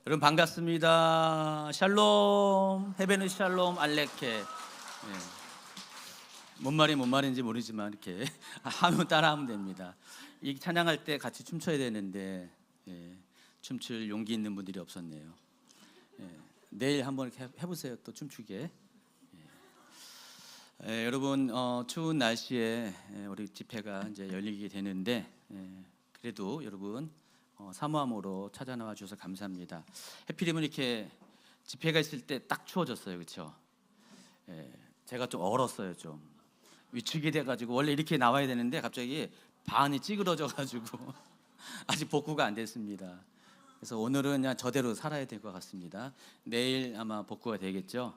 여러분 반갑습니다. 샬롬, 헤베는 샬롬 알레케. 뭔 말인지 모르지만 이렇게 하면 따라하면 됩니다. 이 찬양할 때 같이 춤춰야 되는데 춤출 용기 있는 분들이 없었네요. 내일 한번 해보세요. 또 춤추게. 여러분 추운 날씨에 우리 집회가 이제 열리게 되는데 그래도 여러분 사모함으로 찾아나와 주셔서 감사합니다. 해필이면 이렇게 집회가 있을 때 딱 추워졌어요, 그렇죠? 제가 좀 얼었어요, 좀 위축이 돼가지고 원래 이렇게 나와야 되는데 갑자기 반이 찌그러져가지고 아직 복구가 안 됐습니다. 그래서 오늘은 그냥 저대로 살아야 될 것 같습니다. 내일 아마 복구가 되겠죠.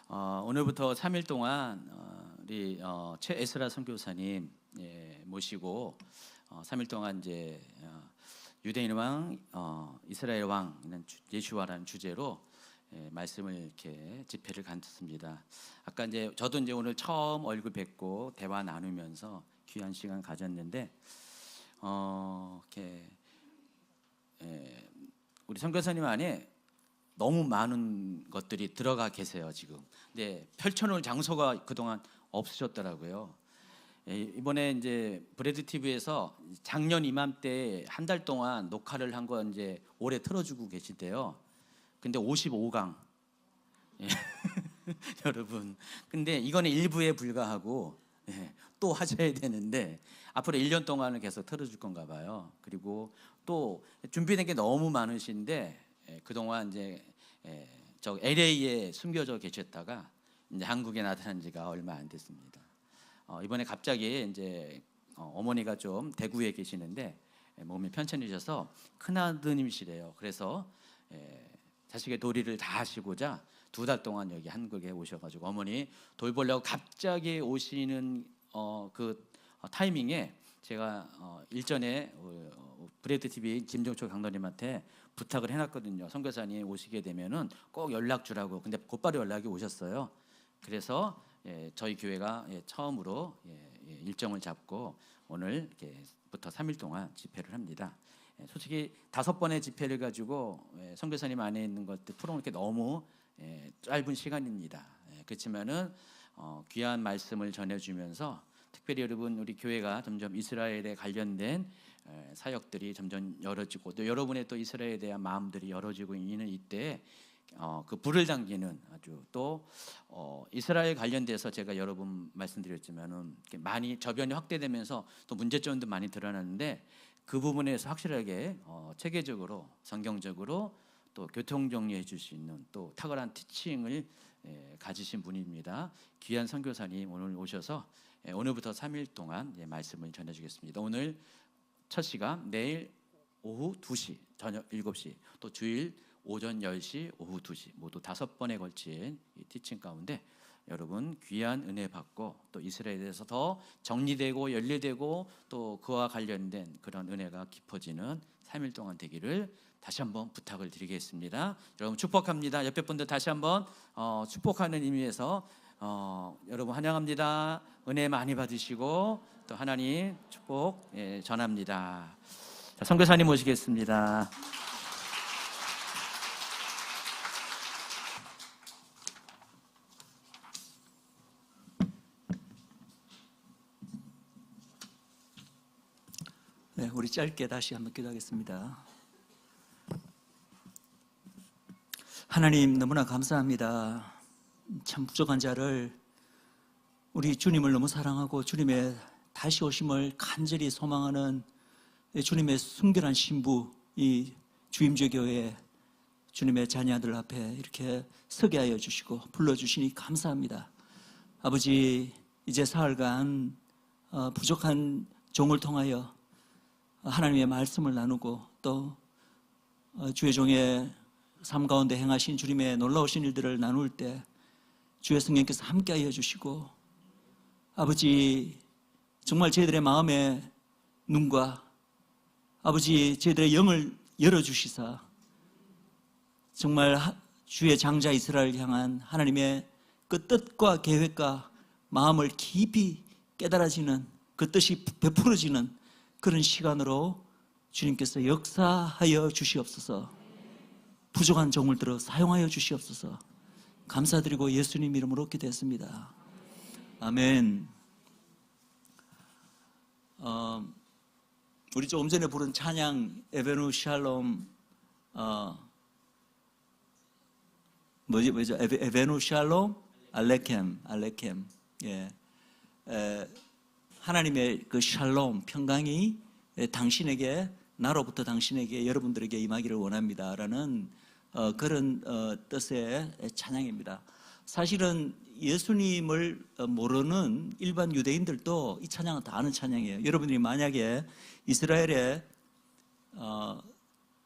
오늘부터 3일 동안 우리 최에스라 선교사님 모시고 3일 동안 이제 유대인 왕, 이스라엘 왕, 예슈아라는 주제로 말씀을 이렇게 집회를 갖습니다. 아까 이제 저도 이제 오늘 처음 얼굴 뵙고 대화 나누면서 귀한 시간 가졌는데 이렇게 우리 선교사님 안에 너무 많은 것들이 들어가 계세요 지금. 근데 펼쳐놓을 장소가 그동안 없으셨더라고요. 이번에 이제 브레드 TV에서 작년 이맘때 한 달 동안 녹화를 한 거 이제 올해 틀어주고 계시대요. 근데 55강 여러분. 근데 이거는 일부에 불과하고 또 하셔야 되는데 앞으로 1년 동안은 계속 틀어줄 건가 봐요. 그리고 또 준비된 게 너무 많으신데 그동안 이제 저 LA에 숨겨져 계셨다가 이제 한국에 나타난 지가 얼마 안 됐습니다. 이번에 갑자기 이제 어머니가 좀 대구에 계시는데 몸이 편찮으셔서 큰아드님이시래요. 그래서 자식의 도리를 다 하시고자 2달 동안 여기 한국에 오셔가지고 어머니 돌보려고 갑자기 오시는 그 타이밍에 제가 일전에 브레드 TV 김종철 강도님한테 부탁을 해놨거든요. 선교사님 오시게 되면은 꼭 연락 주라고. 근데 곧바로 연락이 오셨어요. 그래서 저희 교회가 처음으로 일정을 잡고 오늘부터 3일 동안 집회를 합니다. 솔직히 5번의 집회를 가지고 선교사님 안에 있는 것들 풀어놓기 너무 짧은 시간입니다. 그렇지만은 귀한 말씀을 전해주면서 특별히 여러분 우리 교회가 점점 이스라엘에 관련된 사역들이 점점 열어지고 또 여러분의 또 이스라엘에 대한 마음들이 열어지고 있는 이때 그 불을 당기는 아주 또 이스라엘 관련돼서 제가 여러 번 말씀드렸지만은 많이 저변이 확대되면서 또 문제점도 많이 드러나는데 그 부분에서 확실하게 체계적으로 성경적으로 또 교통 정리해 줄 수 있는 또 탁월한 티칭을 가지신 분입니다. 귀한 선교사님 오늘 오셔서 오늘부터 3일 동안 말씀을 전해주겠습니다. 오늘 첫 시간 내일 오후 2시 저녁 7시 또 주일 오전 10시 오후 2시 모두 5번에 걸친 이 티칭 가운데 여러분 귀한 은혜 받고 또 이스라엘에 대해서 더 정리되고 연리되고 또 그와 관련된 그런 은혜가 깊어지는 3일 동안 되기를 다시 한번 부탁을 드리겠습니다. 여러분 축복합니다. 옆에 분들 다시 한번 축복하는 의미에서 여러분 환영합니다. 은혜 많이 받으시고 또 하나님 축복 전합니다. 자, 선교사님 모시겠습니다. 네, 우리 짧게 다시 한번 기도하겠습니다. 하나님 너무나 감사합니다. 참 부족한 자를 우리 주님을 너무 사랑하고 주님의 다시 오심을 간절히 소망하는 주님의 순결한 신부 이 주임제 교회 주님의 자녀들 앞에 이렇게 서게 하여 주시고 불러주시니 감사합니다. 아버지 이제 사흘간 부족한 종을 통하여 하나님의 말씀을 나누고 또 주의 종의 삶 가운데 행하신 주님의 놀라우신 일들을 나눌 때 주의 성령께서 함께하여 주시고 아버지 정말 저희들의 마음의 눈과 아버지 저희들의 영을 열어주시사 정말 주의 장자 이스라엘을 향한 하나님의 그 뜻과 계획과 마음을 깊이 깨달아지는 그 뜻이 베풀어지는 그런 시간으로 주님께서 역사하여 주시옵소서. 부족한 종을 들어 사용하여 주시옵소서. 감사드리고 예수님 이름으로 기도했습니다. 아멘. 우리 조금 전에 부른 찬양 에베누 샬롬 뭐죠? 에베누 샬롬 알레켐. 예. 하나님의 그 샬롬 평강이 당신에게, 나로부터 당신에게, 여러분들에게 임하기를 원합니다라는 그런 뜻의 찬양입니다. 사실은 예수님을 모르는 일반 유대인들도 이 찬양은 다 아는 찬양이에요. 여러분들이 만약에 이스라엘에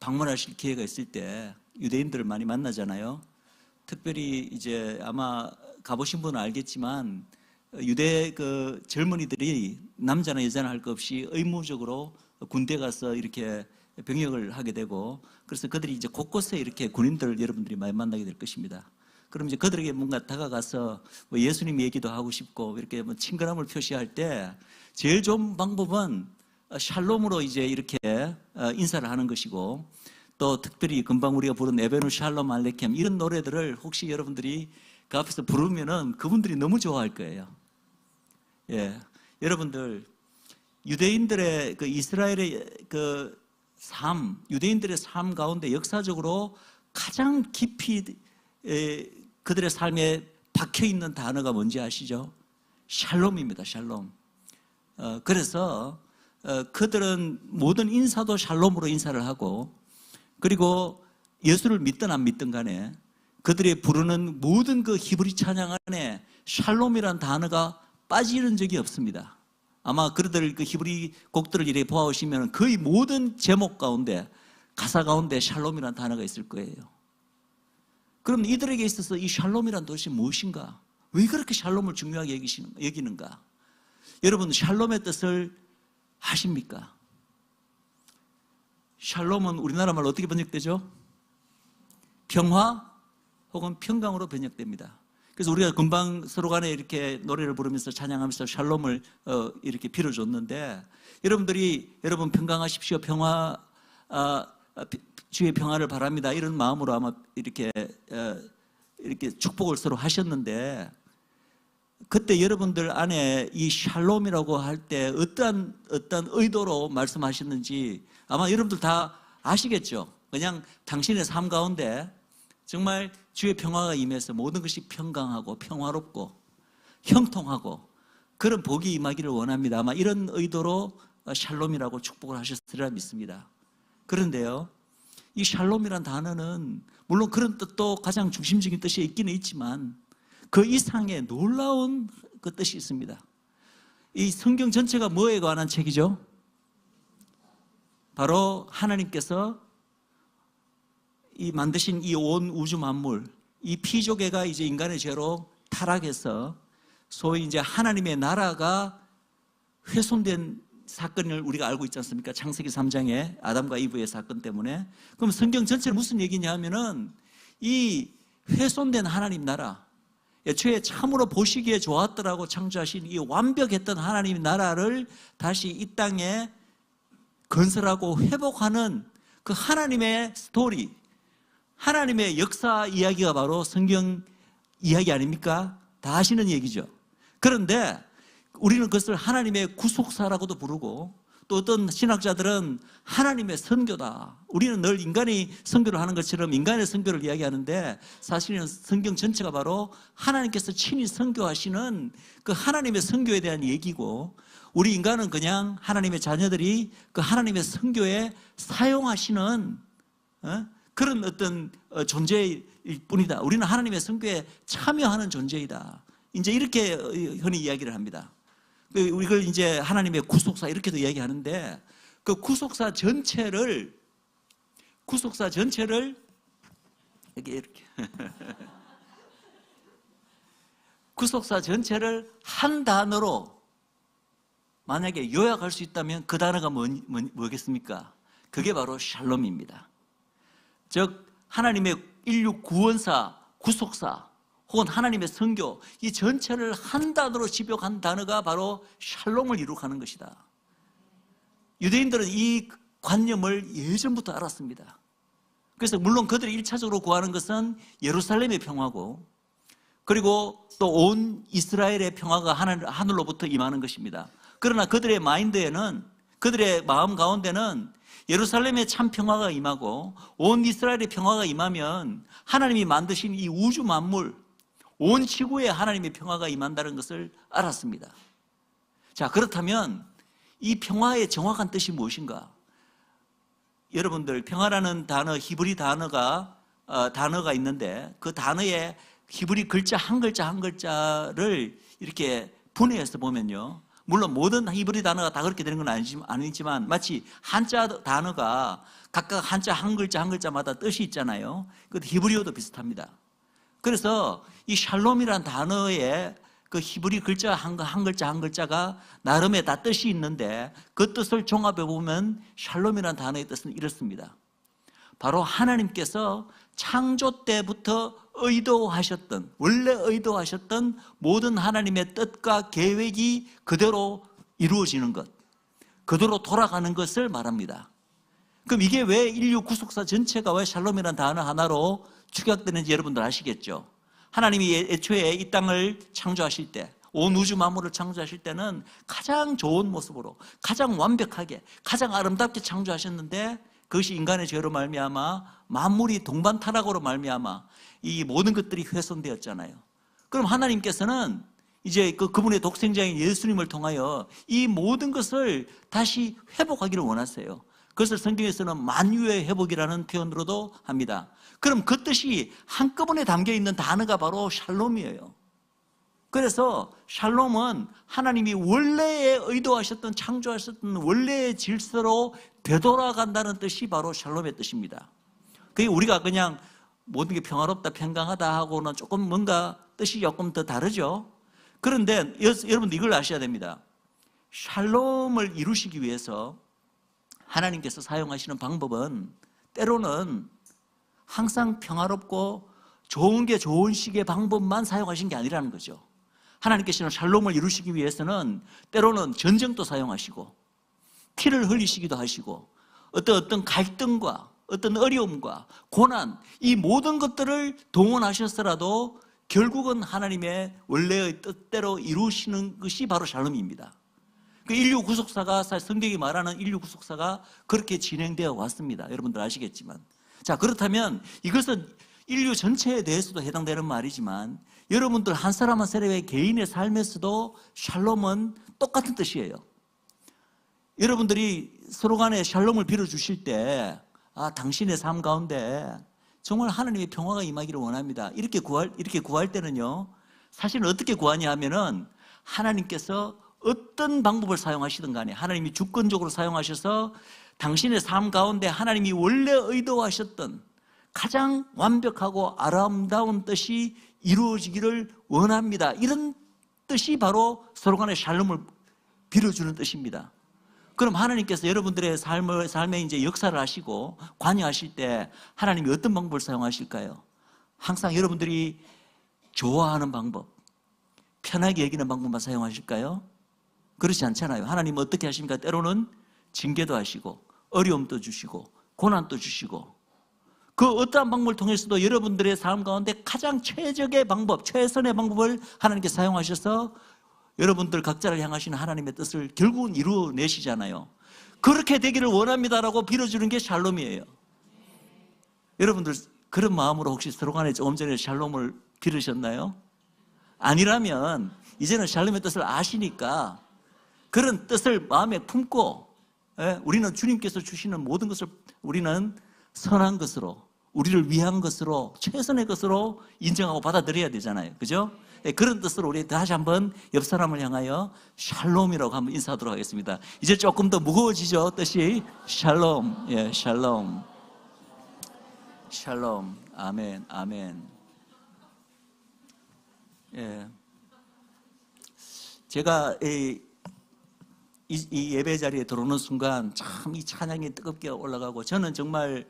방문하실 기회가 있을 때 유대인들을 많이 만나잖아요. 특별히 이제 아마 가보신 분은 알겠지만 유대 그 젊은이들이 남자나 여자나 할 것 없이 의무적으로 군대 가서 이렇게 병역을 하게 되고, 그래서 그들이 이제 곳곳에 이렇게 군인들 여러분들이 많이 만나게 될 것입니다. 그럼 이제 그들에게 뭔가 다가가서 뭐 예수님 얘기도 하고 싶고 이렇게 뭐 친근함을 표시할 때 제일 좋은 방법은 샬롬으로 이제 이렇게 인사를 하는 것이고, 또 특별히 금방 우리가 부른 에베누 샬롬 알레켐 이런 노래들을 혹시 여러분들이 그 앞에서 부르면은 그분들이 너무 좋아할 거예요. 예, 여러분들 유대인들의 그 이스라엘의 그 삶, 유대인들의 삶 가운데 역사적으로 가장 깊이 그들의 삶에 박혀 있는 단어가 뭔지 아시죠? 샬롬입니다. 샬롬. 그래서 그들은 모든 인사도 샬롬으로 인사를 하고, 그리고 예수를 믿든 안 믿든 간에 그들이 부르는 모든 그 히브리 찬양 안에 샬롬이라는 단어가 빠지는 적이 없습니다. 아마 그들 그 히브리 곡들을 이렇게 보아오시면 거의 모든 제목 가운데, 가사 가운데 샬롬이라는 단어가 있을 거예요. 그럼 이들에게 있어서 이 샬롬이란 도대체 무엇인가? 왜 그렇게 샬롬을 중요하게 여기는가? 여러분, 샬롬의 뜻을 아십니까? 샬롬은 우리나라 말로 어떻게 번역되죠? 평화 혹은 평강으로 번역됩니다. 그래서 우리가 금방 서로 간에 이렇게 노래를 부르면서 찬양하면서 샬롬을 이렇게 빌어줬는데, 여러분 평강하십시오, 주의 평화를 바랍니다, 이런 마음으로 아마 이렇게 축복을 서로 하셨는데, 그때 여러분들 안에 이 샬롬이라고 할 때 어떤 의도로 말씀하셨는지 아마 여러분들 다 아시겠죠? 그냥 당신의 삶 가운데 정말 주의 평화가 임해서 모든 것이 평강하고 평화롭고 형통하고 그런 복이 임하기를 원합니다. 아마 이런 의도로 샬롬이라고 축복을 하셨으리라 믿습니다. 그런데요, 이 샬롬이란 단어는 물론 그런 뜻도 가장 중심적인 뜻이 있기는 있지만 그 이상의 놀라운 그 뜻이 있습니다. 이 성경 전체가 뭐에 관한 책이죠? 바로 하나님께서 이 만드신 이 온 우주 만물, 이 피조계가 이제 인간의 죄로 타락해서 소위 이제 하나님의 나라가 훼손된 사건을 우리가 알고 있지 않습니까? 창세기 3장의 아담과 이브의 사건 때문에. 그럼 성경 전체는 무슨 얘기냐 하면은 이 훼손된 하나님 나라, 애초에 참으로 보시기에 좋았더라고 창조하신 이 완벽했던 하나님 나라를 다시 이 땅에 건설하고 회복하는 그 하나님의 스토리, 하나님의 역사 이야기가 바로 성경 이야기 아닙니까? 다 아시는 얘기죠. 그런데 우리는 그것을 하나님의 구속사라고도 부르고, 또 어떤 신학자들은 하나님의 선교다. 우리는 늘 인간이 선교를 하는 것처럼 인간의 선교를 이야기하는데, 사실은 성경 전체가 바로 하나님께서 친히 선교하시는 그 하나님의 선교에 대한 얘기고, 우리 인간은 그냥 하나님의 자녀들이 그 하나님의 선교에 사용하시는 그런 어떤 존재일 뿐이다. 우리는 하나님의 선교에 참여하는 존재이다. 이제 이렇게 흔히 이야기를 합니다. 이걸 이제 하나님의 구속사 이렇게도 이야기하는데, 그 구속사 전체를 이렇게 구속사 전체를 한 단어로 만약에 요약할 수 있다면 그 단어가 뭐겠습니까? 그게 바로 샬롬입니다. 즉 하나님의 인류 구원사, 구속사 혹은 하나님의 선교, 이 전체를 한 단어로 집약한 단어가 바로 샬롬을 이룩하는 것이다. 유대인들은 이 관념을 예전부터 알았습니다. 그래서 물론 그들이 일차적으로 구하는 것은 예루살렘의 평화고, 그리고 또 온 이스라엘의 평화가 하늘로부터 임하는 것입니다. 그러나 그들의 마인드에는, 그들의 마음 가운데는 예루살렘의 참 평화가 임하고 온 이스라엘의 평화가 임하면 하나님이 만드신 이 우주 만물, 온 지구에 하나님의 평화가 임한다는 것을 알았습니다. 자, 그렇다면 이 평화의 정확한 뜻이 무엇인가? 여러분들, 평화라는 단어, 히브리 단어가 있는데, 그 단어의 히브리 글자 한 글자를 이렇게 분해해서 보면요, 물론 모든 히브리 단어가 다 그렇게 되는 건 아니지만 마치 한자 단어가 각각 한자 한 글자마다 뜻이 있잖아요. 그 히브리어도 비슷합니다. 그래서 이 샬롬이라는 단어의 그 히브리 글자 한 글자가 나름의 다 뜻이 있는데, 그 뜻을 종합해 보면 샬롬이라는 단어의 뜻은 이렇습니다. 바로 하나님께서 창조 때부터 원래 의도하셨던 모든 하나님의 뜻과 계획이 그대로 이루어지는 것, 그대로 돌아가는 것을 말합니다. 그럼 이게 왜 인류 구속사 전체가 왜 샬롬이라는 단어 하나로 축약되는지 여러분들 아시겠죠? 하나님이 애초에 이 땅을 창조하실 때, 온 우주 만물을 창조하실 때는 가장 좋은 모습으로, 가장 완벽하게, 가장 아름답게 창조하셨는데, 그것이 인간의 죄로 말미암아 만물이 동반 타락으로 말미암아 이 모든 것들이 훼손되었잖아요. 그럼 하나님께서는 이제 그분의 독생자인 예수님을 통하여 이 모든 것을 다시 회복하기를 원하세요. 그것을 성경에서는 만유의 회복이라는 표현으로도 합니다. 그럼 그 뜻이 한꺼번에 담겨있는 단어가 바로 샬롬이에요. 그래서 샬롬은 하나님이 원래에 의도하셨던, 창조하셨던 원래의 질서로 되돌아간다는 뜻이 바로 샬롬의 뜻입니다. 그게 우리가 그냥 모든 게 평화롭다, 평강하다 하고는 조금 뭔가 뜻이 조금 더 다르죠. 그런데 여러분들 이걸 아셔야 됩니다. 샬롬을 이루시기 위해서 하나님께서 사용하시는 방법은 때로는 항상 평화롭고 좋은 게 좋은 식의 방법만 사용하신 게 아니라는 거죠. 하나님께서는 샬롬을 이루시기 위해서는 때로는 전쟁도 사용하시고 피를 흘리시기도 하시고 어떤 갈등과 어떤 어려움과 고난, 이 모든 것들을 동원하셨더라도 결국은 하나님의 원래의 뜻대로 이루시는 것이 바로 샬롬입니다. 그 인류 구속사가, 성경이 말하는 인류 구속사가 그렇게 진행되어 왔습니다. 여러분들 아시겠지만. 자, 그렇다면 이것은 인류 전체에 대해서도 해당되는 말이지만 여러분들 한 사람 한 사람의 개인의 삶에서도 샬롬은 똑같은 뜻이에요. 여러분들이 서로 간에 샬롬을 빌어주실 때, 당신의 삶 가운데 정말 하나님의 평화가 임하기를 원합니다, 이렇게 구할 때는요, 사실은 어떻게 구하냐 하면은 하나님께서 어떤 방법을 사용하시든 간에 하나님이 주권적으로 사용하셔서 당신의 삶 가운데 하나님이 원래 의도하셨던 가장 완벽하고 아름다운 뜻이 이루어지기를 원합니다, 이런 뜻이 바로 서로 간에 샬롬을 빌어주는 뜻입니다. 그럼 하나님께서 여러분들의 삶에 이제 역사를 하시고 관여하실 때 하나님이 어떤 방법을 사용하실까요? 항상 여러분들이 좋아하는 방법, 편하게 여기는 방법만 사용하실까요? 그렇지 않잖아요. 하나님은 어떻게 하십니까? 때로는 징계도 하시고 어려움도 주시고 고난도 주시고, 그 어떠한 방법을 통해서도 여러분들의 삶 가운데 가장 최적의 방법, 최선의 방법을 하나님께 사용하셔서 여러분들 각자를 향하시는 하나님의 뜻을 결국은 이루어내시잖아요. 그렇게 되기를 원합니다라고 빌어주는 게 샬롬이에요. 여러분들 그런 마음으로 혹시 서로 간에 조금 전에 샬롬을 빌으셨나요? 아니라면 이제는 샬롬의 뜻을 아시니까 그런 뜻을 마음에 품고, 우리는 주님께서 주시는 모든 것을 우리는 선한 것으로, 우리를 위한 것으로, 최선의 것으로 인정하고 받아들여야 되잖아요. 그죠? 그런 뜻으로 우리 다시 한번 옆 사람을 향하여 샬롬이라고 한번 인사하도록 하겠습니다. 이제 조금 더 무거워지죠, 뜻이. 샬롬, 샬롬. 샬롬. 아멘, 아멘. 제가 이 예배 자리에 들어오는 순간 참 이 찬양이 뜨겁게 올라가고, 저는 정말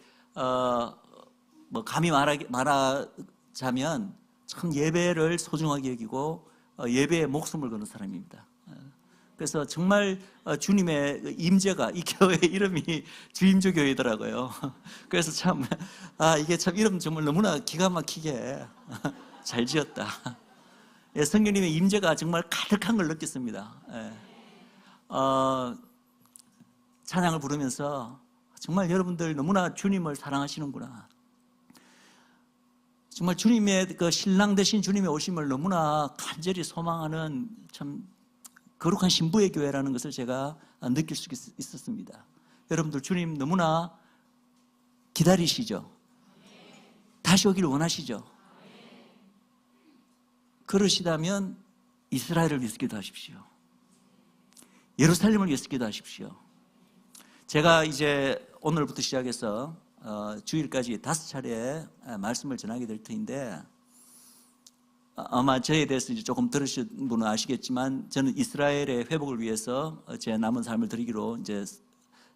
감히 말하자면 참 예배를 소중하게 여기고 예배에 목숨을 거는 사람입니다. 그래서 정말 주님의 그 임재가, 이 교회 이름이 주임주 교회더라고요. 그래서 참, 이게 참 이름 정말 너무나 기가 막히게 잘 지었다. 예, 성령님의 임재가 정말 가득한 걸 느꼈습니다. 예. 찬양을 부르면서 정말 여러분들 너무나 주님을 사랑하시는구나. 정말 주님의 그 신랑 되신 주님의 오심을 너무나 간절히 소망하는 참 거룩한 신부의 교회라는 것을 제가 느낄 수 있었습니다. 여러분들 주님 너무나 기다리시죠? 다시 오기를 원하시죠? 그러시다면 이스라엘을 위해서 기도하십시오. 예루살렘을 위해서 기도하십시오. 제가 이제 오늘부터 시작해서 주일까지 5차례 말씀을 전하게 될 터인데, 아마 저에 대해서 이제 조금 들으신 분은 아시겠지만, 저는 이스라엘의 회복을 위해서 제 남은 삶을 드리기로 이제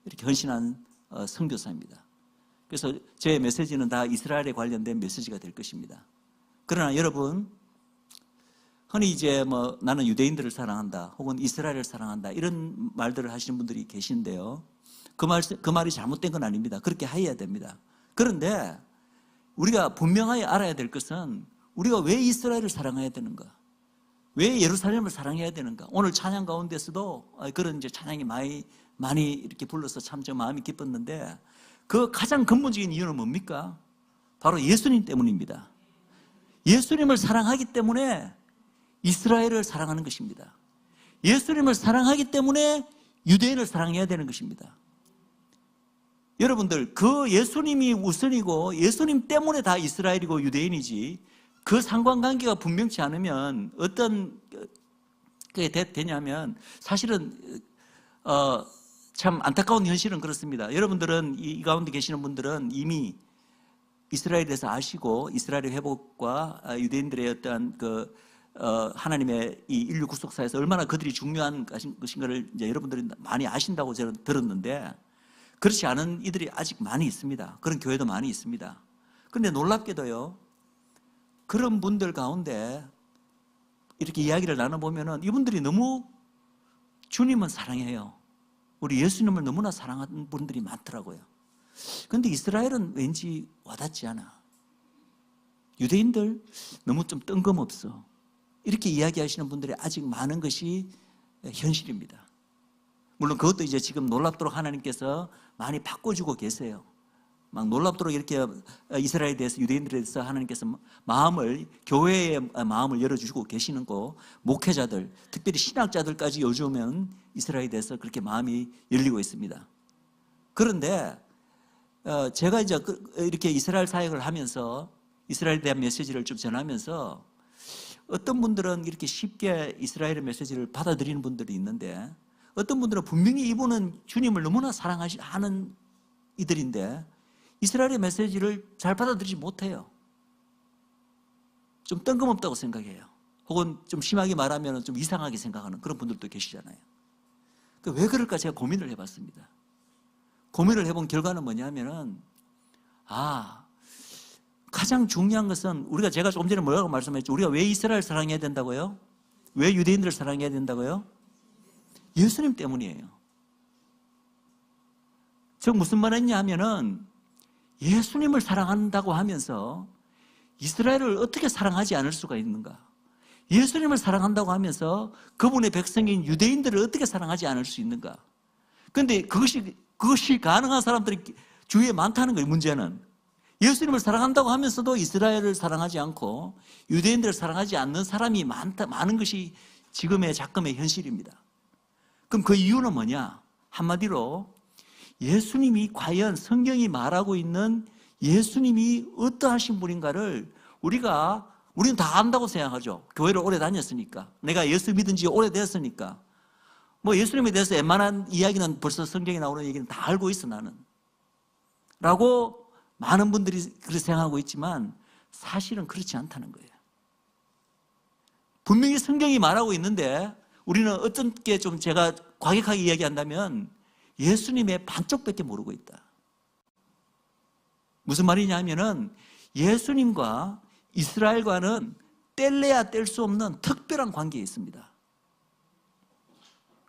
이렇게 헌신한 선교사입니다. 그래서 제 메시지는 다 이스라엘에 관련된 메시지가 될 것입니다. 그러나 여러분, 흔히 이제 뭐 나는 유대인들을 사랑한다, 혹은 이스라엘을 사랑한다, 이런 말들을 하시는 분들이 계신데요. 그 말이 잘못된 건 아닙니다. 그렇게 해야 됩니다. 그런데 우리가 분명하게 알아야 될 것은, 우리가 왜 이스라엘을 사랑해야 되는가? 왜 예루살렘을 사랑해야 되는가? 오늘 찬양 가운데서도 그런 이제 찬양이 많이 이렇게 불러서 참 저 마음이 기뻤는데, 그 가장 근본적인 이유는 뭡니까? 바로 예수님 때문입니다. 예수님을 사랑하기 때문에 이스라엘을 사랑하는 것입니다. 예수님을 사랑하기 때문에 유대인을 사랑해야 되는 것입니다. 여러분들, 그 예수님이 우선이고 예수님 때문에 다 이스라엘이고 유대인이지, 그 상관관계가 분명치 않으면 어떤 게 되냐면, 사실은 참 안타까운 현실은 그렇습니다. 여러분들은 이 가운데 계시는 분들은 이미 이스라엘에 대해서 아시고, 이스라엘의 회복과 유대인들의 어떤 그 하나님의 이 인류 구속사에서 얼마나 그들이 중요한 것인가를 이제 여러분들이 많이 아신다고 저는 들었는데, 그렇지 않은 이들이 아직 많이 있습니다. 그런 교회도 많이 있습니다. 그런데 놀랍게도요, 그런 분들 가운데 이렇게 이야기를 나눠보면은 이분들이 너무 주님은 사랑해요. 우리 예수님을 너무나 사랑하는 분들이 많더라고요. 그런데 이스라엘은 왠지 와닿지 않아. 유대인들 너무 좀 뜬금없어. 이렇게 이야기하시는 분들이 아직 많은 것이 현실입니다. 물론 그것도 이제 지금 놀랍도록 하나님께서 많이 바꿔주고 계세요. 막 놀랍도록 이렇게 이스라엘에 대해서, 유대인들에 대해서 하나님께서 교회의 마음을 열어주시고 계시는 거, 목회자들, 특별히 신학자들까지 요즘은 이스라엘에 대해서 그렇게 마음이 열리고 있습니다. 그런데 제가 이제 이렇게 이스라엘 사역을 하면서 이스라엘에 대한 메시지를 좀 전하면서, 어떤 분들은 이렇게 쉽게 이스라엘의 메시지를 받아들이는 분들이 있는데, 어떤 분들은 분명히 이분은 주님을 너무나 사랑하는 이들인데 이스라엘의 메시지를 잘 받아들이지 못해요. 좀 뜬금없다고 생각해요. 혹은 좀 심하게 말하면 좀 이상하게 생각하는 그런 분들도 계시잖아요. 왜 그럴까 제가 고민을 해봤습니다. 고민을 해본 결과는 뭐냐면은, 가장 중요한 것은, 제가 조금 전에 뭐라고 말씀했죠? 우리가 왜 이스라엘 사랑해야 된다고요? 왜 유대인들을 사랑해야 된다고요? 예수님 때문이에요. 즉 무슨 말이냐 하면은, 예수님을 사랑한다고 하면서 이스라엘을 어떻게 사랑하지 않을 수가 있는가? 예수님을 사랑한다고 하면서 그분의 백성인 유대인들을 어떻게 사랑하지 않을 수 있는가? 그런데 그것이 가능한 사람들이 주위에 많다는 거예요. 문제는 예수님을 사랑한다고 하면서도 이스라엘을 사랑하지 않고 유대인들을 사랑하지 않는 사람이 많은 것이 지금의 작금의 현실입니다. 그럼 그 이유는 뭐냐? 한마디로 예수님이 과연 성경이 말하고 있는 예수님이 어떠하신 분인가를 우리는 다 안다고 생각하죠. 교회를 오래 다녔으니까, 내가 예수 믿은 지 오래됐으니까, 뭐 예수님에 대해서 웬만한 이야기는 벌써 성경에 나오는 얘기는 다 알고 있어 나는 라고 많은 분들이 그렇게 생각하고 있지만, 사실은 그렇지 않다는 거예요. 분명히 성경이 말하고 있는데 우리는 어떤 게 좀 제가 과격하게 이야기한다면 예수님의 반쪽밖에 모르고 있다. 무슨 말이냐 하면은, 예수님과 이스라엘과는 뗄래야 뗄 수 없는 특별한 관계에 있습니다.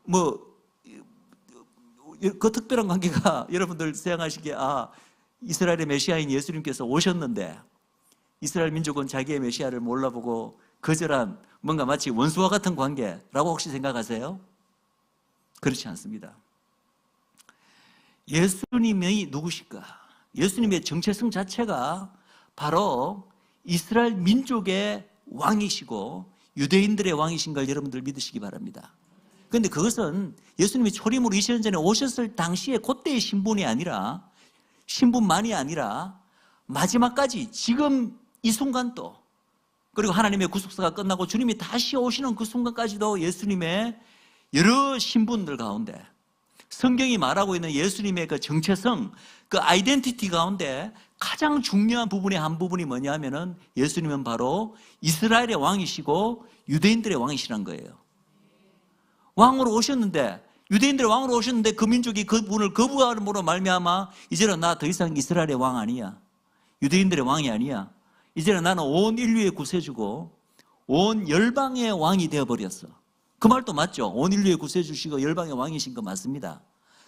뭐 그 특별한 관계가 여러분들 생각하시기에 이스라엘의 메시아인 예수님께서 오셨는데 이스라엘 민족은 자기의 메시아를 몰라보고 거절한 뭔가 마치 원수와 같은 관계라고 혹시 생각하세요? 그렇지 않습니다. 예수님이 누구실까? 예수님의 정체성 자체가 바로 이스라엘 민족의 왕이시고 유대인들의 왕이신 걸 여러분들 믿으시기 바랍니다. 그런데 그것은 예수님이 초림으로 2000년 전에 오셨을 당시에 그때의 신분만이 아니라 마지막까지 지금 이 순간도, 그리고 하나님의 구속사가 끝나고 주님이 다시 오시는 그 순간까지도 예수님의 여러 신분들 가운데 성경이 말하고 있는 예수님의 그 정체성, 그 아이덴티티 가운데 가장 중요한 부분의 한 부분이 뭐냐면은 예수님은 바로 이스라엘의 왕이시고 유대인들의 왕이시란 거예요. 왕으로 오셨는데, 유대인들의 왕으로 오셨는데 그 민족이 그분을 거부함으로 말미암아 이제는 나 더 이상 이스라엘의 왕 아니야, 유대인들의 왕이 아니야, 이제는 나는 온 인류의 구세주고 온 열방의 왕이 되어버렸어. 그 말도 맞죠. 온 인류의 구세주시고 열방의 왕이신 거 맞습니다.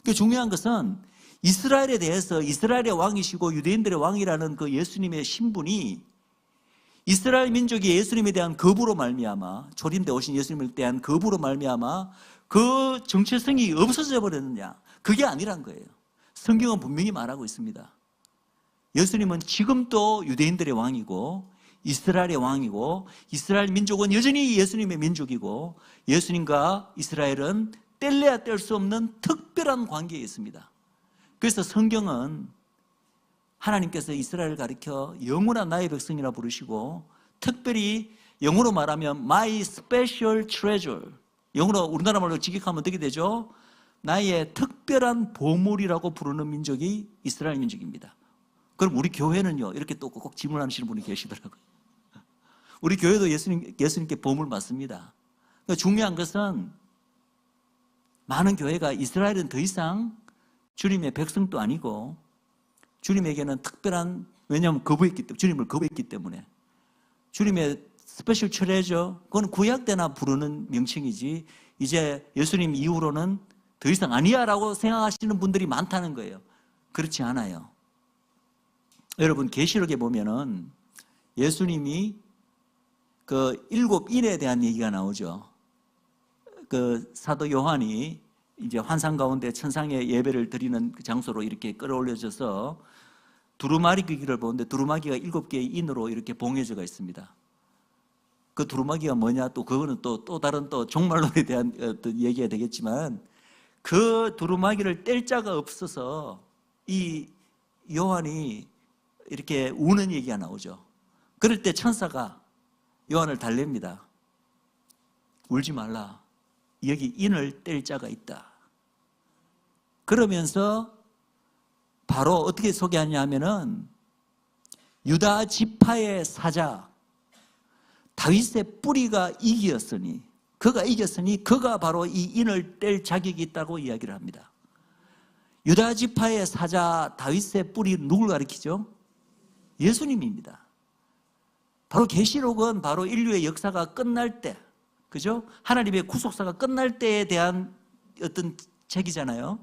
그 중요한 것은 이스라엘에 대해서 이스라엘의 왕이시고 유대인들의 왕이라는 그 예수님의 신분이 이스라엘 민족이 예수님에 대한 거부로 말미암아, 초림때 오신 예수님에 대한 거부로 말미암아 그 정체성이 없어져 버렸느냐, 그게 아니란 거예요. 성경은 분명히 말하고 있습니다. 예수님은 지금도 유대인들의 왕이고 이스라엘의 왕이고 이스라엘 민족은 여전히 예수님의 민족이고 예수님과 이스라엘은 뗄래야 뗄 수 없는 특별한 관계에 있습니다. 그래서 성경은 하나님께서 이스라엘을 가리켜 영원한 나의 백성이라 부르시고, 특별히 영어로 말하면 My special treasure, 영어로 우리나라 말로 직역하면 어떻게 되죠? 나의 특별한 보물이라고 부르는 민족이 이스라엘 민족입니다. 그럼 우리 교회는요? 이렇게 또 꼭 질문하시는 분이 계시더라고요. 우리 교회도 예수님께 보물 맞습니다. 그러니까 중요한 것은 많은 교회가 이스라엘은 더 이상 주님의 백성도 아니고 주님에게는 특별한, 왜냐하면 주님을 거부했기 때문에 주님의 스페셜 트레저, 그건 구약 때나 부르는 명칭이지 이제 예수님 이후로는 더 이상 아니야라고 생각하시는 분들이 많다는 거예요. 그렇지 않아요. 여러분 계시록에 보면은 예수님이 그 7인에 대한 얘기가 나오죠. 그 사도 요한이 이제 환상 가운데 천상의 예배를 드리는 그 장소로 이렇게 끌어올려져서 두루마기를 보는데 두루마기가 7개의 인으로 이렇게 봉해져가 있습니다. 그 두루마기가 뭐냐, 또 그거는 또 다른 또 종말론에 대한 어떤 얘기가 되겠지만, 그 두루마기를 뗄 자가 없어서 이 요한이 이렇게 우는 얘기가 나오죠. 그럴 때 천사가 요한을 달랩니다. 울지 말라, 여기 인을 뗄 자가 있다. 그러면서 바로 어떻게 소개하냐 하면은 유다 지파의 사자 다윗의 뿌리가 이겼으니, 그가 이겼으니 그가 바로 이 인을 뗄 자격이 있다고 이야기를 합니다. 유다 지파의 사자 다윗의 뿌리 누굴 가리키죠? 예수님입니다. 바로 계시록은 바로 인류의 역사가 끝날 때, 그죠? 하나님의 구속사가 끝날 때에 대한 어떤 책이잖아요.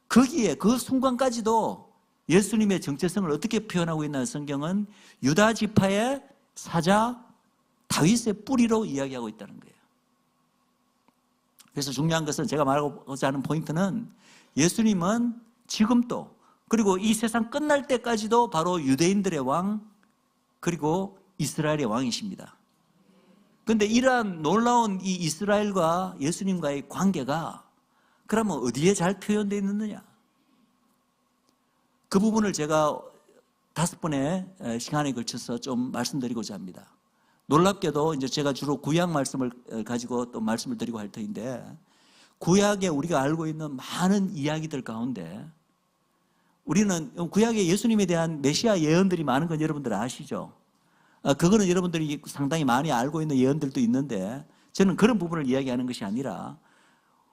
거기에 그 순간까지도 예수님의 정체성을 어떻게 표현하고 있나, 성경은 유다 지파의 사자 다윗의 뿌리로 이야기하고 있다는 거예요. 그래서 중요한 것은, 제가 말하고자 하는 포인트는 예수님은 지금도, 그리고 이 세상 끝날 때까지도 바로 유대인들의 왕, 그리고 이스라엘의 왕이십니다. 그런데 이러한 놀라운 이 이스라엘과 예수님과의 관계가 그러면 어디에 잘 표현되어 있느냐? 그 부분을 제가 5번의 시간에 걸쳐서 좀 말씀드리고자 합니다. 놀랍게도 이제 제가 주로 구약 말씀을 가지고 또 말씀을 드리고 할 터인데, 구약에 우리가 알고 있는 많은 이야기들 가운데 우리는 구약에 예수님에 대한 메시아 예언들이 많은 건 여러분들 아시죠? 그거는 여러분들이 상당히 많이 알고 있는 예언들도 있는데, 저는 그런 부분을 이야기하는 것이 아니라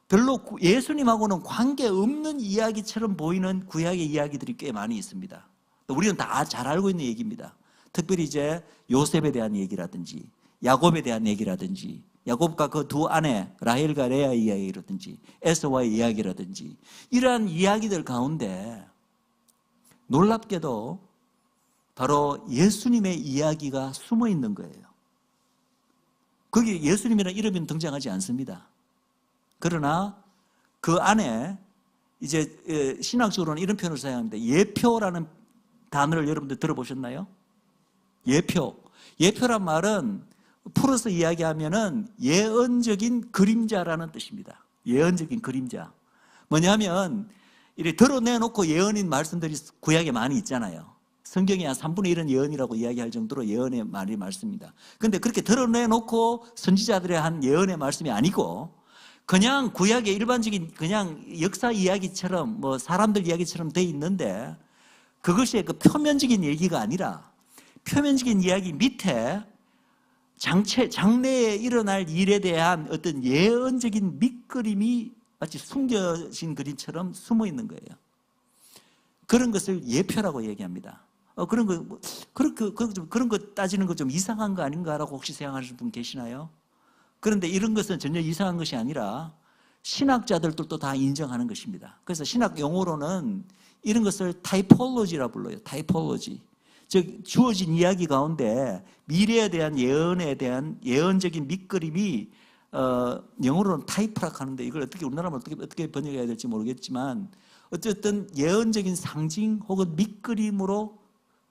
별로 예수님하고는 관계없는 이야기처럼 보이는 구약의 이야기들이 꽤 많이 있습니다. 우리는 다 잘 알고 있는 얘기입니다. 특별히 이제 요셉에 대한 얘기라든지 야곱에 대한 얘기라든지 야곱과 그 두 아내 라헬과 레아의 이야기라든지 에서와의 이야기라든지 이러한 이야기들 가운데 놀랍게도 바로 예수님의 이야기가 숨어 있는 거예요. 거기 예수님이라는 이름은 등장하지 않습니다. 그러나 그 안에 이제 신학적으로는 이런 표현을 사용합니다. 예표라는 단어를 여러분들 들어보셨나요? 예표. 예표란 말은 풀어서 이야기하면은 예언적인 그림자라는 뜻입니다. 예언적인 그림자. 뭐냐면 이렇게 드러내놓고 예언인 말씀들이 구약에 많이 있잖아요. 성경에 한 3분의 1은 예언이라고 이야기할 정도로 예언의 말이 많습니다. 그런데 그렇게 드러내놓고 선지자들의 한 예언의 말씀이 아니고 그냥 구약의 일반적인 그냥 역사 이야기처럼 뭐 사람들 이야기처럼 돼 있는데 그것이 그 표면적인 얘기가 아니라 표면적인 이야기 밑에 장래에 일어날 일에 대한 어떤 예언적인 밑그림이 마치 숨겨진 그림처럼 숨어 있는 거예요. 그런 것을 예표라고 얘기합니다. 그런 거 따지는 거 좀 이상한 거 아닌가라고 혹시 생각하시는 분 계시나요? 그런데 이런 것은 전혀 이상한 것이 아니라 신학자들도 다 인정하는 것입니다. 그래서 신학 용어로는 이런 것을 타이폴로지라 불러요. 타이폴로지. 즉 주어진 이야기 가운데 미래에 대한 예언에 대한 예언적인 밑그림이 영어로는 타이프라고 하는데 이걸 어떻게 우리나라로 어떻게 번역해야 될지 모르겠지만 어쨌든 예언적인 상징 혹은 밑그림으로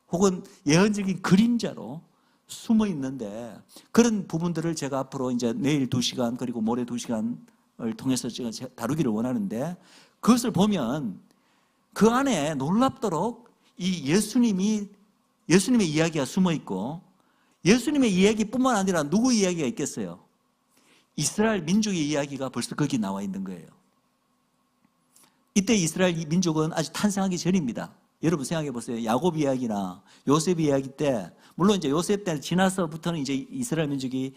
혹은 예언적인 그림자로 숨어 있는데 그런 부분들을 제가 앞으로 이제 내일 2시간 그리고 모레 2시간을 통해서 제가 다루기를 원하는데 그것을 보면 그 안에 놀랍도록 이 예수님의 이야기가 숨어 있고 예수님의 이야기뿐만 아니라 누구 이야기가 있겠어요? 이스라엘 민족의 이야기가 벌써 거기 나와 있는 거예요. 이때 이스라엘 민족은 아직 탄생하기 전입니다. 여러분 생각해 보세요. 야곱 이야기나 요셉 이야기 때 물론 이제 요셉 때 지나서부터는 이제 이스라엘 민족이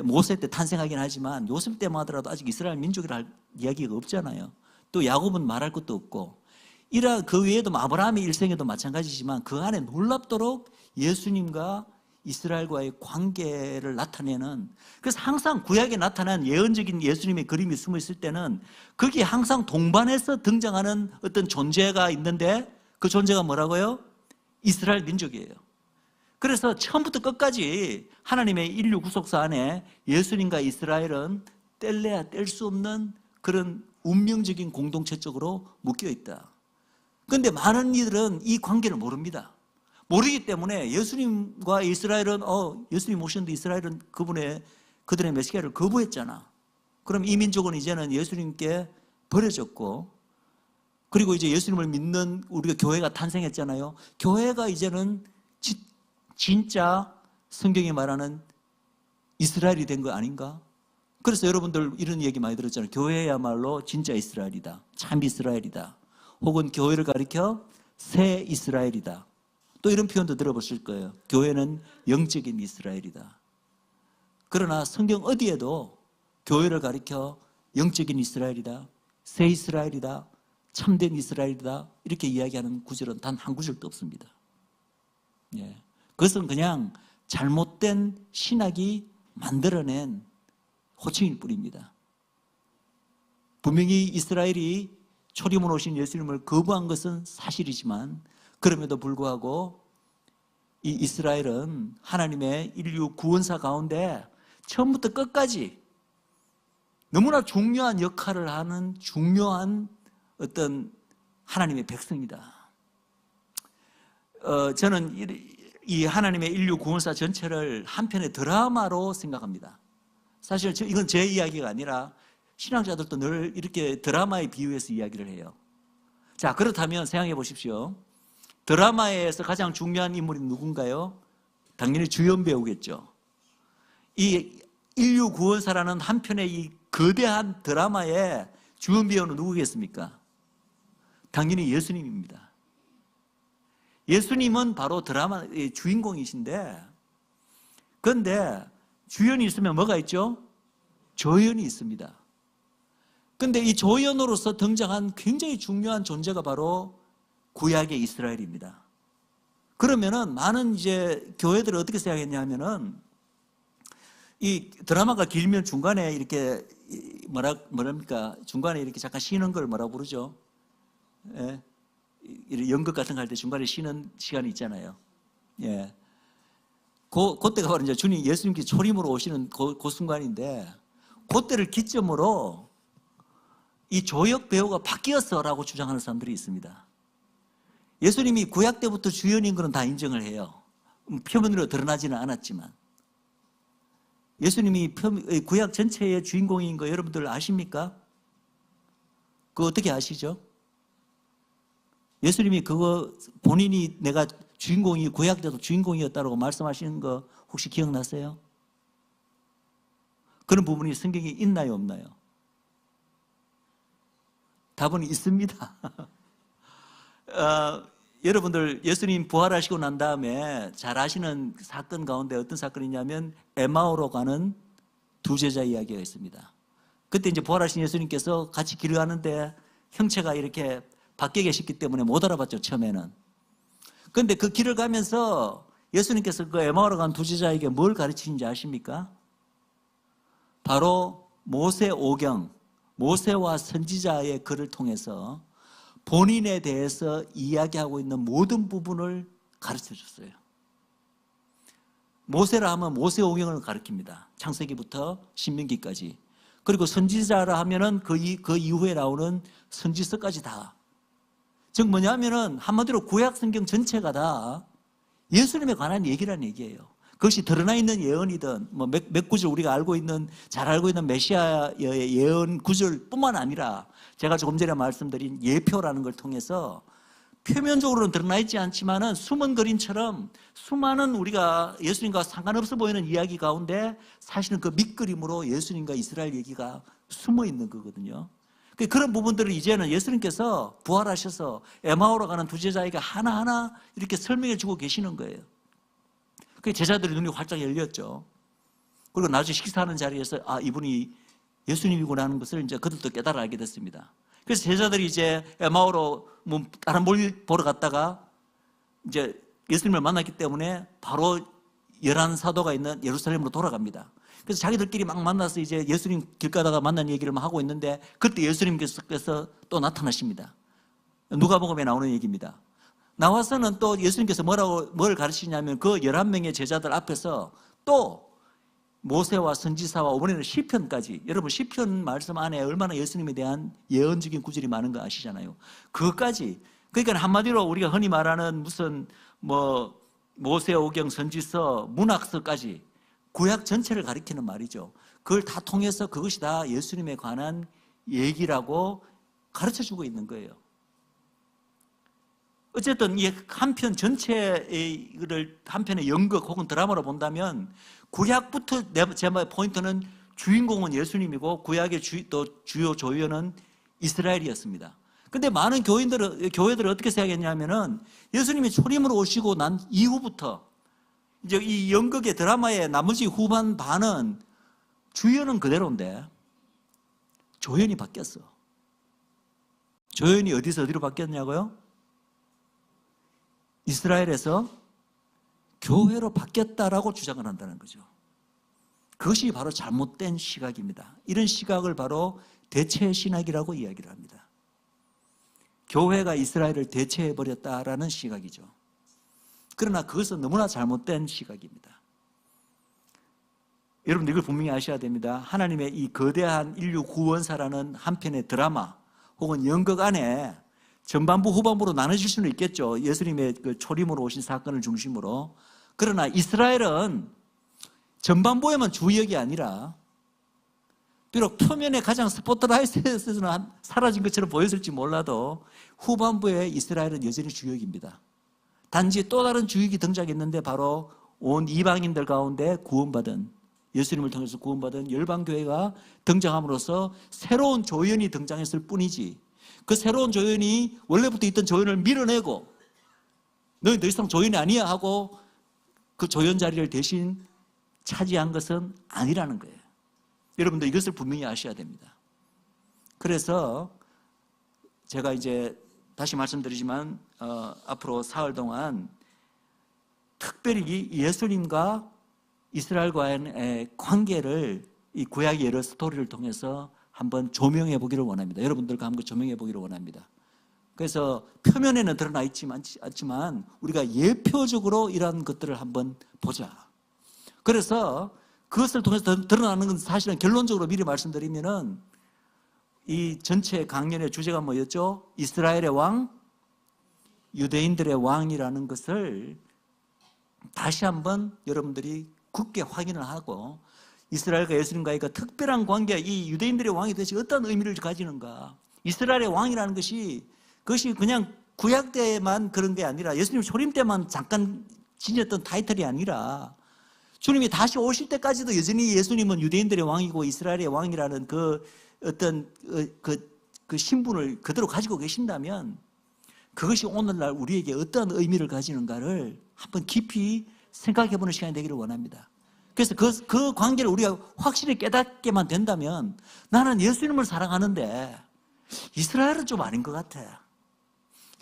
모세 때 탄생하긴 하지만 요셉 때만 하더라도 아직 이스라엘 민족이라 할 이야기가 없잖아요. 또 야곱은 말할 것도 없고 이런 그 외에도 아브라함의 일생에도 마찬가지지만 그 안에 놀랍도록 예수님과 이스라엘과의 관계를 나타내는 그래서 항상 구약에 나타난 예언적인 예수님의 그림이 숨어 있을 때는 거기에 항상 동반해서 등장하는 어떤 존재가 있는데 그 존재가 뭐라고요? 이스라엘 민족이에요. 그래서 처음부터 끝까지 하나님의 인류 구속사 안에 예수님과 이스라엘은 뗄래야 뗄 수 없는 그런 운명적인 공동체적으로 묶여 있다. 그런데 많은 이들은 이 관계를 모릅니다. 모르기 때문에 예수님과 이스라엘은 예수님 오셨는데 이스라엘은 그들의 메시아를 거부했잖아. 그럼 이 민족은 이제는 예수님께 버려졌고 그리고 이제 예수님을 믿는 우리가 교회가 탄생했잖아요. 교회가 이제는 진짜 성경이 말하는 이스라엘이 된 거 아닌가? 그래서 여러분들 이런 얘기 많이 들었잖아요. 교회야말로 진짜 이스라엘이다. 참 이스라엘이다. 혹은 교회를 가리켜 새 이스라엘이다. 또 이런 표현도 들어보실 거예요. 교회는 영적인 이스라엘이다. 그러나 성경 어디에도 교회를 가리켜 영적인 이스라엘이다. 새 이스라엘이다. 참된 이스라엘이다. 이렇게 이야기하는 구절은 단 한 구절도 없습니다. 예. 그것은 그냥 잘못된 신학이 만들어낸 호칭일 뿐입니다. 분명히 이스라엘이 초림으로 오신 예수님을 거부한 것은 사실이지만 그럼에도 불구하고 이 이스라엘은 하나님의 인류 구원사 가운데 처음부터 끝까지 너무나 중요한 역할을 하는 중요한 어떤 하나님의 백성이다. 저는 이 하나님의 인류 구원사 전체를 한편의 드라마로 생각합니다. 사실 이건 제 이야기가 아니라 신학자들도 늘 이렇게 드라마에 비유해서 이야기를 해요. 자, 그렇다면 생각해 보십시오. 드라마에서 가장 중요한 인물이 누군가요? 당연히 주연 배우겠죠. 이 인류 구원사라는 한편의 이 거대한 드라마의 주연 배우는 누구겠습니까? 당연히 예수님입니다. 예수님은 바로 드라마의 주인공이신데 그런데 주연이 있으면 뭐가 있죠? 조연이 있습니다. 그런데 이 조연으로서 등장한 굉장히 중요한 존재가 바로 구약의 이스라엘입니다. 그러면은 많은 이제 교회들이 어떻게 생각했냐 하면은 이 드라마가 길면 중간에 이렇게 뭐랍니까? 중간에 이렇게 잠깐 쉬는 걸 뭐라고 부르죠? 예. 이런 연극 같은 거 할 때 중간에 쉬는 시간이 있잖아요. 예. 그때가 바로 이제 예수님께 초림으로 오시는 그 순간인데, 그때를 기점으로 이 조역 배우가 바뀌었어라고 주장하는 사람들이 있습니다. 예수님이 구약 때부터 주연인 것은 다 인정을 해요. 표면으로 드러나지는 않았지만. 예수님이 구약 전체의 주인공인 거 여러분들 아십니까? 그거 어떻게 아시죠? 예수님이 그거 본인이 내가 구약 때도 주인공이었다고 말씀하시는 거 혹시 기억나세요? 그런 부분이 성경에 있나요, 없나요? 답은 있습니다. 여러분들 예수님 부활하시고 난 다음에 잘 아시는 사건 가운데 어떤 사건이냐면 에마오로 가는 두 제자 이야기가 있습니다. 그때 이제 부활하신 예수님께서 같이 길을 가는데 형체가 이렇게 밖에 계셨기 때문에 못 알아봤죠, 처음에는. 그런데 그 길을 가면서 예수님께서 그 에마오로 간 두 제자에게 뭘 가르치는지 아십니까? 바로 모세오경, 모세와 선지자의 글을 통해서 본인에 대해서 이야기하고 있는 모든 부분을 가르쳐 줬어요. 모세라 하면 모세오경을 가르칩니다. 창세기부터 신명기까지. 그리고 선지자라 하면은 그 이후에 나오는 선지서까지 다. 즉 뭐냐면은 한마디로 구약 성경 전체가 다 예수님에 관한 얘기라는 얘기예요. 그것이 드러나 있는 예언이든 몇 구절 우리가 잘 알고 있는 메시아의 예언 구절뿐만 아니라 제가 조금 전에 말씀드린 예표라는 걸 통해서 표면적으로는 드러나 있지 않지만은 숨은 그림처럼 수많은 우리가 예수님과 상관없어 보이는 이야기 가운데 사실은 그 밑그림으로 예수님과 이스라엘 얘기가 숨어 있는 거거든요. 그런 부분들을 이제는 예수님께서 부활하셔서 에마오로 가는 두 제자에게 하나하나 이렇게 설명해 주고 계시는 거예요. 그 제자들의 눈이 활짝 열렸죠. 그리고 나중에 식사하는 자리에서 이분이 예수님이구나 하는 것을 이제 그들도 깨달아 알게 됐습니다. 그래서 제자들이 이제 에마오로 다른 뭘 보러 갔다가 이제 예수님을 만났기 때문에 바로 11사도가 있는 예루살렘으로 돌아갑니다. 그래서 자기들끼리 막 만나서 이제 예수님 길 가다가 만난 얘기를 막 하고 있는데 그때 예수님께서 또 나타나십니다. 누가복음에 나오는 얘기입니다. 나와서는 또 예수님께서 뭘 가르치냐면 그 11명의 제자들 앞에서 또 모세와 선지사와 이번에는 시편까지, 여러분 시편 말씀 안에 얼마나 예수님에 대한 예언적인 구절이 많은 거 아시잖아요. 그것까지, 그러니까 한마디로 우리가 흔히 말하는 무슨 모세오경, 선지서, 문학서까지 구약 전체를 가리키는 말이죠. 그걸 다 통해서 그것이 다 예수님에 관한 얘기라고 가르쳐주고 있는 거예요. 어쨌든 이 한 편 전체를 한 편의 연극 혹은 드라마로 본다면 구약부터 제 포인트는 주인공은 예수님이고 구약의 주요 조연은 이스라엘이었습니다. 근데 많은 교회들은 어떻게 생각했냐면은 예수님이 초림으로 오시고 난 이후부터 이제 이 연극의 드라마의 나머지 후반 반은 주연은 그대로인데 조연이 바뀌었어. 조연이 어디서 어디로 바뀌었냐고요? 이스라엘에서 교회로 바뀌었다라고 주장을 한다는 거죠. 그것이 바로 잘못된 시각입니다. 이런 시각을 바로 대체 신학이라고 이야기를 합니다. 교회가 이스라엘을 대체해버렸다라는 시각이죠. 그러나 그것은 너무나 잘못된 시각입니다. 여러분들 이걸 분명히 아셔야 됩니다. 하나님의 이 거대한 인류 구원사라는 한 편의 드라마 혹은 연극 안에 전반부 후반부로 나눠질 수는 있겠죠. 예수님의 그 초림으로 오신 사건을 중심으로. 그러나 이스라엘은 전반부에만 주역이 아니라 비록 표면에 가장 스포트라이트에서는 사라진 것처럼 보였을지 몰라도 후반부에 이스라엘은 여전히 주역입니다. 단지 또 다른 주역이 등장했는데 바로 온 이방인들 가운데 구원받은, 예수님을 통해서 구원받은 열방교회가 등장함으로써 새로운 조연이 등장했을 뿐이지, 그 새로운 조연이 원래부터 있던 조연을 밀어내고 너희 더 이상 조연이 아니야 하고 그 조연 자리를 대신 차지한 것은 아니라는 거예요. 여러분들 이것을 분명히 아셔야 됩니다. 그래서 제가 이제 다시 말씀드리지만 앞으로 사흘 동안 특별히 예수님과 이스라엘과의 관계를 이 구약의 여러 스토리를 통해서 한번 조명해 보기를 원합니다. 여러분들과 한번 조명해 보기를 원합니다. 그래서 표면에는 드러나 않지만 우리가 예표적으로 이러한 것들을 한번 보자. 그래서 그것을 통해서 드러나는 건 사실은 결론적으로 미리 말씀드리면은 이 전체 강연의 주제가 뭐였죠? 이스라엘의 왕, 유대인들의 왕이라는 것을 다시 한번 여러분들이 굳게 확인을 하고 이스라엘과 예수님과의 그 특별한 관계, 이 유대인들의 왕이 도대체 어떤 의미를 가지는가? 이스라엘의 왕이라는 것이 그것이 그냥 구약 때만 그런 게 아니라 예수님 초림 때만 잠깐 지녔던 타이틀이 아니라 주님이 다시 오실 때까지도 여전히 예수님은 유대인들의 왕이고 이스라엘의 왕이라는 그 어떤 그 신분을 그대로 가지고 계신다면 그것이 오늘날 우리에게 어떤 의미를 가지는가를 한번 깊이 생각해 보는 시간이 되기를 원합니다. 그래서 그 관계를 우리가 확실히 깨닫게만 된다면 나는 예수님을 사랑하는데 이스라엘은 좀 아닌 것 같아.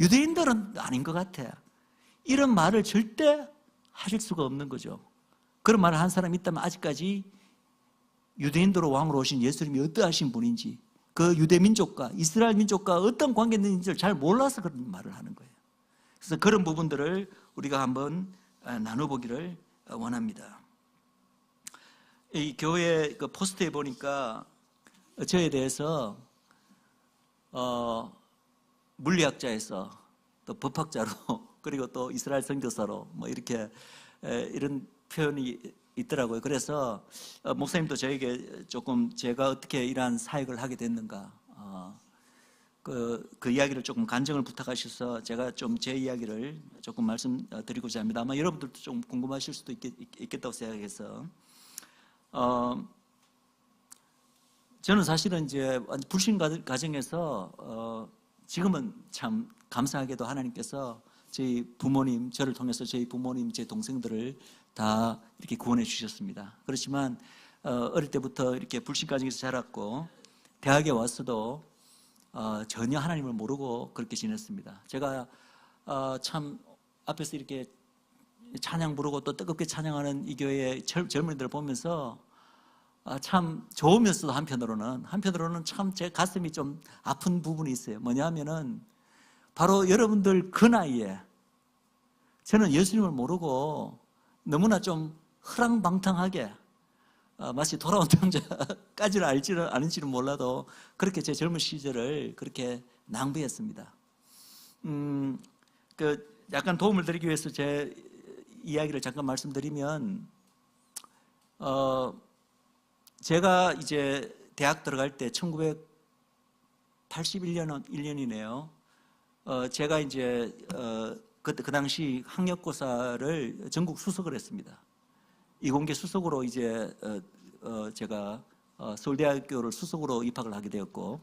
유대인들은 아닌 것 같아. 이런 말을 절대 하실 수가 없는 거죠. 그런 말을 한 사람이 있다면 아직까지 유대인도로 왕으로 오신 예수님이 어떠하신 분인지 그 유대 민족과 이스라엘 민족과 어떤 관계가 있는지를 잘 몰라서 그런 말을 하는 거예요. 그래서 그런 부분들을 우리가 한번 나눠보기를 원합니다. 이 교회 그 포스트에 보니까 저에 대해서 물리학자에서 또 법학자로 그리고 또 이스라엘 선교사로 뭐 이렇게 이런 표현이 있더라고요. 그래서 목사님도 저에게 조금 제가 어떻게 이러한 사역을 하게 됐는가 그 이야기를 조금 간증을 부탁하셔서 제가 좀 제 이야기를 조금 말씀드리고자 합니다. 아마 여러분들도 좀 궁금하실 수도 있겠다고 생각해서 저는 사실은 이제 불신 가정에서 지금은 참 감사하게도 하나님께서 저희 부모님, 저를 통해서 저희 부모님, 제 동생들을 다 이렇게 구원해 주셨습니다. 그렇지만 어릴 때부터 이렇게 불신 가정에서 자랐고 대학에 와서도 전혀 하나님을 모르고 그렇게 지냈습니다. 제가 참 앞에서 이렇게 찬양 부르고 또 뜨겁게 찬양하는 이 교회의 젊은이들을 보면서 참 좋으면서도 한편으로는 참 제 가슴이 좀 아픈 부분이 있어요. 뭐냐면은 바로 여러분들 그 나이에 저는 예수님을 모르고 너무나 좀 허랑방탕하게 마치 돌아온 장자까지는 아는지는 몰라도 그렇게 제 젊은 시절을 그렇게 낭비했습니다. 그 약간 도움을 드리기 위해서 제 이야기를 잠깐 말씀드리면 제가 이제 대학 들어갈 때 1981년이네요. 제가 이제 그 당시 학력고사를 전국 수석을 했습니다. 이공계 수석으로 이제 제가 서울대학교를 수석으로 입학을 하게 되었고,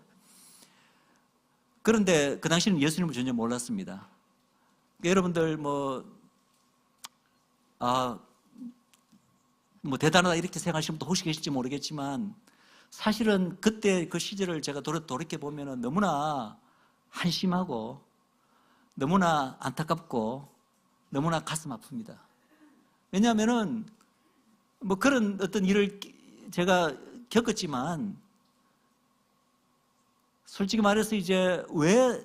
그런데 그 당시는 예수님을 전혀 몰랐습니다. 여러분들 뭐 대단하다 이렇게 생각하시는 분도 혹시 계실지 모르겠지만 사실은 그때 그 시절을 제가 돌이켜 보면은 너무나 한심하고 너무나 안타깝고 너무나 가슴 아픕니다. 왜냐하면은 뭐 그런 어떤 일을 제가 겪었지만 솔직히 말해서 이제 왜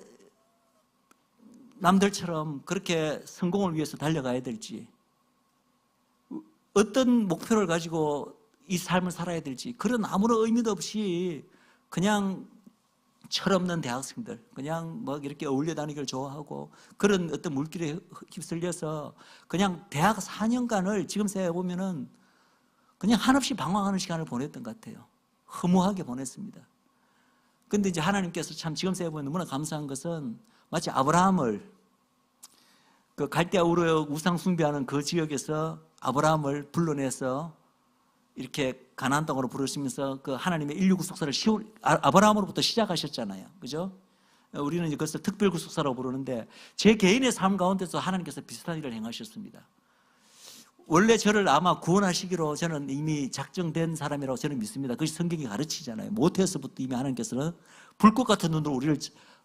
남들처럼 그렇게 성공을 위해서 달려가야 될지, 어떤 목표를 가지고 이 삶을 살아야 될지 그런 아무런 의미도 없이 그냥 철없는 대학생들, 그냥 뭐 이렇게 어울려 다니기를 좋아하고 그런 어떤 물길에 휩쓸려서 그냥 대학 4년간을 지금 생각해 보면은 그냥 한없이 방황하는 시간을 보냈던 것 같아요. 허무하게 보냈습니다. 근데 이제 하나님께서 참 지금 생각해 보면 너무나 감사한 것은 마치 아브라함을 그 갈대아 우르 우상 숭배하는 그 지역에서 아브라함을 불러내서 이렇게 가나안 땅으로 부르시면서 그 하나님의 인류 구속사를 아브라함으로부터 시작하셨잖아요. 그죠? 우리는 이제 그것을 특별 구속사라고 부르는데 제 개인의 삶 가운데서 하나님께서 비슷한 일을 행하셨습니다. 원래 저를 아마 구원하시기로 저는 이미 작정된 사람이라고 저는 믿습니다. 그것이 성경이 가르치잖아요. 모태에서부터 이미 하나님께서는 불꽃 같은 눈으로 우리를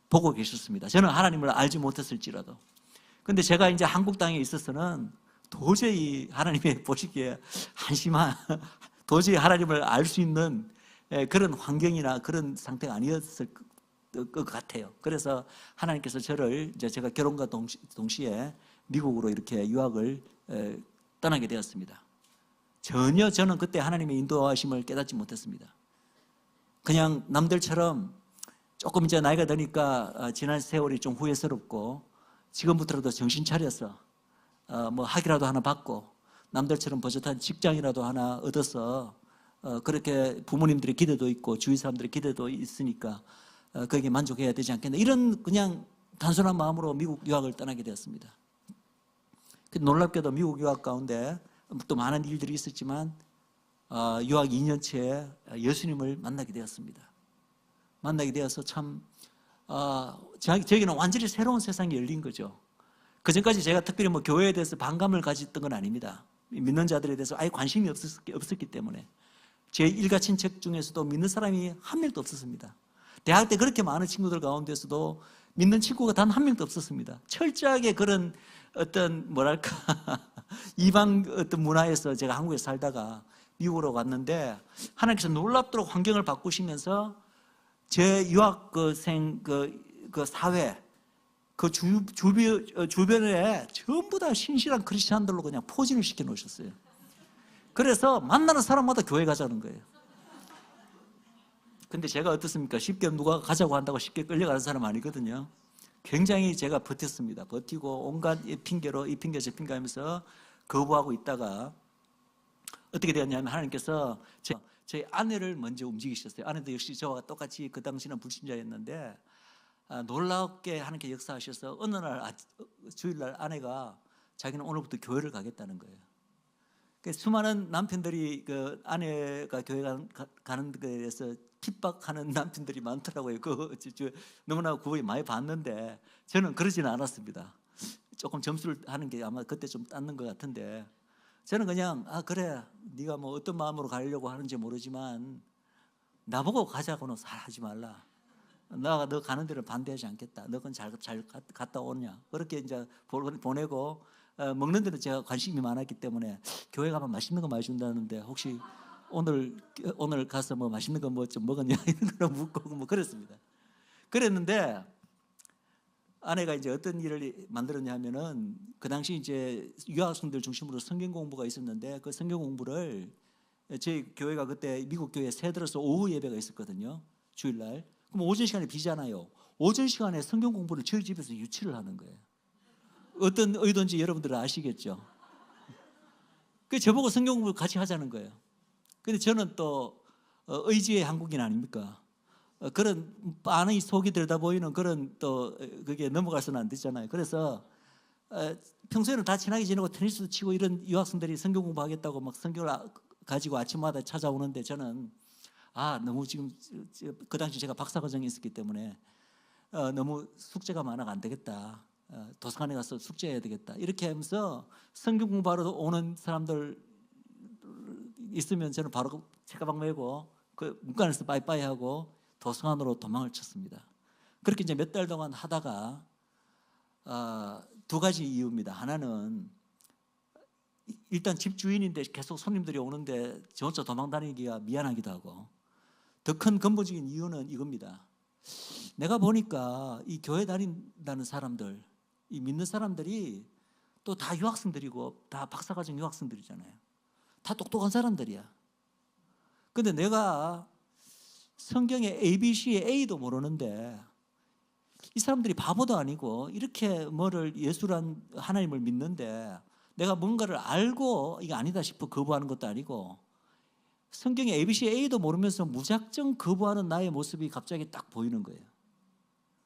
보고 계셨습니다. 저는 하나님을 알지 못했을지라도. 근데 제가 이제 한국 땅에 있어서는 도저히 하나님이 보시기에 한심한, 도저히 하나님을 알 수 있는 그런 환경이나 그런 상태가 아니었을 것 같아요. 그래서 하나님께서 저를 이제 제가 결혼과 동시에 미국으로 이렇게 유학을 떠나게 되었습니다. 전혀 저는 그때 하나님의 인도하심을 깨닫지 못했습니다. 그냥 남들처럼 조금 이제 나이가 드니까 지난 세월이 좀 후회스럽고 지금부터라도 정신 차려서 뭐 학위라도 하나 받고 남들처럼 버젓한 직장이라도 하나 얻어서 그렇게 부모님들의 기대도 있고 주위 사람들의 기대도 있으니까 거기에 만족해야 되지 않겠나, 이런 그냥 단순한 마음으로 미국 유학을 떠나게 되었습니다. 놀랍게도 미국 유학 가운데 또 많은 일들이 있었지만 유학 2년째에 예수님을 만나게 되었습니다. 만나게 되어서 참 저에게는 완전히 새로운 세상이 열린 거죠. 그전까지 제가 특별히 뭐 교회에 대해서 반감을 가졌던 건 아닙니다. 믿는 자들에 대해서 아예 관심이 없었기 때문에 제 일가 친척 중에서도 믿는 사람이 한 명도 없었습니다. 대학 때 그렇게 많은 친구들 가운데서도 믿는 친구가 단 한 명도 없었습니다. 철저하게 그런 어떤 뭐랄까 이방 어떤 문화에서 제가 한국에 살다가 미국으로 왔는데 하나님께서 놀랍도록 환경을 바꾸시면서 제 유학생 그 사회 그 주변에 전부 다 신실한 크리스찬들로 그냥 포진을 시켜 놓으셨어요. 그래서 만나는 사람마다 교회 가자는 거예요. 근데 제가 어떻습니까? 쉽게 누가 가자고 한다고 쉽게 끌려가는 사람 아니거든요. 굉장히 제가 버텼습니다. 버티고 온갖 핑계로 이 핑계 저 핑계 하면서 거부하고 있다가 어떻게 되었냐면 하나님께서 저희 아내를 먼저 움직이셨어요. 아내도 역시 저와 똑같이 그 당시는 불신자였는데 놀랍게 하나님께 역사하셔서 어느 날 주일날 아내가 자기는 오늘부터 교회를 가겠다는 거예요. 수많은 남편들이 그 아내가 교회 가는 것에 대해서 핍박하는 남편들이 많더라고요. 너무나 구원이 많이 받는데 저는 그러지는 않았습니다. 조금 점수를 하는 게 아마 그때 좀 땄는 것 같은데 저는 그냥 그래 네가 뭐 어떤 마음으로 가려고 하는지 모르지만 나보고 가자고는 하지 말라. 너 가는 데를 반대하지 않겠다. 너 그건 잘 갔다 오냐. 그렇게 이제 보내고 먹는 데는 제가 관심이 많았기 때문에 교회 가면 맛있는 거 많이 준다는데 혹시 오늘 가서 뭐 맛있는 거 뭐 좀 먹었냐 이런 거 묻고 뭐 그랬습니다. 그랬는데 아내가 이제 어떤 일을 만들었냐면은 그 당시 이제 유학생들 중심으로 성경 공부가 있었는데 그 성경 공부를 저희 교회가 그때 미국 교회에 새들어서 오후 예배가 있었거든요. 주일날. 그럼 오전 시간에 비잖아요. 오전 시간에 성경 공부를 저희 집에서 유치를 하는 거예요. 어떤 의도인지 여러분들은 아시겠죠? 그 저보고 성경 공부를 같이 하자는 거예요. 근데 저는 또 의지의 한국인 아닙니까? 그런 빤히 속이 들다 보이는 그런 또 그게 넘어가서는 안 되잖아요. 그래서 평소에는 다 친하게 지내고 테니스도 치고 이런 유학생들이 성경 공부하겠다고 막 성경을 가지고 아침마다 찾아오는데 저는 너무 지금 그 당시 제가 박사과정에 있었기 때문에 너무 숙제가 많아가 안 되겠다. 도서관에 가서 숙제해야 되겠다. 이렇게 하면서 성경 공부하러 오는 사람들 있으면 저는 바로 책가방 메고 그 문간에서 빠이빠이 하고 도서관으로 도망을 쳤습니다. 그렇게 이제 몇 달 동안 하다가 두 가지 이유입니다. 하나는 일단 집 주인인데 계속 손님들이 오는데 저 혼자 도망 다니기가 미안하기도 하고 더 큰 근본적인 이유는 이겁니다. 내가 보니까 이 교회 다닌다는 사람들, 이 믿는 사람들이 또 다 유학생들이고 다 박사과정 유학생들이잖아요. 다 똑똑한 사람들이야. 근데 내가 성경의 ABC의 A도 모르는데 이 사람들이 바보도 아니고 이렇게 뭐를 예수란 하나님을 믿는데 내가 뭔가를 알고 이게 아니다 싶어 거부하는 것도 아니고 성경의 ABC, A도 모르면서 무작정 거부하는 나의 모습이 갑자기 딱 보이는 거예요.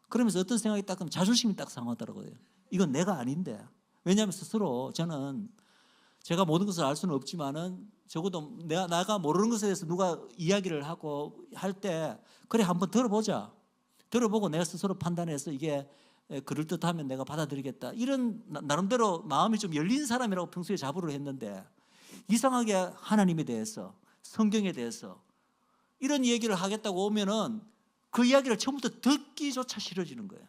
그러면서 어떤 생각이 딱 들면 자존심이 딱 상하더라고요. 이건 내가 아닌데. 왜냐하면 스스로 저는 제가 모든 것을 알 수는 없지만은 적어도 내가 모르는 것에 대해서 누가 이야기를 하고 할 때 그래 한번 들어보자. 들어보고 내가 스스로 판단해서 이게 그럴듯하면 내가 받아들이겠다. 이런 나름대로 마음이 좀 열린 사람이라고 평소에 자부를 했는데 이상하게 하나님에 대해서 성경에 대해서 이런 얘기를 하겠다고 오면은 그 이야기를 처음부터 듣기조차 싫어지는 거예요.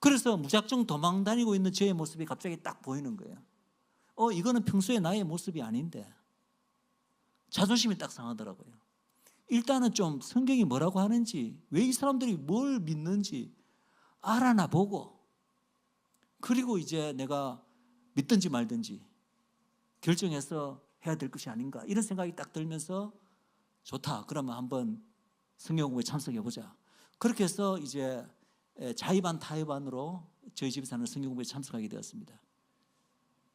그래서 무작정 도망 다니고 있는 저의 모습이 갑자기 딱 보이는 거예요. 이거는 평소에 나의 모습이 아닌데 자존심이 딱 상하더라고요. 일단은 좀 성경이 뭐라고 하는지, 왜 이 사람들이 뭘 믿는지 알아나 보고, 그리고 이제 내가 믿든지 말든지 결정해서 해야 될 것이 아닌가, 이런 생각이 딱 들면서 좋다, 그러면 한번 성경 공부에 참석해 보자. 그렇게 해서 이제 자의반 타의반으로 저희 집에 사는 성경 공부에 참석하게 되었습니다.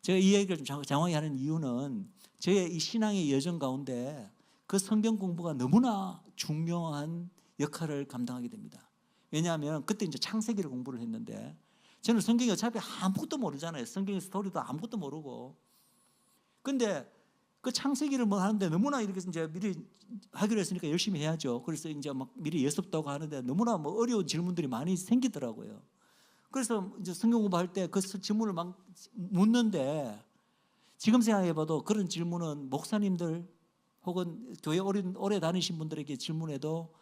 제가 이 얘기를 좀 장황히 하는 이유는 저의 이 신앙의 여정 가운데 그 성경 공부가 너무나 중요한 역할을 감당하게 됩니다. 왜냐하면 그때 이제 창세기를 공부를 했는데, 저는 성경이 어차피 아무것도 모르잖아요. 성경의 스토리도 아무것도 모르고. 근데 그 창세기를 뭐 하는데 너무나 이렇게 이제 미리 하기로 했으니까 열심히 해야죠. 그래서 이제 막 미리 예습도 하는데 너무나 뭐 어려운 질문들이 많이 생기더라고요. 그래서 이제 성경 공부할 때 그 질문을 막 묻는데, 지금 생각해봐도 그런 질문은 목사님들 혹은 교회 오래 다니신 분들에게 질문해도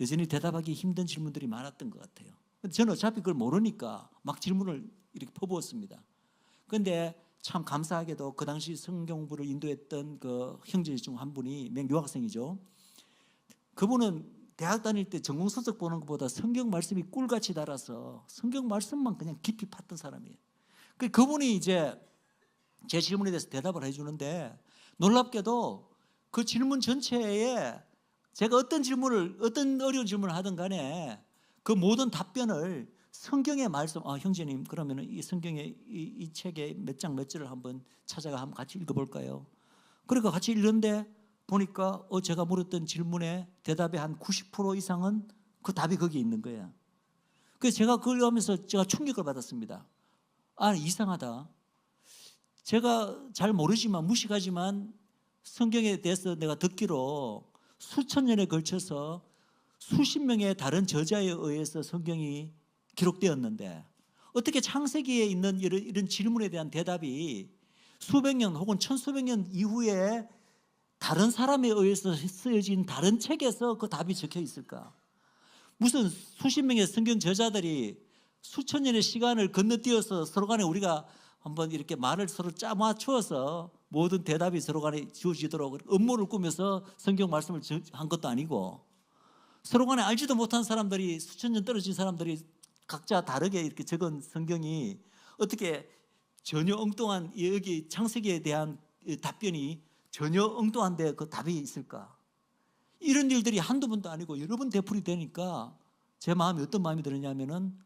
여전히 대답하기 힘든 질문들이 많았던 것 같아요. 근데 저는 어차피 그걸 모르니까 막 질문을 이렇게 퍼부었습니다. 그런데 참 감사하게도 그 당시 성경 공부를 인도했던 그 형제 중 한 분이 유학생이죠. 그분은 대학 다닐 때 전공 서적 보는 것보다 성경 말씀이 꿀같이 달아서 성경 말씀만 그냥 깊이 팠던 사람이에요. 그분이 이제 제 질문에 대해서 대답을 해주는데, 놀랍게도 그 질문 전체에 제가 어떤 어려운 질문을 하든 간에 그 모든 답변을 성경의 말씀, 형제님 그러면 이 성경의 이 책의 몇 장 몇 절을 한번 찾아가 한번 같이 읽어볼까요? 그러니까 같이 읽는데 보니까 제가 물었던 질문에 대답의 한 90% 이상은 그 답이 거기에 있는 거예요. 그래서 제가 그걸 하면서 제가 충격을 받았습니다. 이상하다. 제가 잘 모르지만 무식하지만 성경에 대해서 내가 듣기로 수천 년에 걸쳐서 수십 명의 다른 저자에 의해서 성경이 기록되었는데, 어떻게 창세기에 있는 이런 질문에 대한 대답이 수백 년 혹은 천수백 년 이후에 다른 사람에 의해서 쓰여진 다른 책에서 그 답이 적혀 있을까? 무슨 수십 명의 성경 저자들이 수천 년의 시간을 건너뛰어서 서로 간에 우리가 한번 이렇게 말을 서로 짜맞추어서 모든 대답이 서로 간에 주어지도록 음모를 꾸며서 성경 말씀을 한 것도 아니고, 서로 간에 알지도 못한 사람들이, 수천 년 떨어진 사람들이 각자 다르게 이렇게 적은 성경이 어떻게 전혀 엉뚱한, 여기 창세기에 대한 답변이 전혀 엉뚱한데 그 답이 있을까? 이런 일들이 한두 번도 아니고 여러 번 되풀이 되니까 제 마음이 어떤 마음이 드느냐면은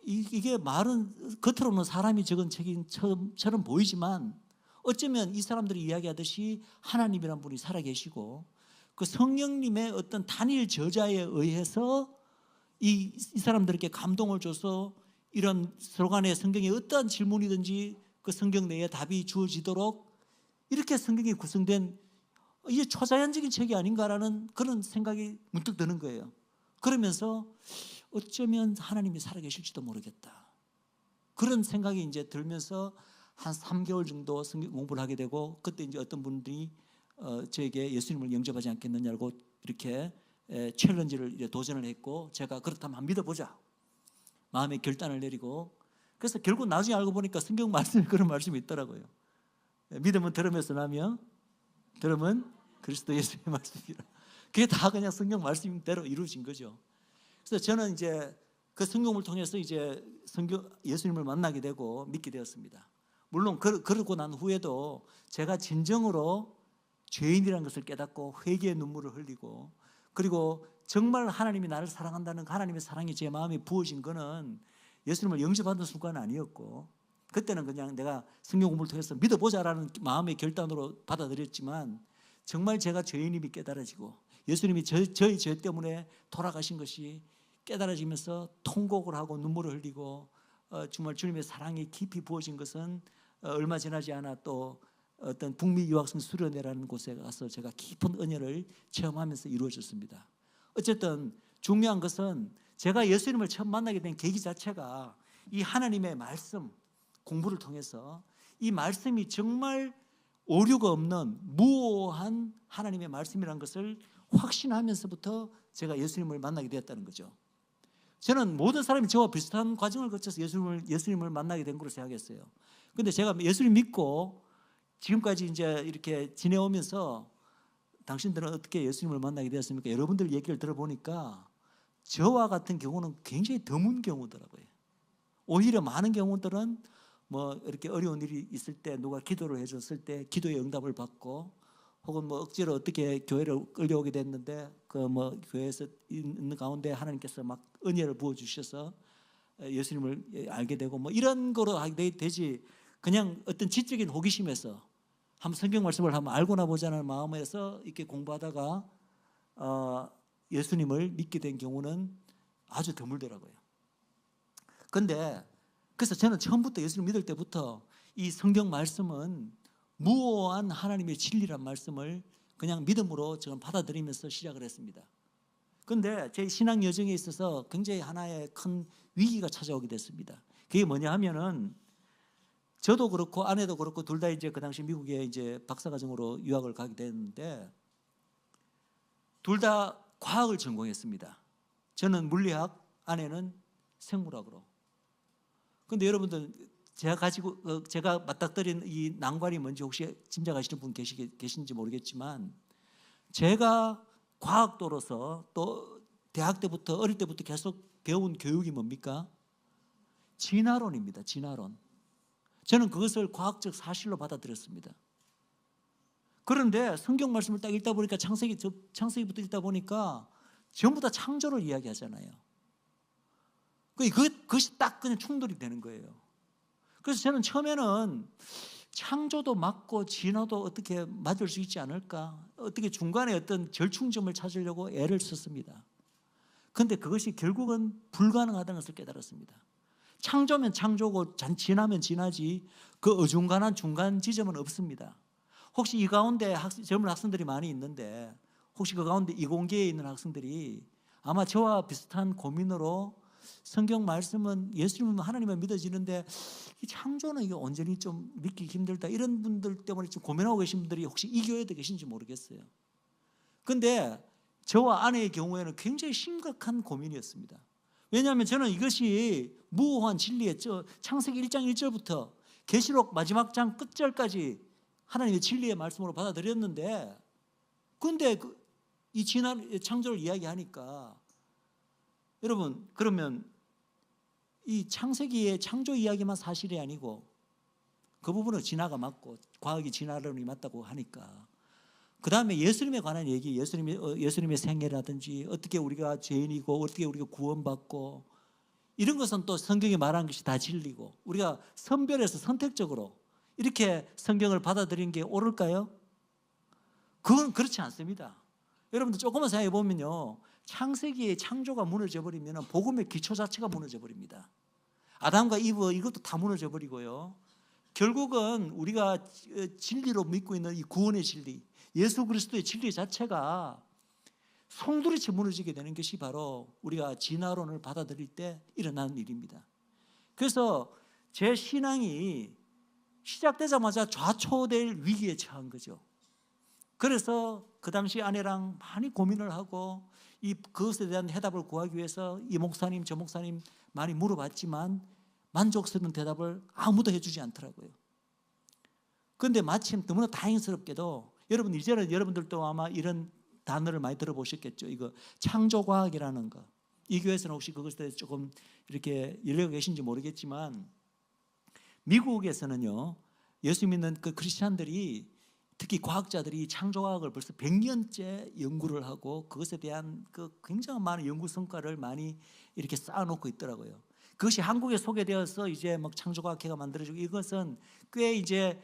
이게 말은 겉으로는 사람이 적은 책인처럼 보이지만 어쩌면 이 사람들이 이야기하듯이 하나님이란 분이 살아계시고 그 성령님의 어떤 단일 저자에 의해서 이 사람들에게 감동을 줘서 이런 서로 간에 성경에 어떠한 질문이든지 그 성경 내에 답이 주어지도록 이렇게 성경이 구성된, 이게 초자연적인 책이 아닌가라는 그런 생각이 문득 드는 거예요. 그러면서 어쩌면 하나님이 살아계실지도 모르겠다, 그런 생각이 이제 들면서 한 3개월 정도 성경 공부를 하게 되고, 그때 이제 어떤 분들이 저에게 예수님을 영접하지 않겠느냐고 이렇게 챌린지를 이제 도전을 했고, 제가 그렇다면 한번 믿어보자 마음의 결단을 내리고, 그래서 결국 나중에 알고 보니까 성경 말씀에 그런 말씀이 있더라고요. 믿음은 들음에서 나며 들음은 그리스도 예수의 말씀이라. 그게 다 그냥 성경 말씀대로 이루어진 거죠. 그래서 저는 이제 그 성경을 통해서 이제 예수님을 만나게 되고 믿게 되었습니다. 물론 그러고 난 후에도 제가 진정으로 죄인이라는 것을 깨닫고 회개의 눈물을 흘리고, 그리고 정말 하나님이 나를 사랑한다는 하나님의 사랑이 제 마음에 부어진 거는 예수님을 영접하는 순간은 아니었고, 그때는 그냥 내가 성경 공부를 통해서 믿어보자라는 마음의 결단으로 받아들였지만, 정말 제가 죄인임이 깨달아지고 예수님이 저의 죄 때문에 돌아가신 것이 깨달아지면서 통곡을 하고 눈물을 흘리고 정말 주님의 사랑이 깊이 부어진 것은 얼마 지나지 않아 또 어떤 북미 유학생 수련회라는 곳에 가서 제가 깊은 은혜를 체험하면서 이루어졌습니다. 어쨌든 중요한 것은 제가 예수님을 처음 만나게 된 계기 자체가 이 하나님의 말씀 공부를 통해서 이 말씀이 정말 오류가 없는 무오한 하나님의 말씀이라는 것을 확신하면서부터 제가 예수님을 만나게 되었다는 거죠. 저는 모든 사람이 저와 비슷한 과정을 거쳐서 예수님을 만나게 된 걸로 생각했어요. 근데 제가 예수님 믿고 지금까지 이제 이렇게 지내오면서 당신들은 어떻게 예수님을 만나게 되었습니까? 여러분들 얘기를 들어보니까 저와 같은 경우는 굉장히 드문 경우더라고요. 오히려 많은 경우들은 뭐 이렇게 어려운 일이 있을 때 누가 기도를 해줬을 때 기도의 응답을 받고, 혹은 뭐 억지로 어떻게 교회를 끌려오게 됐는데 그 뭐 교회에서 있는 가운데 하나님께서 막 은혜를 부어 주셔서 예수님을 알게 되고 뭐 이런 거로 하게 되지, 그냥 어떤 지적인 호기심에서 한번 성경 말씀을 한번 알고나 보자는 마음에서 이렇게 공부하다가 예수님을 믿게 된 경우는 아주 드물더라고요. 근데 그래서 저는 처음부터 예수를 믿을 때부터 이 성경 말씀은 무오한 하나님의 진리란 말씀을 그냥 믿음으로 저는 받아들이면서 시작을 했습니다. 그런데 제 신앙 여정에 있어서 굉장히 하나의 큰 위기가 찾아오게 됐습니다. 그게 뭐냐 하면은 저도 그렇고 아내도 그렇고 둘 다 이제 그 당시 미국에 이제 박사과정으로 유학을 가게 됐는데 둘 다 과학을 전공했습니다. 저는 물리학, 아내는 생물학으로. 그런데 여러분들 제가 맞닥뜨린 이 난관이 뭔지 혹시 짐작하시는 분 계신지 모르겠지만, 제가 과학도로서 또 대학 때부터 어릴 때부터 계속 배운 교육이 뭡니까? 진화론입니다. 진화론. 저는 그것을 과학적 사실로 받아들였습니다. 그런데 성경 말씀을 딱 읽다 보니까 창세기부터 읽다 보니까 전부 다 창조를 이야기하잖아요. 그것이 딱 그냥 충돌이 되는 거예요. 그래서 저는 처음에는 창조도 맞고 진화도 어떻게 맞을 수 있지 않을까, 어떻게 중간에 어떤 절충점을 찾으려고 애를 썼습니다. 그런데 그것이 결국은 불가능하다는 것을 깨달았습니다. 창조면 창조고 진화면 진화지 그 어중간한 중간 지점은 없습니다. 혹시 이 가운데 젊은 학생들이 많이 있는데 혹시 그 가운데 이공계에 있는 학생들이 아마 저와 비슷한 고민으로 성경 말씀은 예수님은 하나님을 믿어지는데 이 창조는 이게 온전히 좀 믿기 힘들다, 이런 분들 때문에 좀 고민하고 계신 분들이 혹시 이 교회에도 계신지 모르겠어요. 그런데 저와 아내의 경우에는 굉장히 심각한 고민이었습니다. 왜냐하면 저는 이것이 무오한 진리였죠. 창세기 1장 1절부터 계시록 마지막 장 끝절까지 하나님의 진리의 말씀으로 받아들였는데, 그런데 이 창조를 이야기하니까 여러분, 그러면 이 창세기의 창조 이야기만 사실이 아니고 그 부분은 진화가 맞고 과학이 진화론이 맞다고 하니까, 그 다음에 예수님에 관한 얘기, 예수님의 생애라든지 어떻게 우리가 죄인이고 어떻게 우리가 구원받고 이런 것은 또 성경이 말하는 것이 다 진리고 우리가 선별해서 선택적으로 이렇게 성경을 받아들이는 게 옳을까요? 그건 그렇지 않습니다. 여러분들 조금만 생각해 보면요, 창세기의 창조가 무너져 버리면 복음의 기초 자체가 무너져 버립니다. 아담과 이브 이것도 다 무너져 버리고요. 결국은 우리가 진리로 믿고 있는 이 구원의 진리, 예수 그리스도의 진리 자체가 송두리째 무너지게 되는 것이 바로 우리가 진화론을 받아들일 때 일어나는 일입니다. 그래서 제 신앙이 시작되자마자 좌초될 위기에 처한 거죠. 그래서 그 당시 아내랑 많이 고민을 하고 그것에 대한 해답을 구하기 위해서 이 목사님 저 목사님 많이 물어봤지만 만족스러운 대답을 아무도 해주지 않더라고요. 그런데 마침 너무나 다행스럽게도 여러분, 이제는 여러분들도 아마 이런 단어를 많이 들어보셨겠죠. 이거 창조과학이라는 거. 이 교회에서는 혹시 그것에 대해서 조금 이렇게 열려가 계신지 모르겠지만, 미국에서는요, 예수 믿는 그 크리스찬들이, 특히 과학자들이 창조과학을 벌써 100년째 연구를 하고 그것에 대한 그 굉장히 많은 연구 성과를 많이 이렇게 쌓아놓고 있더라고요. 그것이 한국에 소개되어서 이제 막 창조과학회가 만들어지고, 이것은 꽤 이제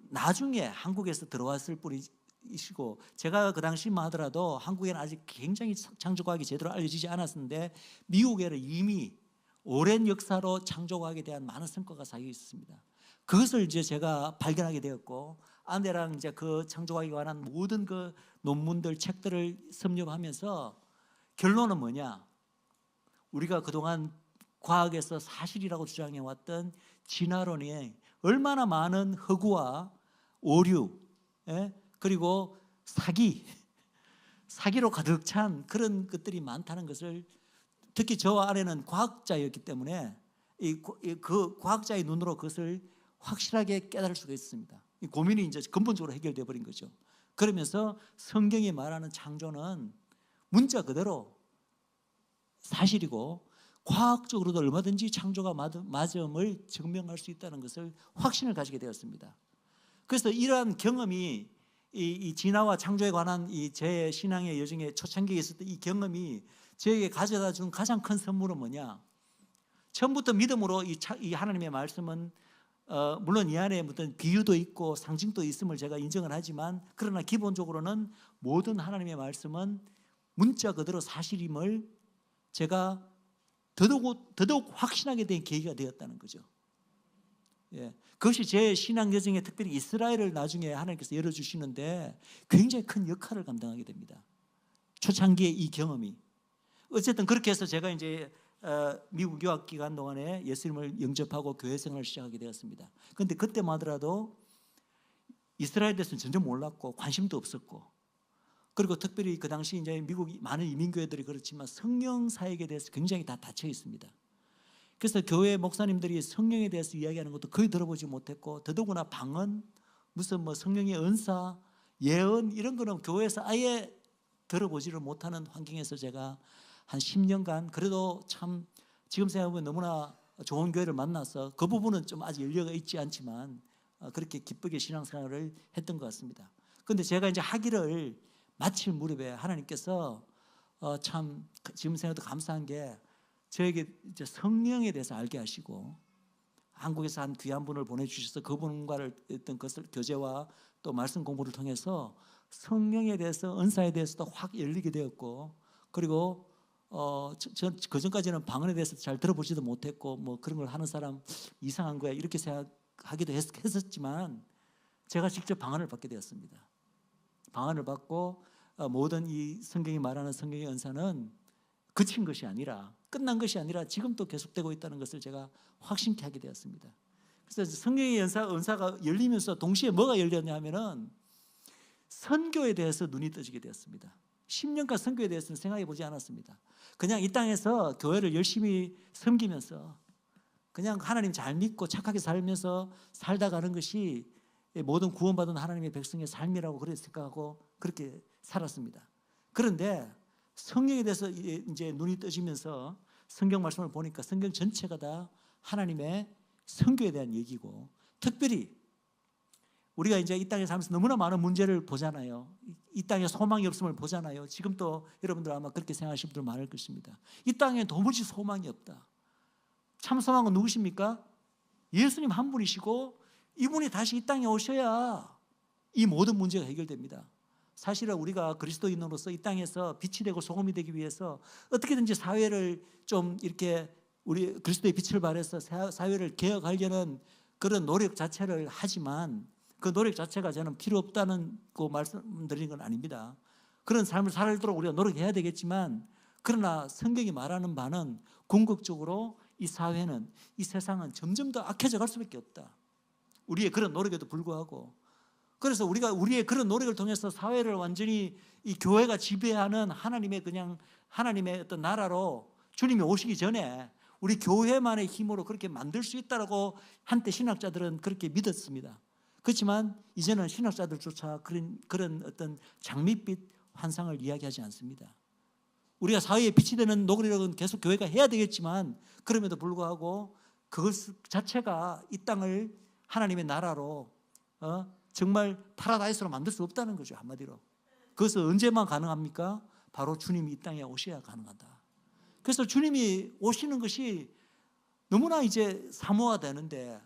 나중에 한국에서 들어왔을 뿐이시고, 제가 그 당시만 하더라도 한국에는 아직 굉장히 창조과학이 제대로 알려지지 않았는데 미국에는 이미 오랜 역사로 창조과학에 대한 많은 성과가 쌓여 있습니다. 그것을 이제 제가 발견하게 되었고, 아내랑 이제 그 창조과학에 관한 모든 그 논문들, 책들을 섭렵하면서 결론은 뭐냐? 우리가 그동안 과학에서 사실이라고 주장해왔던 진화론이 얼마나 많은 허구와 오류, 그리고 사기로 가득 찬 그런 것들이 많다는 것을 특히 저와 아내는 과학자였기 때문에 그 과학자의 눈으로 그것을 확실하게 깨달을 수가 있습니다. 이 고민이 이제 근본적으로 해결되어 버린 거죠. 그러면서 성경이 말하는 창조는 문자 그대로 사실이고 과학적으로도 얼마든지 창조가 맞음을 증명할 수 있다는 것을 확신을 가지게 되었습니다. 그래서 이러한 경험이 이 진화와 창조에 관한 이 제 신앙의 여정의 초창기에 있었던 이 경험이 저에게 가져다 준 가장 큰 선물은 뭐냐? 처음부터 믿음으로 이 하나님의 말씀은 물론 이 안에 어떤 비유도 있고 상징도 있음을 제가 인정을 하지만 그러나 기본적으로는 모든 하나님의 말씀은 문자 그대로 사실임을 제가 더더욱 확신하게 된 계기가 되었다는 거죠. 예, 그것이 제 신앙 여정에 특별히 이스라엘을 나중에 하나님께서 열어주시는데 굉장히 큰 역할을 감당하게 됩니다. 초창기의 이 경험이. 어쨌든 그렇게 해서 제가 이제 미국 유학 기간 동안에 예수님을 영접하고 교회 생활을 시작하게 되었습니다. 그런데 그때만 하더라도 이스라엘에 대해서는 전혀 몰랐고 관심도 없었고, 그리고 특별히 그 당시 이제 미국 많은 이민교회들이 그렇지만 성령 사역에 대해서 굉장히 다 닫혀 있습니다. 그래서 교회 목사님들이 성령에 대해서 이야기하는 것도 거의 들어보지 못했고, 더더구나 방언, 무슨 뭐 성령의 은사, 예언 이런 거는 교회에서 아예 들어보지를 못하는 환경에서 제가 한 10년간 그래도 참 지금 생각해보면 너무나 좋은 교회를 만나서 그 부분은 좀 아직 열려가 있지 않지만 그렇게 기쁘게 신앙생활을 했던 것 같습니다. 그런데 제가 이제 학위를 마칠 무렵에 하나님께서 참 지금 생각해도 감사한 게 저에게 이제 성령에 대해서 알게 하시고 한국에서 한 귀한 분을 보내주셔서 그분과의 어떤 것을 교제와 또 말씀 공부를 통해서 성령에 대해서 은사에 대해서도 확 열리게 되었고, 그리고 그 전까지는 방언에 대해서 잘 들어보지도 못했고 뭐 그런 걸 하는 사람 이상한 거야 이렇게 생각하기도 했었지만 제가 직접 방언을 받게 되었습니다. 방언을 받고 모든 이 성경이 말하는 성경의 은사는 그친 것이 아니라 끝난 것이 아니라 지금도 계속되고 있다는 것을 제가 확신케 하게 되었습니다. 그래서 성경의 은사가 열리면서 동시에 뭐가 열렸냐 하면은 선교에 대해서 눈이 떠지게 되었습니다. 10년간 선교에 대해서는 생각해 보지 않았습니다. 그냥 이 땅에서 교회를 열심히 섬기면서 그냥 하나님 잘 믿고 착하게 살면서 살다 가는 것이 모든 구원받은 하나님의 백성의 삶이라고 그렇게 생각하고 그렇게 살았습니다. 그런데 성경에 대해서 이제 눈이 떠지면서 성경 말씀을 보니까 성경 전체가 다 하나님의 선교에 대한 얘기고, 특별히 우리가 이제 이 땅에 살면서 너무나 많은 문제를 보잖아요. 이 땅에 소망이 없음을 보잖아요. 지금 또 여러분들 아마 그렇게 생각하시는 분들 많을 것입니다. 이 땅에 도무지 소망이 없다. 참 소망은 누구십니까? 예수님 한 분이시고 이분이 다시 이 땅에 오셔야 이 모든 문제가 해결됩니다. 사실은 우리가 그리스도인으로서 이 땅에서 빛이 되고 소금이 되기 위해서 어떻게든지 사회를 좀 이렇게 우리 그리스도의 빛을 발해서 사회를 개혁하려는 그런 노력 자체를 하지만 그 노력 자체가 저는 필요 없다는 거 말씀드리는 건 아닙니다. 그런 삶을 살도록 우리가 노력해야 되겠지만, 그러나 성경이 말하는 바는 궁극적으로 이 사회는, 이 세상은 점점 더 악해져 갈 수밖에 없다. 우리의 그런 노력에도 불구하고. 그래서 우리가 우리의 그런 노력을 통해서 사회를 완전히 이 교회가 지배하는 하나님의 어떤 나라로 주님이 오시기 전에 우리 교회만의 힘으로 그렇게 만들 수 있다라고 한때 신학자들은 그렇게 믿었습니다. 그렇지만 이제는 신학자들조차 그런 어떤 장밋빛 환상을 이야기하지 않습니다. 우리가 사회에 빛이 되는 노력은 계속 교회가 해야 되겠지만 그럼에도 불구하고 그것 자체가 이 땅을 하나님의 나라로 정말 파라다이스로 만들 수 없다는 거죠, 한마디로. 그것은 언제만 가능합니까? 바로 주님이 이 땅에 오셔야 가능하다. 그래서 주님이 오시는 것이 너무나 이제 사모하다는데,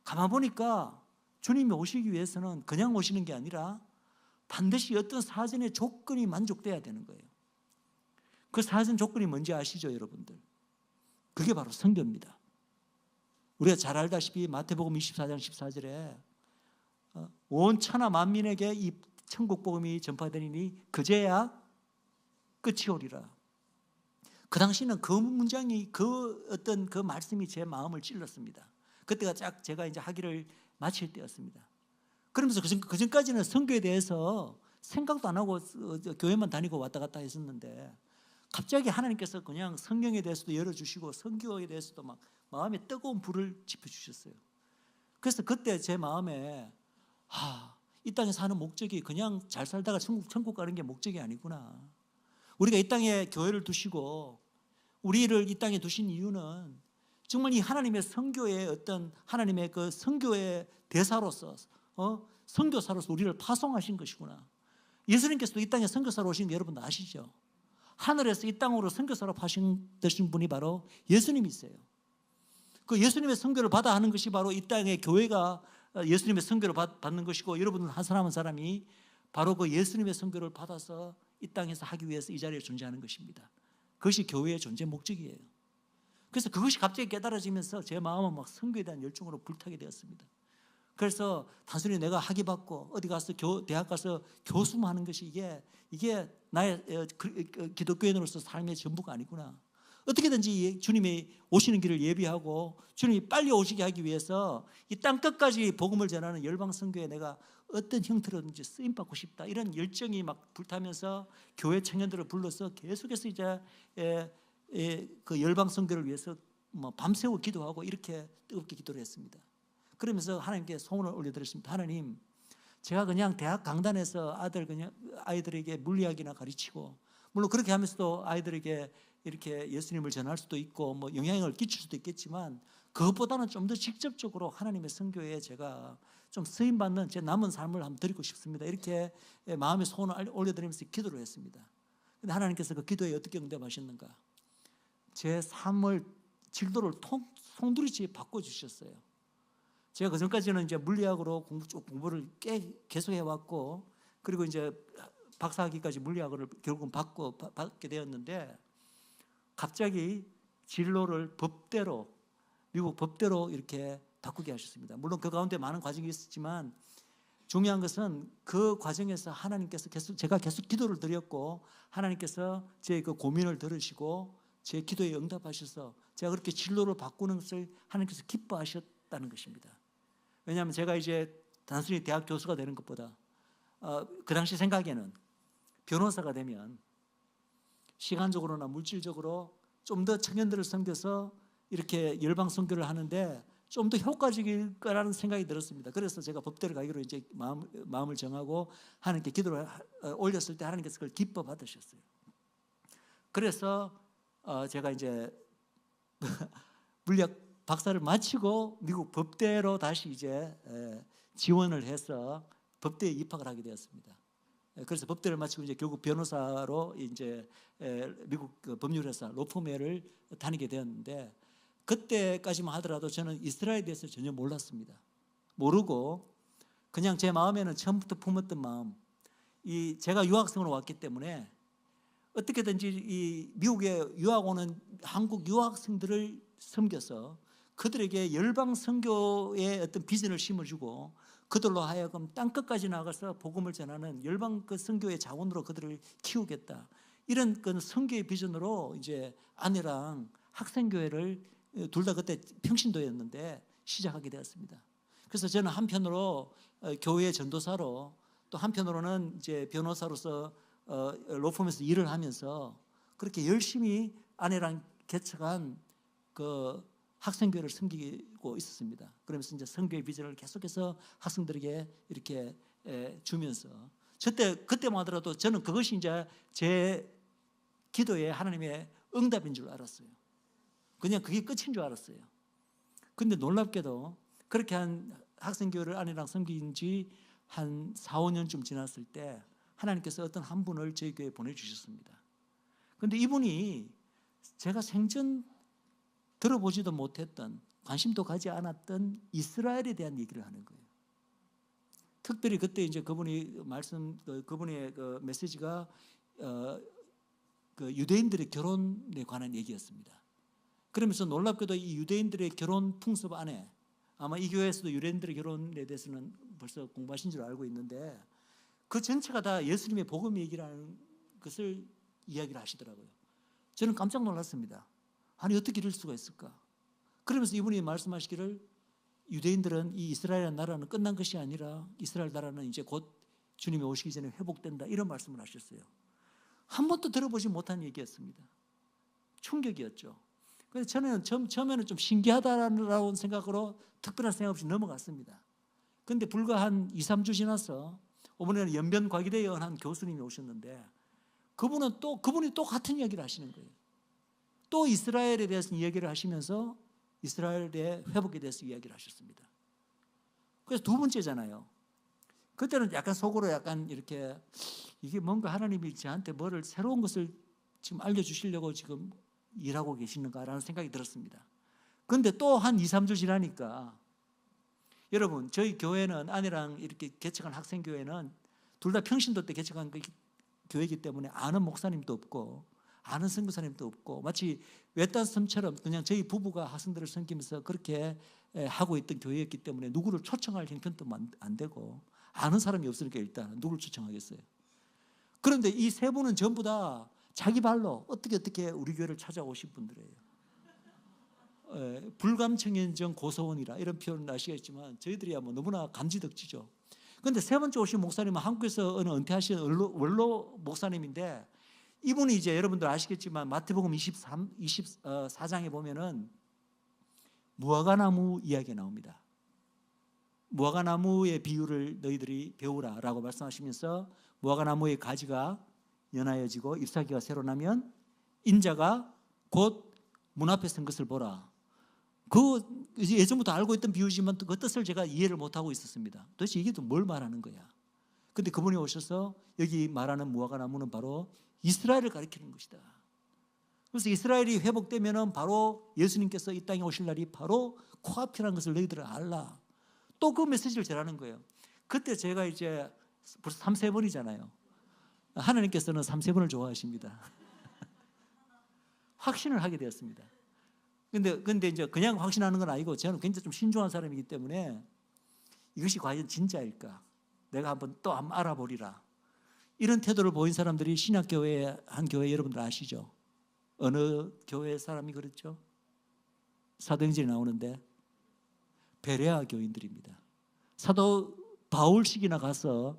가만 보니까 주님이 오시기 위해서는 그냥 오시는 게 아니라 반드시 어떤 사전의 조건이 만족돼야 되는 거예요. 그 사전 조건이 뭔지 아시죠, 여러분들? 그게 바로 선교입니다. 우리가 잘 알다시피 마태복음 24장 14절에 온 천하 만민에게 이 천국 복음이 전파되니 그제야 끝이 오리라. 그 당시는 그 문장이 그 어떤 그 말씀이 제 마음을 찔렀습니다. 그때가 딱 제가 이제 학위를 마칠 때였습니다. 그러면서 그 전까지는 선교에 대해서 생각도 안 하고 교회만 다니고 왔다 갔다 했었는데, 갑자기 하나님께서 그냥 성경에 대해서도 열어주시고 선교에 대해서도 막 마음에 뜨거운 불을 지펴주셨어요. 그래서 그때 제 마음에 이 땅에 사는 목적이 그냥 잘 살다가 천국 가는 게 목적이 아니구나. 우리가 이 땅에 교회를 두시고 우리를 이 땅에 두신 이유는 정말 이 하나님의 선교의 어떤 하나님의 그 선교의 대사로서 선교사로서 우리를 파송하신 것이구나. 예수님께서도 이 땅에 선교사로 오신 거 여러분 아시죠? 하늘에서 이 땅으로 선교사로 파송되신 분이 바로 예수님이세요. 그 예수님의 선교를 받아 하는 것이 바로 이 땅의 교회가 예수님의 선교를 받는 것이고, 여러분 한 사람 한 사람이 바로 그 예수님의 선교를 받아서 이 땅에서 하기 위해서 이 자리에 존재하는 것입니다. 그것이 교회의 존재 목적이에요. 그래서 그것이 갑자기 깨달아지면서 제 마음은 막 선교에 대한 열정으로 불타게 되었습니다. 그래서 단순히 내가 학위 받고 어디 가서 대학 가서 교수만 하는 것이 이게 나의 기독교인으로서 삶의 전부가 아니구나. 어떻게든지 주님이 오시는 길을 예비하고 주님이 빨리 오시게 하기 위해서 이 땅 끝까지 복음을 전하는 열방 선교에 내가 어떤 형태로든지 쓰임 받고 싶다, 이런 열정이 막 불타면서 교회 청년들을 불러서 계속해서 이제 그 열방 선교를 위해서 뭐 밤새워 기도하고 이렇게 뜨겁게 기도를 했습니다. 그러면서 하나님께 소원을 올려드렸습니다. 하나님, 제가 그냥 대학 강단에서 아이들에게 물리학이나 가르치고, 물론 그렇게 하면서도 아이들에게 이렇게 예수님을 전할 수도 있고 뭐 영향을 끼칠 수도 있겠지만, 그것보다는 좀 더 직접적으로 하나님의 선교에 제가 좀 쓰임 받는 제 남은 삶을 한번 드리고 싶습니다. 이렇게 마음의 소원을 올려드리면서 기도를 했습니다. 근데 하나님께서 그 기도에 어떻게 응답하셨는가? 제 삶을 질도를 송두리째 바꿔주셨어요. 제가 그전까지는 이제 물리학으로 공부를 계속 해왔고, 그리고 이제 박사학위까지 물리학을 결국은 받게 되었는데, 갑자기 진로를 미국 법대로 이렇게 바꾸게 하셨습니다. 물론 그 가운데 많은 과정이 있었지만 중요한 것은 그 과정에서 하나님께서 제가 계속 기도를 드렸고, 하나님께서 제 그 고민을 들으시고 제 기도에 응답하셔서 제가 그렇게 진로를 바꾸는 것을 하나님께서 기뻐하셨다는 것입니다. 왜냐하면 제가 이제 단순히 대학 교수가 되는 것보다 그 당시 생각에는 변호사가 되면 시간적으로나 물질적으로 좀 더 청년들을 섬겨서 이렇게 열방 선교를 하는데 좀 더 효과적일 거라는 생각이 들었습니다. 그래서 제가 법대를 가기로 이제 마음을 정하고 하나님께 기도를 올렸을 때 하나님께서 그걸 기뻐 받으셨어요. 그래서 제가 이제 물리학 박사를 마치고 미국 법대로 다시 이제 지원을 해서 법대에 입학을 하게 되었습니다. 그래서 법대를 마치고 이제 결국 변호사로 이제 미국 법률회사 로펌웨어를 다니게 되었는데, 그때까지만 하더라도 저는 이스라엘에 대해서 전혀 몰랐습니다. 모르고 그냥 제 마음에는 처음부터 품었던 마음, 제가 유학생으로 왔기 때문에 어떻게든지 이 미국에 유학 오는 한국 유학생들을 섬겨서 그들에게 열방 선교의 어떤 비전을 심어주고, 그들로 하여금 땅끝까지 나가서 복음을 전하는 열방 그 선교의 자원으로 그들을 키우겠다, 이런 그 선교의 비전으로 이제 아내랑 학생교회를 둘 다 그때 평신도였는데 시작하게 되었습니다. 그래서 저는 한편으로 교회 전도사로, 또 한편으로는 이제 변호사로서 로펌에서 일을 하면서 그렇게 열심히 아내랑 개척한 그 학생교회를 섬기고 있었습니다. 그러면서 이제 선교의 비전을 계속해서 학생들에게 이렇게 주면서, 그때만 하더라도 저는 그것이 이제 제 기도에 하나님의 응답인 줄 알았어요. 그냥 그게 끝인 줄 알았어요. 근데 놀랍게도 그렇게 한 학생교회를 아내랑 섬긴 지 한 4, 5년쯤 지났을 때 하나님께서 어떤 한 분을 저희 교회에 보내주셨습니다. 근데 이분이 제가 생전 들어보지도 못했던, 관심도 가지 않았던 이스라엘에 대한 얘기를 하는 거예요. 특별히 그때 이제 그분의 그 메시지가 그 유대인들의 결혼에 관한 얘기였습니다. 그러면서 놀랍게도 이 유대인들의 결혼 풍습 안에, 아마 이 교회에서도 유대인들의 결혼에 대해서는 벌써 공부하신 줄 알고 있는데, 그 전체가 다 예수님의 복음 얘기라는 것을 이야기를 하시더라고요. 저는 깜짝 놀랐습니다. 아니 어떻게 이럴 수가 있을까? 그러면서 이분이 말씀하시기를, 유대인들은 이 이스라엘 나라는 끝난 것이 아니라 이스라엘 나라는 이제 곧 주님이 오시기 전에 회복된다, 이런 말씀을 하셨어요. 한 번도 들어보지 못한 얘기였습니다. 충격이었죠. 그래서 저는 처음에는 좀 신기하다라는 생각으로 특별한 생각 없이 넘어갔습니다. 그런데 불과 한 2, 3주 지나서 이번에는 연변과기대에 한 교수님이 오셨는데 그분이 또 같은 이야기를 하시는 거예요. 또 이스라엘에 대해서 이야기를 하시면서 이스라엘의 회복에 대해서 이야기를 하셨습니다. 그래서 두 번째잖아요. 그때는 약간 속으로 약간 이렇게 이게 뭔가 하나님이 저한테 뭐를 새로운 것을 지금 알려주시려고 지금 일하고 계시는가라는 생각이 들었습니다. 그런데 또 한 2, 3주 지나니까 여러분 저희 교회는 아내랑 이렇게 개척한 학생교회는 둘 다 평신도 때 개척한 교회이기 때문에 아는 목사님도 없고 아는 선교사님도 없고 마치 외딴 섬처럼 그냥 저희 부부가 학생들을 섬기면서 그렇게 하고 있던 교회였기 때문에 누구를 초청할 형편도 안 되고 아는 사람이 없으니까 일단 누구를 초청하겠어요. 그런데 이 세 분은 전부 다 자기 발로 어떻게 우리 교회를 찾아오신 분들이에요. 불감청현정 고소원이라 이런 표현은 아시겠지만 저희들이야 뭐 너무나 감지덕지죠. 그런데 세 번째 오신 목사님은 한국에서 어느 은퇴하신 원로 목사님인데 이분이 이제 여러분들 아시겠지만 마태복음 24장에 보면은 무화과나무 이야기가 나옵니다. 무화과나무의 비유를 너희들이 배우라라고 말씀하시면서 무화과나무의 가지가 연하여지고 잎사귀가 새로 나면 인자가 곧 문 앞에 선 것을 보라. 그 예전부터 알고 있던 비유지만 그 뜻을 제가 이해를 못하고 있었습니다. 도대체 이게 또 뭘 말하는 거야? 근데 그분이 오셔서 여기 말하는 무화과나무는 바로 이스라엘을 가리키는 것이다. 그래서 이스라엘이 회복되면은 바로 예수님께서 이 땅에 오실 날이 바로 코앞이라는 것을 너희들은 알라. 또 그 메시지를 전하는 거예요. 그때 제가 이제 벌써 3세번이잖아요. 하나님께서는 3세번을 좋아하십니다. 확신을 하게 되었습니다. 근데 이제 그냥 확신하는 건 아니고 저는 굉장히 좀 신중한 사람이기 때문에 이것이 과연 진짜일까? 내가 한번 알아보리라. 이런 태도를 보인 사람들이 신약교회 한 교회 여러분들 아시죠? 어느 교회 사람이 그랬죠? 사도행전에 나오는데 베레아 교인들입니다. 사도 바울식이나 가서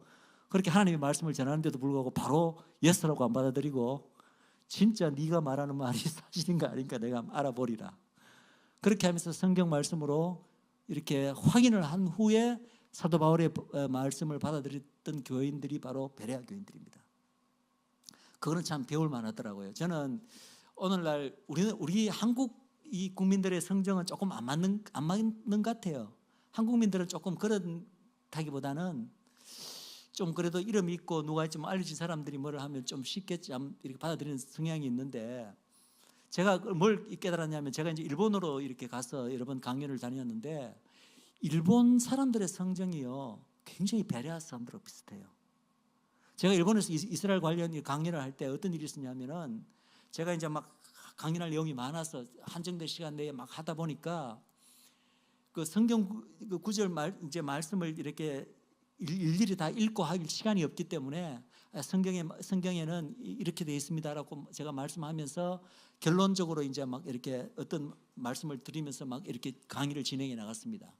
그렇게 하나님의 말씀을 전하는데도 불구하고 바로 예스라고 안 받아들이고 진짜 네가 말하는 말이 사실인가 아닌가 내가 한번 알아보리라. 그렇게 하면서 성경 말씀으로 이렇게 확인을 한 후에 사도 바울의 말씀을 받아들였던 교인들이 바로 베레아 교인들입니다. 그거는 참 배울 만하더라고요. 저는 오늘날 우리 한국 이 국민들의 성정은 조금 안 맞는 것 같아요. 한국민들은 조금 그렇다기보다는 좀 그래도 이름이 있고 누가 좀 알려진 사람들이 뭐를 하면 좀 쉽게 좀 이렇게 받아들이는 성향이 있는데 제가 뭘 깨달았냐면 제가 이제 일본으로 이렇게 가서 여러 번 강연을 다녔는데 일본 사람들의 성정이요 굉장히 베레아 사람들하고 비슷해요. 제가 일본에서 이스라엘 관련 강연을 할 때 어떤 일이 있었냐면은 제가 이제 막 강연할 내용이 많아서 한정된 시간 내에 막 하다 보니까 그 성경 구절 말씀을 이렇게 일일이 다 읽고 할 시간이 없기 때문에 성경에는 이렇게 되어 있습니다라고 제가 말씀하면서 결론적으로 이제 막 이렇게 어떤 말씀을 드리면서 막 이렇게 강의를 진행해 나갔습니다.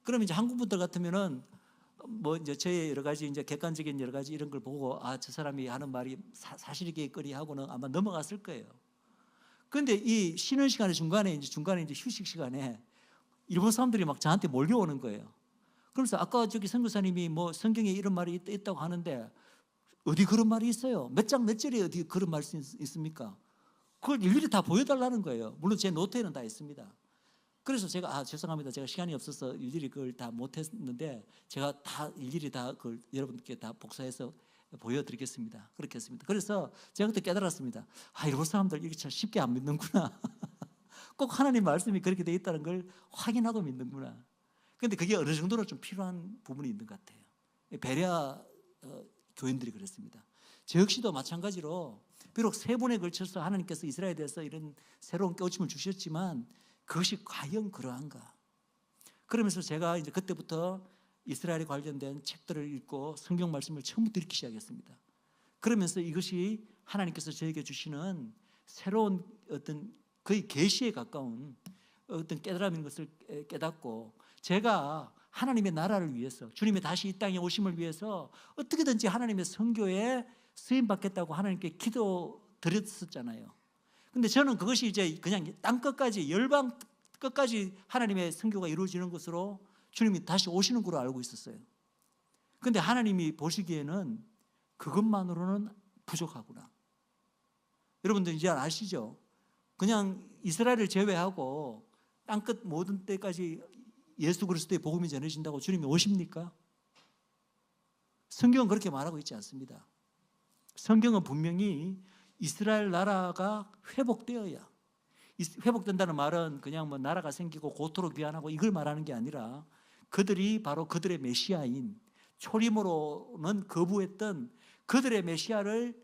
그러면 이제 한국 분들 같으면은 뭐 이제 저의 여러 가지 이제 객관적인 여러 가지 이런 걸 보고 저 사람이 하는 말이 사실이겠거리 하고는 아마 넘어갔을 거예요. 그런데 이 쉬는 시간에 중간에 이제 휴식 시간에 일본 사람들이 막 저한테 몰려오는 거예요. 그래서 아까 저기 선교사님이 뭐 성경에 이런 말이 있다고 하는데 어디 그런 말이 있어요? 몇 장 몇 절에 어디 그런 말씀이 있습니까? 그걸 일일이 다 보여달라는 거예요. 물론 제 노트에는 다 있습니다. 그래서 제가 죄송합니다. 제가 시간이 없어서 일일이 그걸 다 못했는데 제가 다 일일이 다 그걸 여러분께 다 복사해서 보여드리겠습니다. 그렇게 했습니다. 그래서 제가 그때 깨달았습니다. 일본 사람들 이렇게 참 쉽게 안 믿는구나. 꼭 하나님 말씀이 그렇게 돼 있다는 걸 확인하고 믿는구나. 그런데 그게 어느 정도로 좀 필요한 부분이 있는 것 같아요. 베레아 교인들이 그랬습니다. 저 역시도 마찬가지로 비록 세 번에 걸쳐서 하나님께서 이스라엘에 대해서 이런 새로운 깨우침을 주셨지만 그것이 과연 그러한가? 그러면서 제가 이제 그때부터 이스라엘에 관련된 책들을 읽고 성경 말씀을 처음부터 읽기 시작했습니다. 그러면서 이것이 하나님께서 저에게 주시는 새로운 어떤 거의 계시에 가까운 어떤 깨달음인 것을 깨닫고 제가 하나님의 나라를 위해서 주님의 다시 이 땅에 오심을 위해서 어떻게든지 하나님의 선교에 쓰임 받겠다고 하나님께 기도 드렸었잖아요. 근데 저는 그것이 이제 그냥 땅 끝까지, 열방 끝까지 하나님의 선교가 이루어지는 것으로 주님이 다시 오시는 걸로 알고 있었어요. 근데 하나님이 보시기에는 그것만으로는 부족하구나. 여러분들 이제 아시죠? 그냥 이스라엘을 제외하고 땅끝 모든 때까지 예수 그리스도의 복음이 전해진다고 주님이 오십니까? 성경은 그렇게 말하고 있지 않습니다. 성경은 분명히 이스라엘 나라가 회복되어야, 회복된다는 말은 그냥 뭐 나라가 생기고 고토로 귀환하고 이걸 말하는 게 아니라 그들이 바로 그들의 메시아인, 초림으로는 거부했던 그들의 메시아를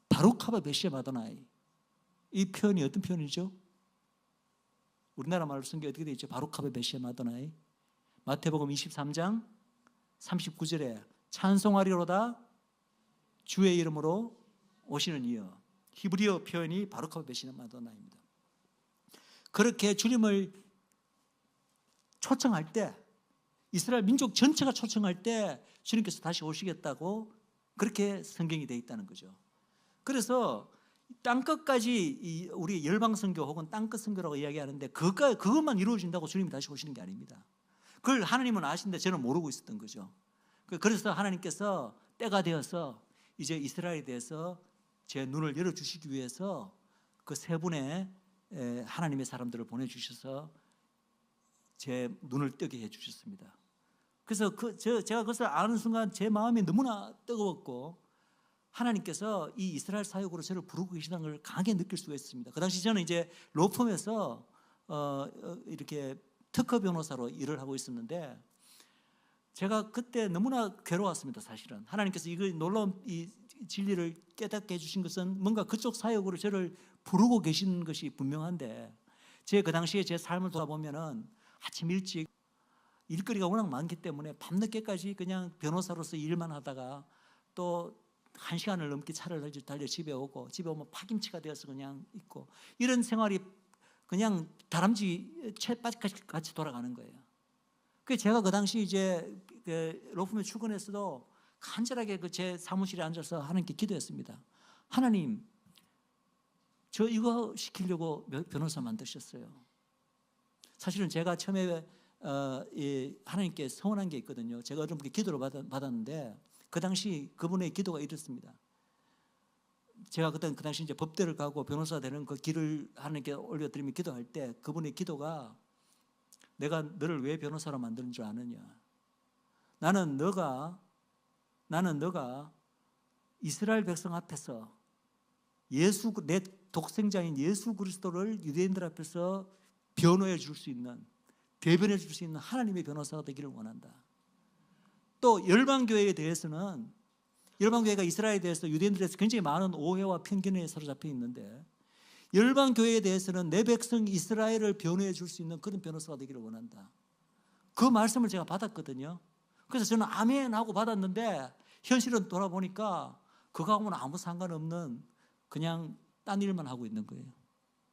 바룩하바 메시아 마도나이, 이 표현이 어떤 표현이죠? 우리나라 말로 성경에 어떻게 되어 있죠? 바룩하바 메시아 마도나이. 마태복음 23장 39절에 찬송하리로다 주의 이름으로 오시는 이여. 히브리어 표현이 바룩하바 메시아 마도나입니다. 그렇게 주님을 초청할 때, 이스라엘 민족 전체가 초청할 때 주님께서 다시 오시겠다고 그렇게 성경이 되어 있다는 거죠. 그래서 땅끝까지 우리 열방선교 혹은 땅끝 선교라고 이야기하는데 그것만 이루어진다고 주님이 다시 오시는 게 아닙니다. 그걸 하나님은 아시는데 저는 모르고 있었던 거죠. 그래서 하나님께서 때가 되어서 이제 이스라엘에 대해서 제 눈을 열어주시기 위해서 그 세 분의 하나님의 사람들을 보내주셔서 제 눈을 뜨게 해주셨습니다. 그래서 제가 그것을 아는 순간 제 마음이 너무나 뜨거웠고 하나님께서 이 이스라엘 사역으로 저를 부르고 계시다는 걸 강하게 느낄 수가 있습니다. 그 당시 저는 이제 로펌에서 이렇게 특허 변호사로 일을 하고 있었는데 제가 그때 너무나 괴로웠습니다. 사실은 하나님께서 이거 놀라운 이 진리를 깨닫게 해주신 것은 뭔가 그쪽 사역으로 저를 부르고 계신 것이 분명한데 제 그 당시에 제 삶을 돌아보면은 아침 일찍 일거리가 워낙 많기 때문에 밤늦게까지 그냥 변호사로서 일만 하다가 또 1시간을 넘게 차를 달려 집에 오고 집에 오면 파김치가 되어서 그냥 있고 이런 생활이 그냥 다람쥐 채바지같이 돌아가는 거예요. 그래서 제가 그 당시 이제 로펌에 출근했어도 간절하게 제 사무실에 앉아서 하나님께 기도했습니다. 하나님, 저 이거 시키려고 변호사 만드셨어요. 사실은 제가 처음에 하나님께 서원한 게 있거든요. 제가 어떤 분께 기도를 받았는데 그 당시 그분의 기도가 이렇습니다. 제가 그 당시 이제 법대를 가고 변호사 되는 그 길을 하나님께 올려드리며 기도할 때 그분의 기도가 내가 너를 왜 변호사로 만드는 줄 아느냐. 나는 너가 이스라엘 백성 앞에서 내 독생자인 예수 그리스도를 유대인들 앞에서 변호해 줄 수 있는, 대변해 줄 수 있는 하나님의 변호사가 되기를 원한다. 또 열방교회에 대해서는 열방교회가 이스라엘에 대해서 유대인들에 대해서 굉장히 많은 오해와 편견에 사로잡혀 있는데 열방교회에 대해서는 내 백성 이스라엘을 변호해 줄 수 있는 그런 변호사가 되기를 원한다. 그 말씀을 제가 받았거든요. 그래서 저는 아멘 하고 받았는데 현실은 돌아보니까 그거하고는 아무 상관없는 그냥 딴 일만 하고 있는 거예요.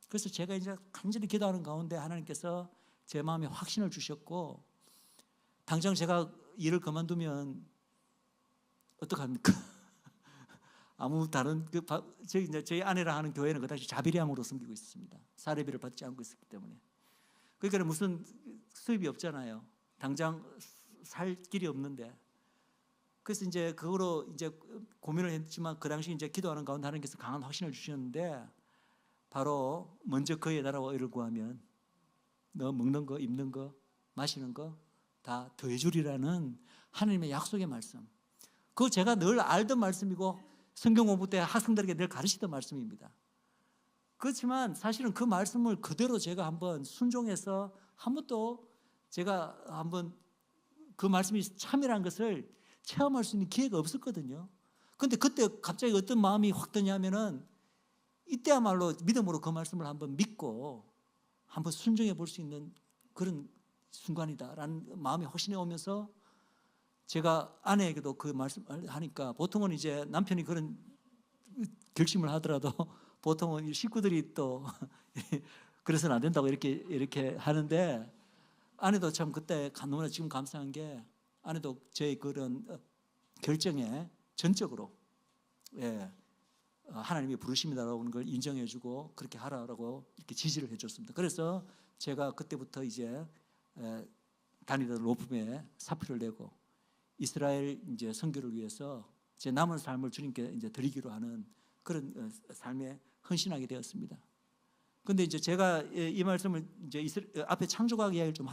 그래서 제가 이제 간절히 기도하는 가운데 하나님께서 제 마음에 확신을 주셨고 당장 제가 일을 그만두면 어떡합니까? 아무 다른 저희 아내랑 하는 교회는 그다지 자비량으로 섬기고 있습니다. 사례비를 받지 않고 있었기 때문에. 그러니까 무슨 수입이 없잖아요. 당장 살 길이 없는데. 그래서 이제 그거로 이제 고민을 했지만 그 당시 이제 기도하는 가운데 하나님께서 강한 확신을 주셨는데 바로 먼저 그의 나라와 의를 구하면 너 먹는 거, 입는 거, 마시는 거 다 더해주리라는 하나님의 약속의 말씀. 그거 제가 늘 알던 말씀이고 성경 공부 때 학생들에게 늘 가르치던 말씀입니다. 그렇지만 사실은 그 말씀을 그대로 제가 한번 순종해서 한 번도 제가 한번 그 말씀이 참이라는 것을 체험할 수 있는 기회가 없었거든요. 그런데 그때 갑자기 어떤 마음이 확 드냐면은 이때야말로 믿음으로 그 말씀을 한번 믿고 한번 순종해 볼 수 있는 그런 순간이다라는 마음이 확신해 오면서 제가 아내에게도 그 말씀을 하니까 보통은 이제 남편이 그런 결심을 하더라도 보통은 식구들이 또 그래서는 안 된다고 이렇게 하는데 아내도 참 그때 너무나 지금 감사한 게 아내도 제 그런 결정에 전적으로 예, 하나님이 부르심이다라는 걸 인정해주고 그렇게 하라라고 이렇게 지지를 해줬습니다. 그래서 제가 그때부터 이제 다니던 로펌에 사표를 내고 이스라엘 이제 선교를 위해서 제 남은 삶을 주님께 이제 드리기로 하는 그런 삶에 헌신하게 되었습니다. 근데 이제 제가 이 말씀을 이제 앞에 창조학 이야기를 좀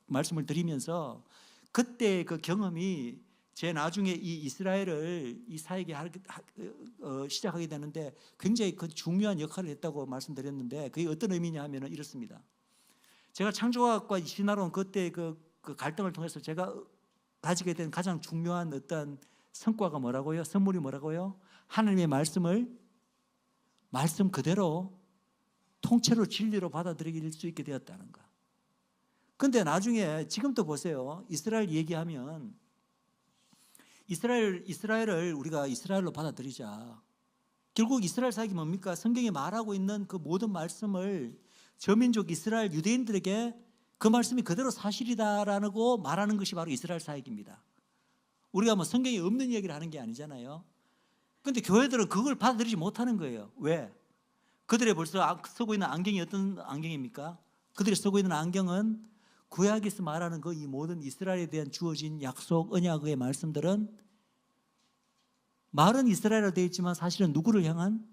말씀을 드리면서 그때 그 경험이 제 나중에 이 이스라엘을 이 사역에 시작하게 되는데 굉장히 그 중요한 역할을 했다고 말씀드렸는데 그게 어떤 의미냐 하면은 이렇습니다. 제가 창조학과 신화론 그때 그 갈등을 통해서 제가 가지게 된 가장 중요한 어떤 성과가 뭐라고요? 선물이 뭐라고요? 하나님의 말씀을 말씀 그대로 통째로 진리로 받아들일 수 있게 되었다는 거. 근데 나중에 지금도 보세요. 이스라엘 얘기하면 이스라엘을 우리가 이스라엘로 받아들이자. 결국 이스라엘 사역이 뭡니까? 성경에 말하고 있는 그 모든 말씀을 저민족 이스라엘 유대인들에게 그 말씀이 그대로 사실이다라고 말하는 것이 바로 이스라엘 사역입니다. 우리가 뭐 성경에 없는 얘기를 하는 게 아니잖아요. 근데 교회들은 그걸 받아들이지 못하는 거예요. 왜? 그들이 벌써 쓰고 있는 안경이 어떤 안경입니까? 그들이 쓰고 있는 안경은 구약에서 말하는 그 이 모든 이스라엘에 대한 주어진 약속, 언약의 말씀들은 말은 이스라엘로 되어 있지만 사실은 누구를 향한?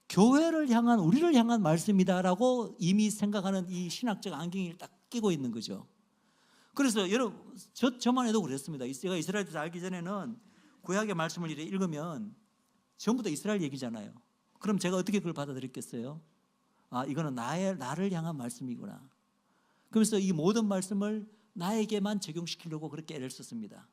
교회를 향한, 우리를 향한 말씀이다라고 이미 생각하는 이 신학적 안경을 딱 끼고 있는 거죠. 그래서 여러분, 저만 해도 그랬습니다. 제가 이스라엘에서 알기 전에는 구약의 말씀을 읽으면 전부 다 이스라엘 얘기잖아요. 그럼 제가 어떻게 그걸 받아들였겠어요? 아, 이거는 나를 향한 말씀이구나. 그래서 이 모든 말씀을 나에게만 적용시키려고 그렇게 애를 썼습니다.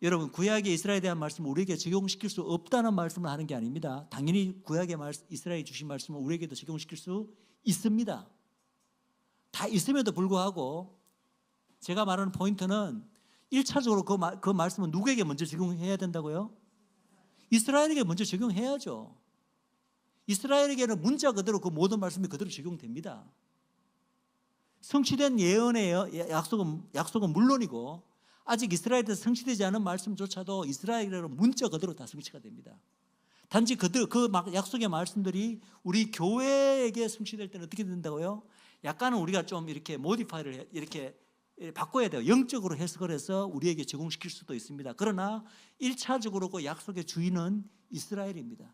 여러분, 구약의 이스라엘에 대한 말씀을 우리에게 적용시킬 수 없다는 말씀을 하는 게 아닙니다. 당연히 구약의 이스라엘이 주신 말씀을 우리에게도 적용시킬 수 있습니다. 다 있음에도 불구하고 제가 말하는 포인트는 1차적으로 그 말씀은 누구에게 먼저 적용해야 된다고요? 이스라엘에게 먼저 적용해야죠. 이스라엘에게는 문자 그대로 그 모든 말씀이 그대로 적용됩니다. 성취된 예언의 약속은 물론이고 아직 이스라엘에서 성취되지 않은 말씀조차도 이스라엘에게는 문자 그대로 다 성취가 됩니다. 단지 그 약속의 말씀들이 우리 교회에게 성취될 때는 어떻게 된다고요? 약간은 우리가 좀 이렇게 모디파이를 이렇게 바꿔야 돼요. 영적으로 해석을 해서 우리에게 적용시킬 수도 있습니다. 그러나 1차적으로 그 약속의 주인은 이스라엘입니다.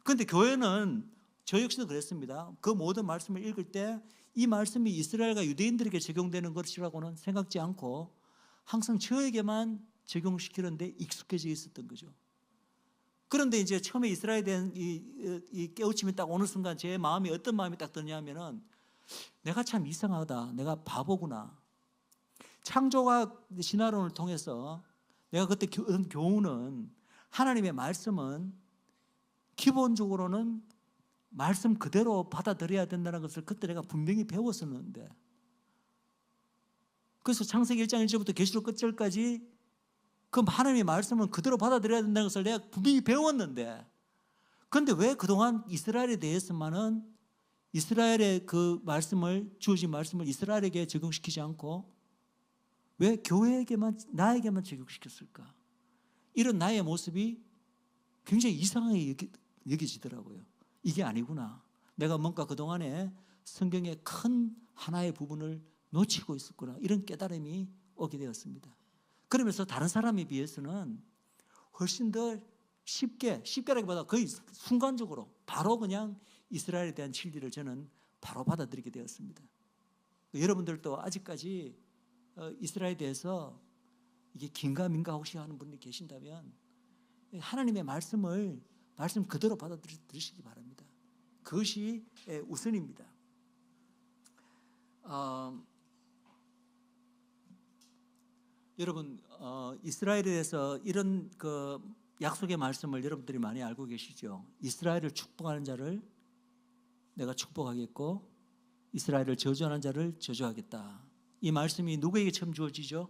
그런데 교회는 저 역시도 그랬습니다. 그 모든 말씀을 읽을 때 이 말씀이 이스라엘과 유대인들에게 적용되는 것이라고는 생각지 않고 항상 저에게만 적용시키는데 익숙해져 있었던 거죠. 그런데 이제 처음에 이스라엘에 대한 이 깨우침이 딱 오는 순간 제 마음이 어떤 마음이 딱 드냐면은 내가 참 이상하다. 내가 바보구나. 창조학 신화론을 통해서 내가 그때 얻은 교훈은 하나님의 말씀은 기본적으로는 말씀 그대로 받아들여야 된다는 것을 그때 내가 분명히 배웠었는데 그래서 창세기 1장 1절부터 계시록 끝절까지 그 하나님의 말씀은 그대로 받아들여야 된다는 것을 내가 분명히 배웠는데 그런데 왜 그동안 이스라엘에 대해서만은 이스라엘의 그 말씀을 주어진 말씀을 이스라엘에게 적용시키지 않고 왜 교회에게만 나에게만 적용시켰을까? 이런 나의 모습이 굉장히 이상하게 여겨지더라고요. 이게 아니구나. 내가 뭔가 그동안에 성경의 큰 하나의 부분을 놓치고 있었구나. 이런 깨달음이 오게 되었습니다. 그러면서 다른 사람에 비해서는 훨씬 더 쉽게라기보다 거의 순간적으로 바로 그냥 이스라엘에 대한 진리를 저는 바로 받아들이게 되었습니다. 여러분들도 아직까지 이스라엘에 대해서 이게 긴가민가 혹시 하는 분이 계신다면 하나님의 말씀 그대로 받아들이시기 바랍니다. 그것이 우선입니다. 여러분, 이스라엘에 대해서 이런 그 약속의 말씀을 여러분들이 많이 알고 계시죠. 이스라엘을 축복하는 자를 내가 축복하겠고 이스라엘을 저주하는 자를 저주하겠다. 이 말씀이 누구에게 처음 주어지죠?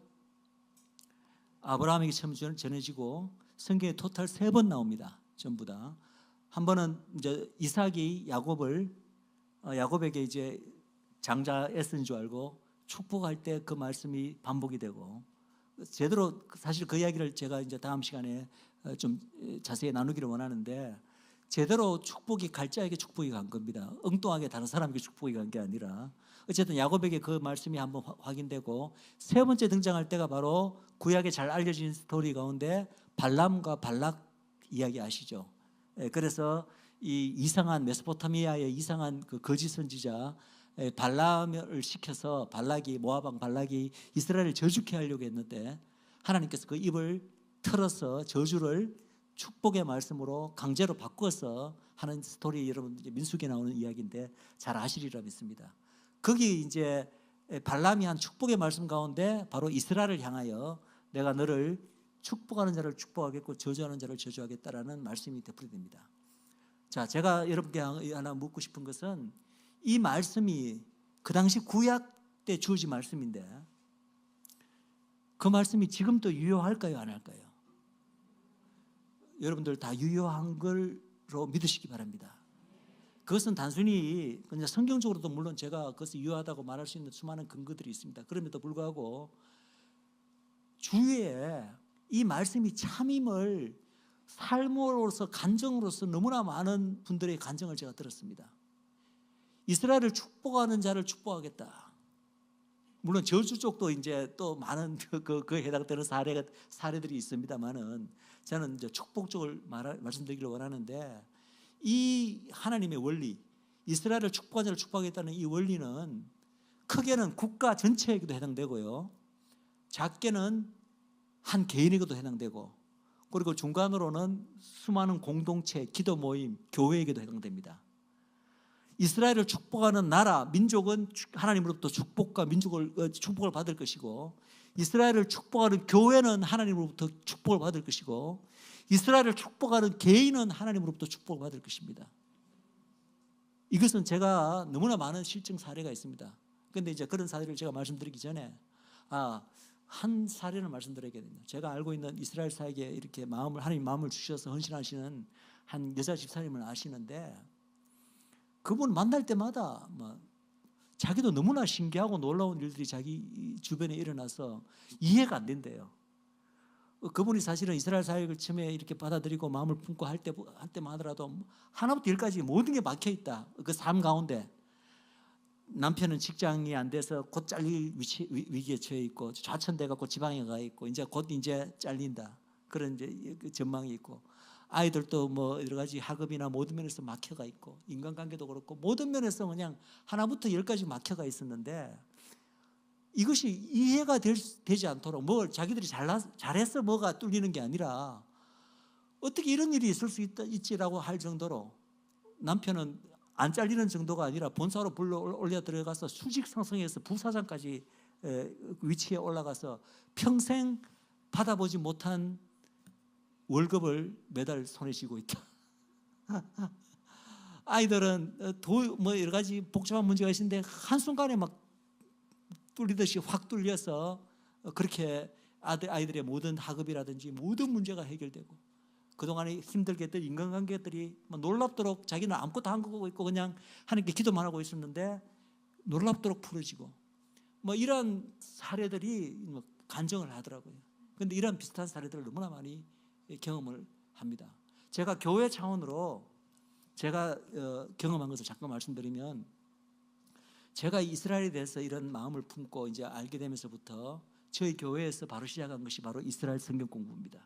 아브라함에게 처음 전해지고 성경에 토탈 3번 나옵니다. 전부 다. 한 번은 이제 이삭이 야곱에게 이제 장자 애쓴 줄 알고 축복할 때 그 말씀이 반복이 되고 제대로 사실 그 이야기를 제가 이제 다음 시간에 좀 자세히 나누기를 원하는데, 제대로 축복이 갈 자에게 축복이 간 겁니다. 엉뚱하게 다른 사람에게 축복이 간 게 아니라. 어쨌든 야곱에게 그 말씀이 한번 확인되고, 세 번째 등장할 때가 바로 구약에 잘 알려진 스토리 가운데 발람과 발락 이야기 아시죠? 그래서 이 이상한 메소포타미아의 이상한 그 거짓 선지자 발람을 시켜서 모압 왕 발락이 이스라엘을 저주케 하려고 했는데, 하나님께서 그 입을 털어서 저주를 축복의 말씀으로 강제로 바꿔서 하는 스토리, 여러분 이제 민수기에 나오는 이야기인데 잘 아시리라 믿습니다. 거기 이제 발람이 한 축복의 말씀 가운데 바로 이스라엘을 향하여 내가 너를 축복하는 자를 축복하겠고 저주하는 자를 저주하겠다라는 말씀이 되풀이됩니다. 자, 제가 여러분께 하나 묻고 싶은 것은, 이 말씀이 그 당시 구약 때 주어진 말씀인데 그 말씀이 지금도 유효할까요, 안 할까요? 여러분들 다 유효한 걸로 믿으시기 바랍니다. 그것은 단순히 그냥 성경적으로도 물론 제가 그것이 유효하다고 말할 수 있는 수많은 근거들이 있습니다. 그럼에도 불구하고 주위에 이 말씀이 참임을 삶으로서, 간정으로서 너무나 많은 분들의 간정을 제가 들었습니다. 이스라엘을 축복하는 자를 축복하겠다. 물론 저주 쪽도 이제 또 많은 그에 해당되는 사례들이 있습니다만은, 저는 이제 축복 쪽을 말씀드리기를 원하는데, 이 하나님의 원리, 이스라엘을 축복한 자를 축복하겠다는 이 원리는 크게는 국가 전체에게도 해당되고요, 작게는 한 개인에게도 해당되고, 그리고 중간으로는 수많은 공동체, 기도 모임, 교회에게도 해당됩니다. 이스라엘을 축복하는 나라, 민족은 하나님으로부터 축복을 받을 것이고, 이스라엘을 축복하는 교회는 하나님으로부터 축복을 받을 것이고, 이스라엘을 축복하는 개인은 하나님으로부터 축복을 받을 것입니다. 이것은 제가 너무나 많은 실증 사례가 있습니다. 그런데 이제 그런 사례를 제가 말씀드리기 전에 한 사례를 말씀드려야겠네요. 제가 알고 있는 이스라엘 사에게 이렇게 하나님 마음을 주셔서 헌신하시는 한 여자 집사님을 아시는데, 그분 만날 때마다 자기도 너무나 신기하고 놀라운 일들이 자기 주변에 일어나서 이해가 안 된대요. 그분이 사실은 이스라엘 사역을 처음에 이렇게 받아들이고 마음을 품고 할 때만 하더라도 하나부터 열까지 모든 게 막혀 있다. 그 삶 가운데 남편은 직장이 안 돼서 곧 잘릴 위기에 처해 있고, 좌천돼 갖고 지방에 가 있고, 이제 곧 잘린다. 그런 이제 전망이 있고, 아이들도 뭐 여러 가지 학업이나 모든 면에서 막혀가 있고, 인간관계도 그렇고 모든 면에서 그냥 하나부터 열까지 막혀가 있었는데, 이것이 이해가 되지 않도록 자기들이 잘해서 뭐가 뚫리는 게 아니라 어떻게 이런 일이 있을 수 있지라고 할 정도로, 남편은 안 잘리는 정도가 아니라 본사로 불러 올려 들어가서 수직 상승해서 부사장까지 위치에 올라가서 평생 받아보지 못한 월급을 매달 손에 쥐고 있다. 아이들은 여러 가지 복잡한 문제가 있는데 한순간에 막 뚫리듯이 확 뚫려서 그렇게 아이들의 모든 학업이라든지 모든 문제가 해결되고, 그동안에 힘들게 했던 인간관계들이 놀랍도록, 자기는 아무것도 한 거고 있고 그냥 하나님께 기도만 하고 있었는데 놀랍도록 풀어지고, 이런 사례들이 간증을 하더라고요. 그런데 이런 비슷한 사례들을 너무나 많이 경험을 합니다. 제가 교회 차원으로 제가 경험한 것을 잠깐 말씀드리면, 제가 이스라엘에 대해서 이런 마음을 품고 이제 알게 되면서부터 저희 교회에서 바로 시작한 것이 바로 이스라엘 성경 공부입니다.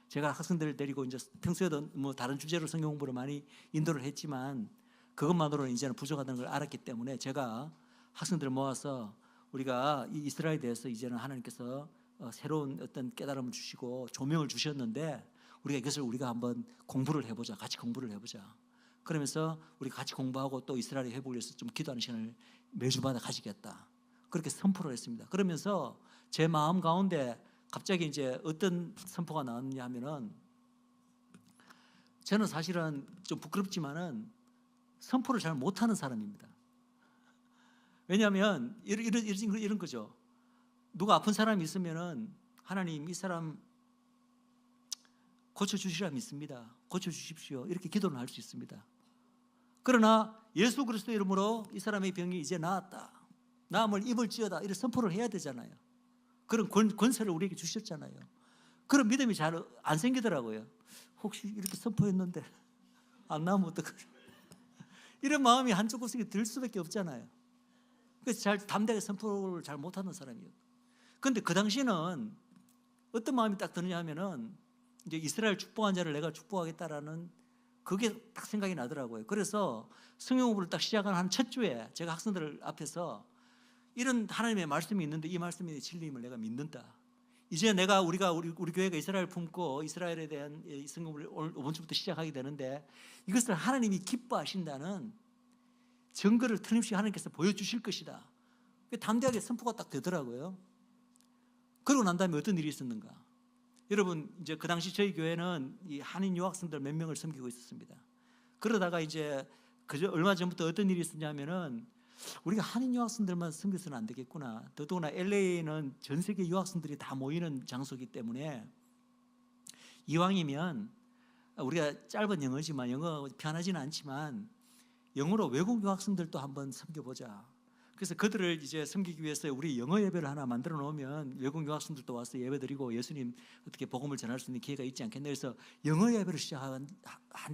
제가 학생들을 데리고 이제 평소에도 다른 주제로 성경 공부를 많이 인도를 했지만 그것만으로는 이제는 부족하다는 걸 알았기 때문에, 제가 학생들을 모아서 우리가 이 이스라엘에 대해서 이제는 하나님께서 새로운 어떤 깨달음을 주시고 조명을 주셨는데, 우리가 한번 공부를 해보자. 같이 공부를 해보자. 그러면서 우리 같이 공부하고 또 이스라엘의 회복을 위해서 좀 기도하는 시간을 매주마다 가지겠다. 그렇게 선포를 했습니다. 그러면서 제 마음 가운데 갑자기 이제 어떤 선포가 나왔느냐 하면은, 저는 사실은 좀 부끄럽지만은 선포를 잘 못하는 사람입니다. 왜냐하면 이런 거죠. 누가 아픈 사람이 있으면은 하나님 이 사람 고쳐주시라 믿습니다. 고쳐주십시오. 이렇게 기도는 할 수 있습니다. 그러나 예수 그리스도의 이름으로 이 사람의 병이 이제 나았다, 나음을 입을지어다, 이런 선포를 해야 되잖아요. 그런 권세를 우리에게 주셨잖아요. 그런 믿음이 잘 안 생기더라고요. 혹시 이렇게 선포했는데 안 나오면 어떡하지? 이런 마음이 한쪽 구석에 들 수밖에 없잖아요. 그래서 잘 담대하게 선포를 잘 못하는 사람이에요. 그런데 그 당시는 어떤 마음이 딱 드느냐 하면은 이제 이스라엘 축복한 자를 내가 축복하겠다라는 그게 딱 생각이 나더라고요. 그래서 성경 공부를 딱 시작한 한 첫 주에 제가 학생들 앞에서 이런 하나님의 말씀이 있는데 이 말씀이 진리임을 내가 믿는다. 이제 우리 교회가 이스라엘 품고 이스라엘에 대한 성경을 오늘 이번 주부터 시작하게 되는데 이것을 하나님이 기뻐하신다는 증거를 틀림없이 하나님께서 보여주실 것이다. 담대하게 선포가 딱 되더라고요. 그러고 난 다음에 어떤 일이 있었는가? 여러분 이제 그 당시 저희 교회는 이 한인 유학생들 몇 명을 섬기고 있었습니다. 그러다가 이제 그저 얼마 전부터 어떤 일이 있었냐면은 우리가 한인 유학생들만 섬겨서는 안 되겠구나. 더더구나 LA는 전 세계 유학생들이 다 모이는 장소이기 때문에 이왕이면 우리가 짧은 영어지만 영어 편하지는 않지만 영어로 외국 유학생들도 한번 섬겨보자. 그래서 그들을 이제 섬기기 위해서 우리 영어 예배를 하나 만들어 놓으면 외국 유학생들도 와서 예배드리고 예수님 어떻게 복음을 전할 수 있는 기회가 있지 않겠나 해서 영어 예배를 시작한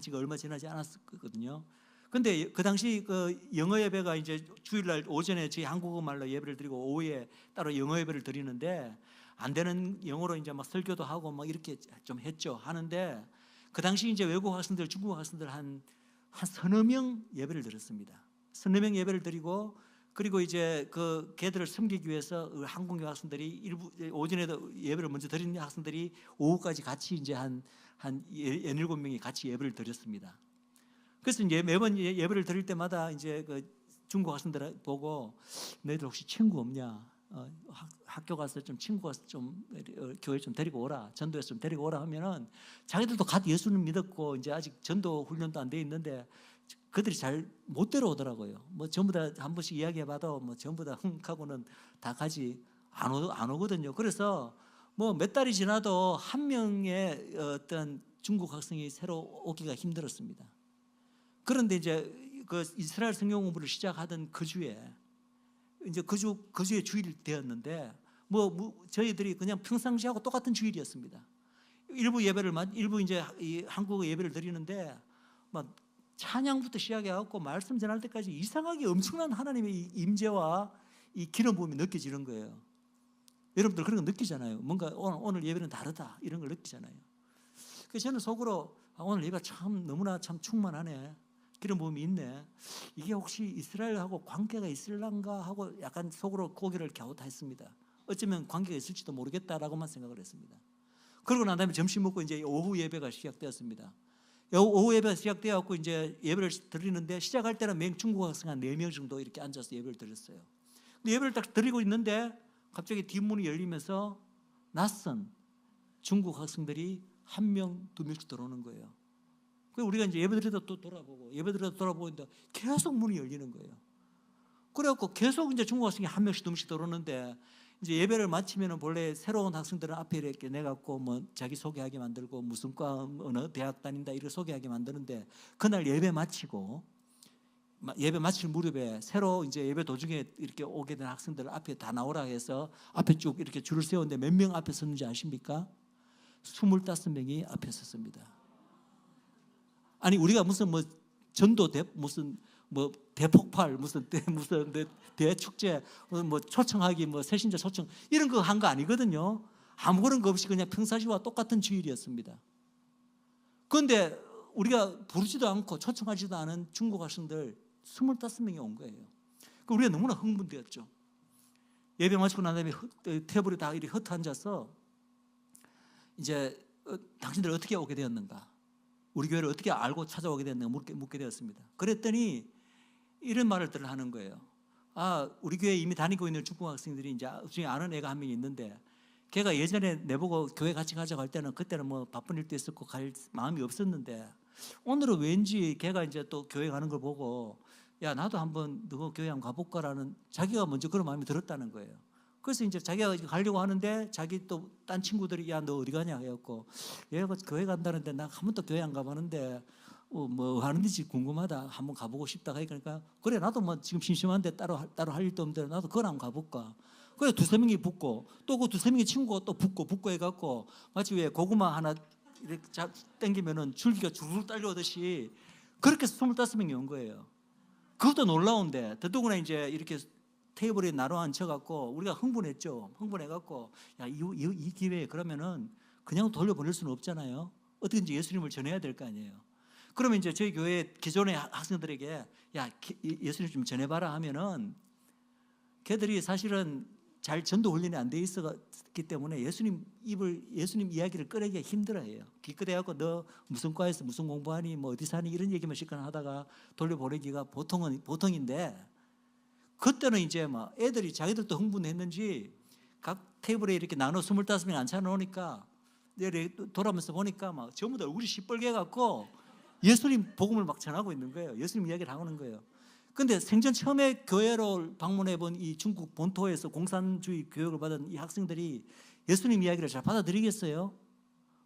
지가 얼마 지나지 않았거든요. 근데 그 당시 그 영어 예배가 이제 주일날 오전에 저희 한국어 말로 예배를 드리고 오후에 따로 영어 예배를 드리는데 안 되는 영어로 이제 막 설교도 하고 막 이렇게 좀 했죠. 하는데 그 당시 이제 외국 학생들, 중국 학생들 한 서너 명 예배를 드렸습니다. 서너 명 예배를 드리고 그리고 이제 그 걔들을 섬기기 위해서 한국 학생들이 일부 오전에도 예배를 먼저 드린 학생들이 오후까지 같이 이제 한 17명이 같이 예배를 드렸습니다. 그래서 이제 매번 예배를 드릴 때마다 이제 그 중국 학생들 보고 너희들 혹시 친구 없냐? 학교 가서 좀 친구 가서 좀 교회 좀 데리고 오라. 전도해서 좀 데리고 오라 하면은 자기들도 갓 예수는 믿었고 이제 아직 전도 훈련도 안 돼 있는데 그들이 잘 못 데려오더라고요. 뭐 전부 다 한 번씩 이야기해봐도 뭐 전부 다 흥하고는 다 가지 안 오거든요. 그래서 뭐 몇 달이 지나도 한 명의 어떤 중국 학생이 새로 오기가 힘들었습니다. 그런데 이제 그 이스라엘 성경 공부를 시작하던 그 주에 이제 그 주에 주일이 되었는데 뭐 저희들이 그냥 평상시하고 똑같은 주일이었습니다. 일부 이제 이 한국어 예배를 드리는데 막 찬양부터 시작해갖고 말씀 전할 때까지 이상하게 엄청난 하나님의 임재와 이 기름 부음이 느껴지는 거예요. 여러분들 그런 거 느끼잖아요. 뭔가 오늘 예배는 다르다 이런 걸 느끼잖아요. 그래서 저는 속으로 오늘 예배가 참 너무나 참 충만하네. 기름 부음이 있네. 이게 혹시 이스라엘하고 관계가 있을란가 하고 약간 속으로 고개를 갸웃했습니다. 어쩌면 관계가 있을지도 모르겠다라고만 생각을 했습니다. 그러고 난 다음에 점심 먹고 이제 오후 예배가 시작되었습니다. 오후 예배가 시작되었고 이제 예배를 드리는데 시작할 때는 중국 학생 한 4명 정도 이렇게 앉아서 예배를 드렸어요. 근데 예배를 딱 드리고 있는데 갑자기 뒷문이 열리면서 낯선 중국 학생들이 1명, 2명씩 들어오는 거예요. 우리가 이제 예배드리다 또 돌아보는데 계속 문이 열리는 거예요. 그래갖고 계속 이제 중국 학생이 1명씩 2명씩 들어오는데 이제 예배를 마치면은 본래 새로운 학생들은 앞에 이렇게 내갖고 뭐 자기 소개하게 만들고 무슨 과 어느 대학 다닌다 이렇게 소개하게 만드는데 그날 예배 마칠 무렵에 새로 이제 예배 도중에 이렇게 오게 된 학생들 앞에 다 나오라 해서 앞에 쭉 이렇게 줄을 세웠는데 몇 명 앞에 섰는지 아십니까? 25명이 앞에 섰습니다. 아니 우리가 무슨 뭐 전도 무슨 뭐 대폭발 무슨 대축제 뭐 초청하기 뭐 새신자 초청 이런 거 한 거 아니거든요. 아무 그런 거 없이 그냥 평상시와 똑같은 주일이었습니다. 그런데 우리가 부르지도 않고 초청하지도 않은 중국 학생들 25명이 온 거예요. 우리가 너무나 흥분되었죠. 예배 마치고 난 다음에 테이블에 다 이렇게 흩어앉아서 이제 당신들 어떻게 오게 되었는가? 우리 교회를 어떻게 알고 찾아오게 됐는가 묻게 되었습니다. 그랬더니 이런 말을 하는 거예요. 우리 교회에 이미 다니고 있는 중국 학생들이 이제 중에 아는 애가 한 명 있는데 걔가 예전에 내보고 교회 같이 가자고 할 때는 그때는 뭐 바쁜 일도 있었고 갈 마음이 없었는데 오늘은 왠지 걔가 이제 또 교회 가는 걸 보고 야 나도 한번 너 교회 한번 가볼까라는 자기가 먼저 그런 마음이 들었다는 거예요. 그래서 이제 자기가 가려고 하는데 자기 또 딴 친구들이 야 너 어디 가냐 해갖고 얘가 교회 간다는데 나 한 번도 교회 안 가봤는데 뭐 하는지 궁금하다 한번 가보고 싶다 그러니까 그래 나도 뭐 지금 심심한데 따로 할 일도 없는데 나도 그걸 한번 가볼까. 그래 두세 명이 붙고 또 그 두세 명의 친구가 또 붙고 해갖고 마치 왜 고구마 하나 이렇게 땡기면은 줄기가 주르륵 딸려오듯이 그렇게 25명이 온 거예요. 그것도 놀라운데 더더구나 이제 이렇게 테이블에 나눠 앉혀갖고 우리가 흥분했죠. 흥분해갖고 야, 이 기회에 그러면은 그냥 돌려보낼 수는 없잖아요. 어떻게든지 예수님을 전해야 될 거 아니에요. 그러면 이제 저희 교회 기존의 학생들에게 야, 예수님 좀 전해봐라 하면은 걔들이 사실은 잘 전도 훈련이 안 돼 있었기 때문에 예수님 이야기를 꺼내기가 힘들어해요. 기껏해갖고 너 무슨 과에서 무슨 공부하니 뭐 어디 사니 이런 얘기만 시간 하다가 돌려보내기가 보통인데 그때는 이제 막 애들이 자기들도 흥분했는지 각 테이블에 이렇게 나눠 25명 앉혀놓으니까 돌아오면서 보니까 막 전부 다 얼굴이 시뻘게 갖고 예수님 복음을 막 전하고 있는 거예요. 예수님 이야기를 하고 있는 거예요. 근데 생전 처음에 교회로 방문해 본 이 중국 본토에서 공산주의 교육을 받은 이 학생들이 예수님 이야기를 잘 받아들이겠어요?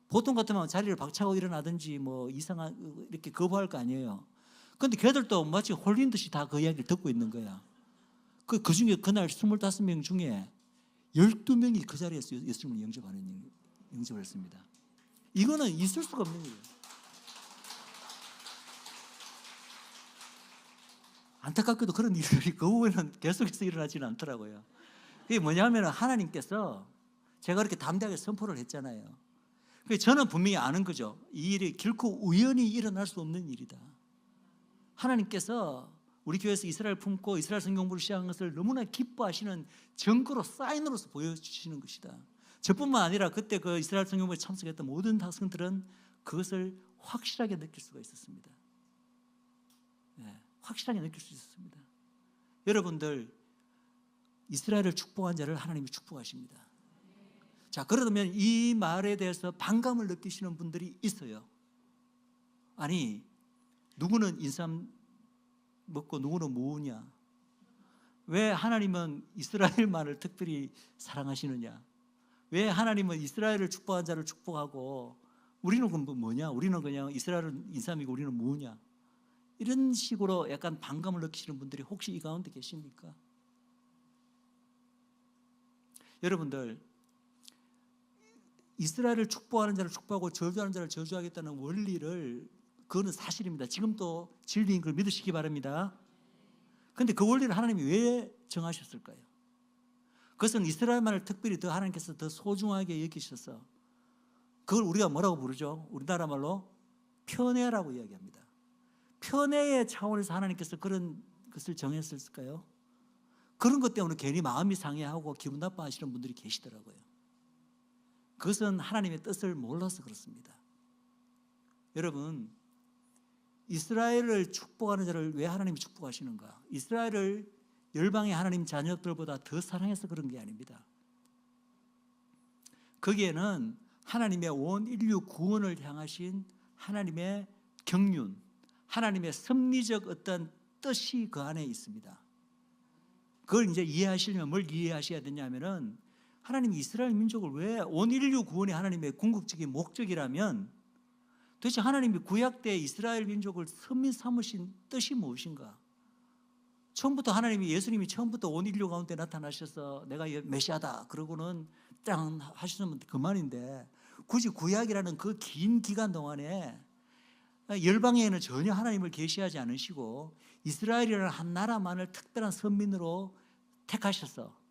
보통 같으면 자리를 박차고 일어나든지 뭐 이상한 이렇게 거부할 거 아니에요. 근데 걔들도 마치 홀린 듯이 다 그 이야기를 듣고 있는 거야. 그 중에 그날 25명 중에 12명이 그 자리에서 예수님을 영접을 했습니다. 이거는 있을 수가 없는 거예요. 안타깝게도 그런 일들이 그 후에는 계속해서 일어나지는 않더라고요. 그게 뭐냐면 하나님께서 제가 그렇게 담대하게 선포를 했잖아요. 저는 분명히 아는 거죠. 이 일이 결코 우연히 일어날 수 없는 일이다. 하나님께서 우리 교회에서 이스라엘 품고 이스라엘 성경부를 시작한 것을 너무나 기뻐하시는 증거로 사인으로서 보여주시는 것이다. 저뿐만 아니라 그때 그 이스라엘 성경부에 참석했던 모든 학생들은 그것을 확실하게 느낄 수가 있었습니다. 네, 확실하게 느낄 수 있었습니다. 여러분들 이스라엘을 축복한 자를 하나님이 축복하십니다. 자, 그러면 이 말에 대해서 반감을 느끼시는 분들이 있어요. 아니, 누구는 인삼 먹고 누구는 무우냐? 왜 하나님은 이스라엘만을 특별히 사랑하시느냐? 왜 하나님은 이스라엘을 축복한 자를 축복하고 우리는 그럼 뭐냐? 우리는 그냥 이스라엘은 인삼이고 우리는 무우냐? 이런 식으로 약간 반감을 느끼시는 분들이 혹시 이 가운데 계십니까? 여러분들 이스라엘을 축복하는 자를 축복하고 저주하는 자를 저주하겠다는 원리를 그거는 사실입니다. 지금도 진리인 걸 믿으시기 바랍니다. 그런데 그 원리를 하나님이 왜 정하셨을까요? 그것은 이스라엘만을 특별히 더 하나님께서 더 소중하게 여기셔서 그걸 우리가 뭐라고 부르죠? 우리나라 말로 편애라고 이야기합니다. 편애의 차원에서 하나님께서 그런 것을 정했을까요? 그런 것 때문에 괜히 마음이 상해하고 기분 나빠하시는 분들이 계시더라고요. 그것은 하나님의 뜻을 몰라서 그렇습니다. 여러분, 이스라엘을 축복하는 자를 왜 하나님이 축복하시는가? 이스라엘을 열방의 하나님 자녀들보다 더 사랑해서 그런 게 아닙니다. 거기에는 하나님의 온 인류 구원을 향하신 하나님의 경륜, 하나님의 섭리적 어떤 뜻이 그 안에 있습니다. 그걸 이제 이해하시려면 뭘 이해하셔야 되냐면은 하나님이 이스라엘 민족을 왜 온 인류 구원이 하나님의 궁극적인 목적이라면 도대체 하나님이 구약 때 이스라엘 민족을 선민 삼으신 뜻이 무엇인가? 처음부터 하나님이 예수님이 처음부터 온 인류 가운데 나타나셔서 내가 메시아다 그러고는 짱 하시면 그만인데 굳이 구약이라는 그 긴 기간 동안에 열방에는 전혀 하나님을 계시하지 않으시고 이스라엘이라는 한 나라만을 특별한 선민으로 택하셔서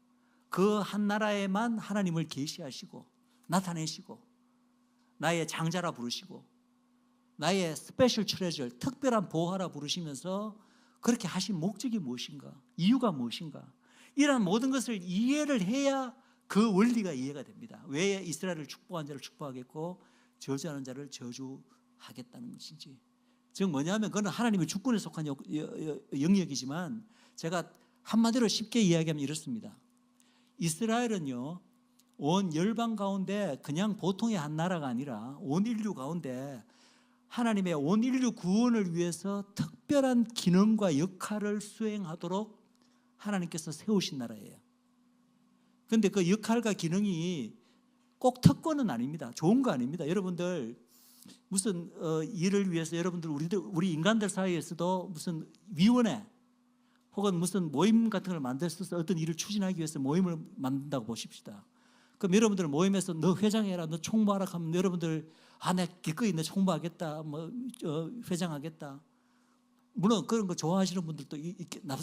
그 한 나라에만 하나님을 계시하시고 나타내시고 나의 장자라 부르시고 나의 스페셜 트레저 특별한 보화라 부르시면서 그렇게 하신 목적이 무엇인가? 이유가 무엇인가? 이런 모든 것을 이해를 해야 그 원리가 이해가 됩니다. 왜 이스라엘을 축복한 자를 축복하겠고 저주하는 자를 저주하겠다는 것인지. 즉 뭐냐면 그건 하나님의 주권에 속한 영역이지만 제가 한마디로 쉽게 이야기하면 이렇습니다. 이스라엘은요 온 열방 가운데 그냥 보통의 한 나라가 아니라 온 인류 가운데 하나님의 온 인류 구원을 위해서 특별한 기능과 역할을 수행하도록 하나님께서 세우신 나라예요. 그런데 그 역할과 기능이 꼭 특권은 아닙니다. 좋은 거 아닙니다. 여러분들 무슨 일을 위해서 여러분들 우리 인간들 사이에서도 무슨 위원회 혹은 무슨 모임 같은 걸 만들어서 어떤 일을 추진하기 위해서 모임을 만든다고 보십시다. 그럼 여러분들 모임에서 너 회장해라, 너 총무하라 하면 여러분들 내가 기꺼이 내 총무하겠다, 회장하겠다. 물론 그런 거 좋아하시는 분들도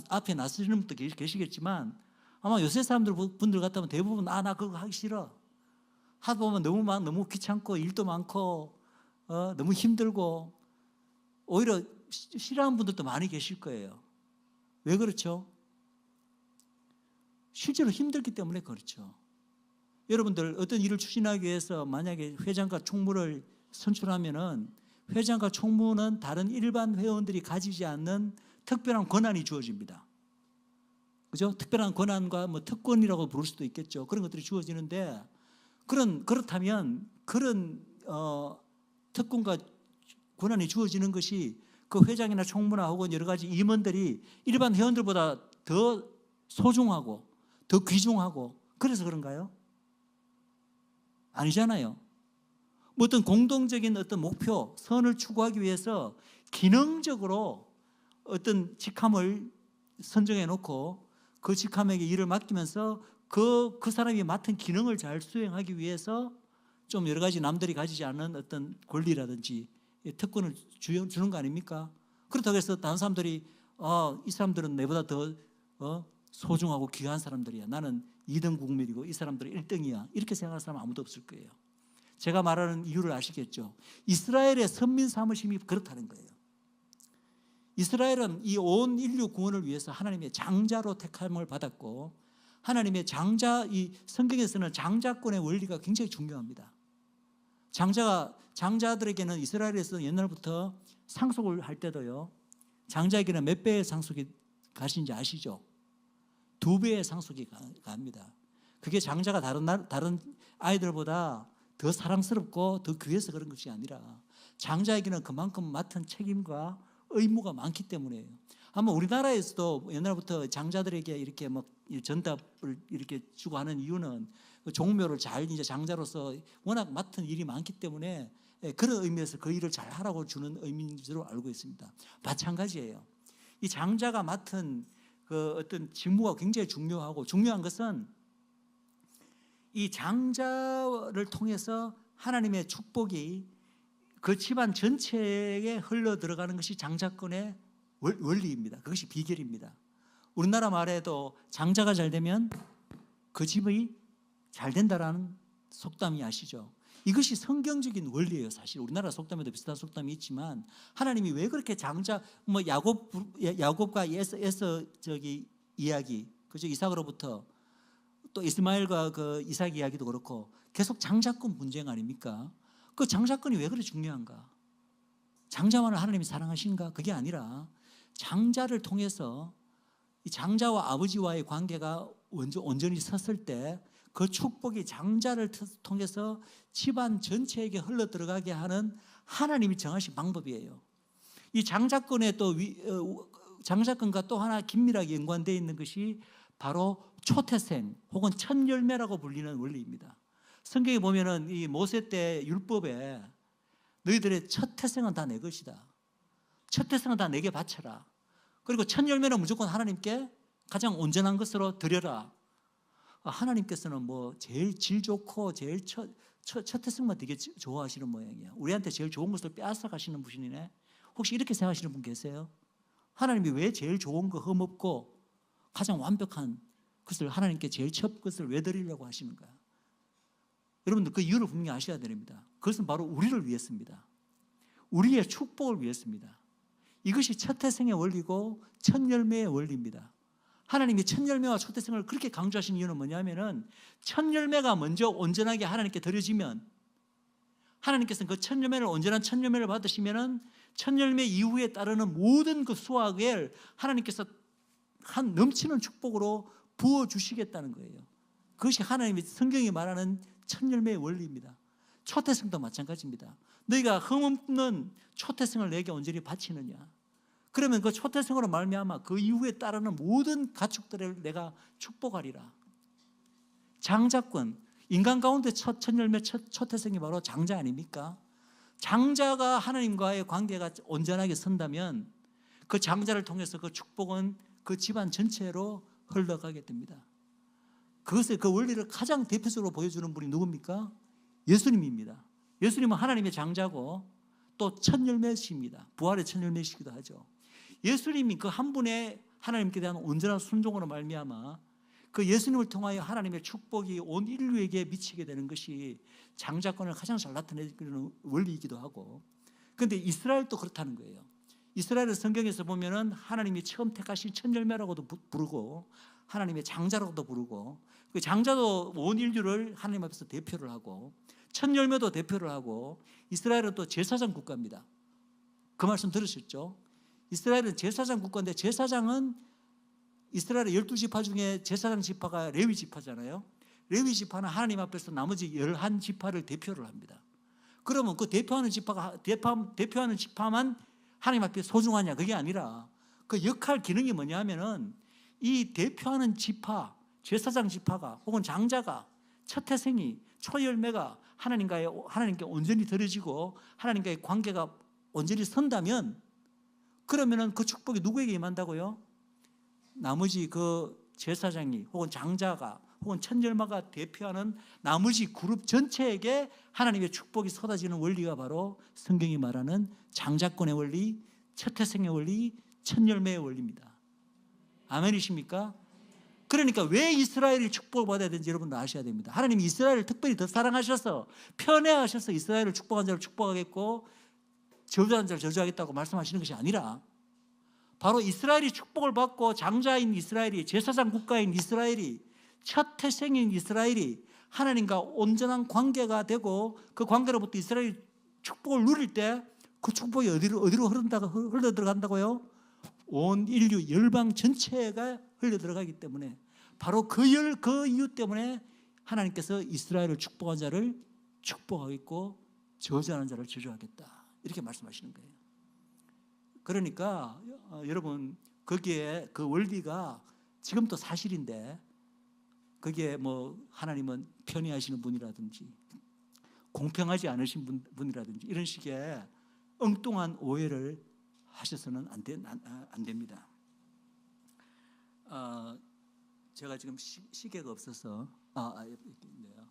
앞에 나서시는 분도 계시겠지만 아마 요새 분들 같다면 대부분 나 그거 하기 싫어. 하다 보면 너무 귀찮고 일도 많고 너무 힘들고 오히려 싫어하는 분들도 많이 계실 거예요. 왜 그렇죠? 실제로 힘들기 때문에 그렇죠. 여러분들 어떤 일을 추진하기 위해서 만약에 회장과 총무를 선출하면은 회장과 총무는 다른 일반 회원들이 가지지 않는 특별한 권한이 주어집니다. 그죠? 특별한 권한과 특권이라고 부를 수도 있겠죠. 그런 것들이 주어지는데 그렇다면 그런 특권과 권한이 주어지는 것이 그 회장이나 총무나 혹은 여러 가지 임원들이 일반 회원들보다 더 소중하고 더 귀중하고 그래서 그런가요? 아니잖아요. 어떤 공동적인 어떤 목표, 선을 추구하기 위해서 기능적으로 어떤 직함을 선정해 놓고 그 직함에게 일을 맡기면서 그 사람이 맡은 기능을 잘 수행하기 위해서 좀 여러 가지 남들이 가지지 않는 어떤 권리라든지 특권을 주는 거 아닙니까? 그렇다고 해서 다른 사람들이 이 사람들은 내보다 더 소중하고 귀한 사람들이야. 나는 2등 국민이고 이 사람들은 1등이야. 이렇게 생각하는 사람은 아무도 없을 거예요. 제가 말하는 이유를 아시겠죠? 이스라엘의 선민 사무심이 그렇다는 거예요. 이스라엘은 이 온 인류 구원을 위해서 하나님의 장자로 택함을 받았고 하나님의 이 성경에서는 장자권의 원리가 굉장히 중요합니다. 장자들에게는 이스라엘에서 옛날부터 상속을 할 때도요. 장자에게는 몇 배의 상속이 가신지 아시죠? 2배의 상속이 갑니다. 그게 장자가 다른 아이들보다 더 사랑스럽고 더 귀해서 그런 것이 아니라 장자에게는 그만큼 맡은 책임과 의무가 많기 때문이에요. 아마 우리나라에서도 옛날부터 장자들에게 이렇게 전답을 이렇게 주고 하는 이유는 종묘를 잘 이제 장자로서 워낙 맡은 일이 많기 때문에 그런 의미에서 그 일을 잘 하라고 주는 의미인 줄로 알고 있습니다. 마찬가지예요. 이 장자가 맡은 그 어떤 직무가 굉장히 중요하고 중요한 것은 이 장자를 통해서 하나님의 축복이 그 집안 전체에 흘러 들어가는 것이 장자권의 원리입니다. 그것이 비결입니다. 우리나라 말에도 장자가 잘 되면 그 집이 잘 된다라는 속담이 아시죠? 이것이 성경적인 원리예요. 사실 우리나라 속담에도 비슷한 속담이 있지만 하나님이 왜 그렇게 야곱과 에서 이야기, 그죠? 이삭으로부터 또 이스마엘과 그 이삭 이야기도 그렇고 계속 장자권 분쟁 아닙니까? 그 장자권이 왜 그렇게 중요한가? 장자만을 하나님이 사랑하신가? 그게 아니라 장자를 통해서 이 장자와 아버지와의 관계가 온전히 섰을 때 그 축복이 장자를 통해서 집안 전체에게 흘러 들어가게 하는 하나님이 정하신 방법이에요. 이 장자권의 장자권과 또 하나 긴밀하게 연관되어 있는 것이 바로 초태생 혹은 첫 열매라고 불리는 원리입니다. 성경에 보면은 이 모세 때 율법에 너희들의 첫 태생은 다 내 것이다. 첫 태생은 다 내게 바쳐라. 그리고 첫 열매는 무조건 하나님께 가장 온전한 것으로 드려라. 하나님께서는 제일 질 좋고 제일 첫 태생만 되게 좋아하시는 모양이야. 우리한테 제일 좋은 것을 빼앗아 가시는 분이네. 혹시 이렇게 생각하시는 분 계세요? 하나님이 왜 제일 좋은 거 흠없고 가장 완벽한 것을 하나님께 제일 첫 것을 왜 드리려고 하시는 거야? 여러분들 그 이유를 분명히 아셔야 됩니다. 그것은 바로 우리를 위해서입니다. 우리의 축복을 위해서입니다. 이것이 첫 태생의 원리고 첫 열매의 원리입니다. 하나님이 첫 열매와 첫 태생을 그렇게 강조하신 이유는 뭐냐면은 첫 열매가 먼저 온전하게 하나님께 드려지면 하나님께서는 그 첫 열매를 온전한 첫 열매를 받으시면은 첫 열매 이후에 따르는 모든 그 수확을 하나님께서 한 넘치는 축복으로 부어 주시겠다는 거예요. 그것이 하나님이 성경이 말하는 첫 열매의 원리입니다. 초태생도 마찬가지입니다. 너희가 흠없는 초태생을 내게 온전히 바치느냐? 그러면 그 초태생으로 말미암아 그 이후에 따르는 모든 가축들을 내가 축복하리라. 장자권, 인간 가운데 첫 열매 초태생이 바로 장자 아닙니까? 장자가 하나님과의 관계가 온전하게 선다면 그 장자를 통해서 그 축복은 그 집안 전체로 흘러가게 됩니다. 그것의 그 원리를 가장 대표적으로 보여주는 분이 누굽니까? 예수님입니다. 예수님은 하나님의 장자고 또 첫 열매십니다. 부활의 첫 열매시기도 하죠. 예수님이 그 한 분의 하나님께 대한 온전한 순종으로 말미암아 그 예수님을 통하여 하나님의 축복이 온 인류에게 미치게 되는 것이 장자권을 가장 잘 나타내는 원리이기도 하고, 그런데 이스라엘도 그렇다는 거예요. 이스라엘은 성경에서 보면은 하나님이 처음 택하신 첫 열매라고도 부르고 하나님의 장자라고도 부르고, 그 장자도 온 인류를 하나님 앞에서 대표를 하고 첫 열매도 대표를 하고, 이스라엘은 또 제사장 국가입니다. 그 말씀 들으셨죠? 이스라엘은 제사장 국가인데 제사장은 이스라엘의 12지파 중에 제사장 지파가 레위 지파잖아요. 레위 지파는 하나님 앞에서 나머지 11지파를 대표를 합니다. 그러면 그 대표하는 지파만 하나님 앞에 소중하냐? 그게 아니라 그 역할 기능이 뭐냐면은 이 대표하는 지파, 제사장 지파가 혹은 장자가 첫 태생이 초열매가 하나님께 온전히 드려지고 하나님과의 관계가 온전히 선다면, 그러면은 그 축복이 누구에게 임한다고요? 나머지 그 제사장이 혹은 장자가 혹은 천열마가 대표하는 나머지 그룹 전체에게 하나님의 축복이 쏟아지는 원리가 바로 성경이 말하는 장자권의 원리, 첫 태생의 원리, 천열매의 원리입니다. 아멘이십니까? 그러니까 왜 이스라엘이 축복을 받아야 되는지 여러분도 아셔야 됩니다. 하나님이 이스라엘을 특별히 더 사랑하셔서 편애하셔서 이스라엘을 축복한 자를 축복하겠고 저주한 자를 저주하겠다고 말씀하시는 것이 아니라, 바로 이스라엘이 축복을 받고 장자인 이스라엘이, 제사장 국가인 이스라엘이, 첫 태생인 이스라엘이 하나님과 온전한 관계가 되고 그 관계로부터 이스라엘이 축복을 누릴 때 그 축복이 어디로 흘러 들어간다고요? 온 인류 열방 전체가 흘러 들어가기 때문에, 바로 그 이유 때문에 하나님께서 이스라엘을 축복한 자를 축복하겠고 저주하는 자를 저주하겠다, 이렇게 말씀하시는 거예요. 그러니까 여러분, 거기에 그 원리가 지금도 사실인데, 거기에 뭐 하나님은 편애하시는 분이라든지 공평하지 않으신 분이라든지 이런 식의 엉뚱한 오해를 하셔서는 안 됩니다. 제가 지금 시계가 없어서 있네요.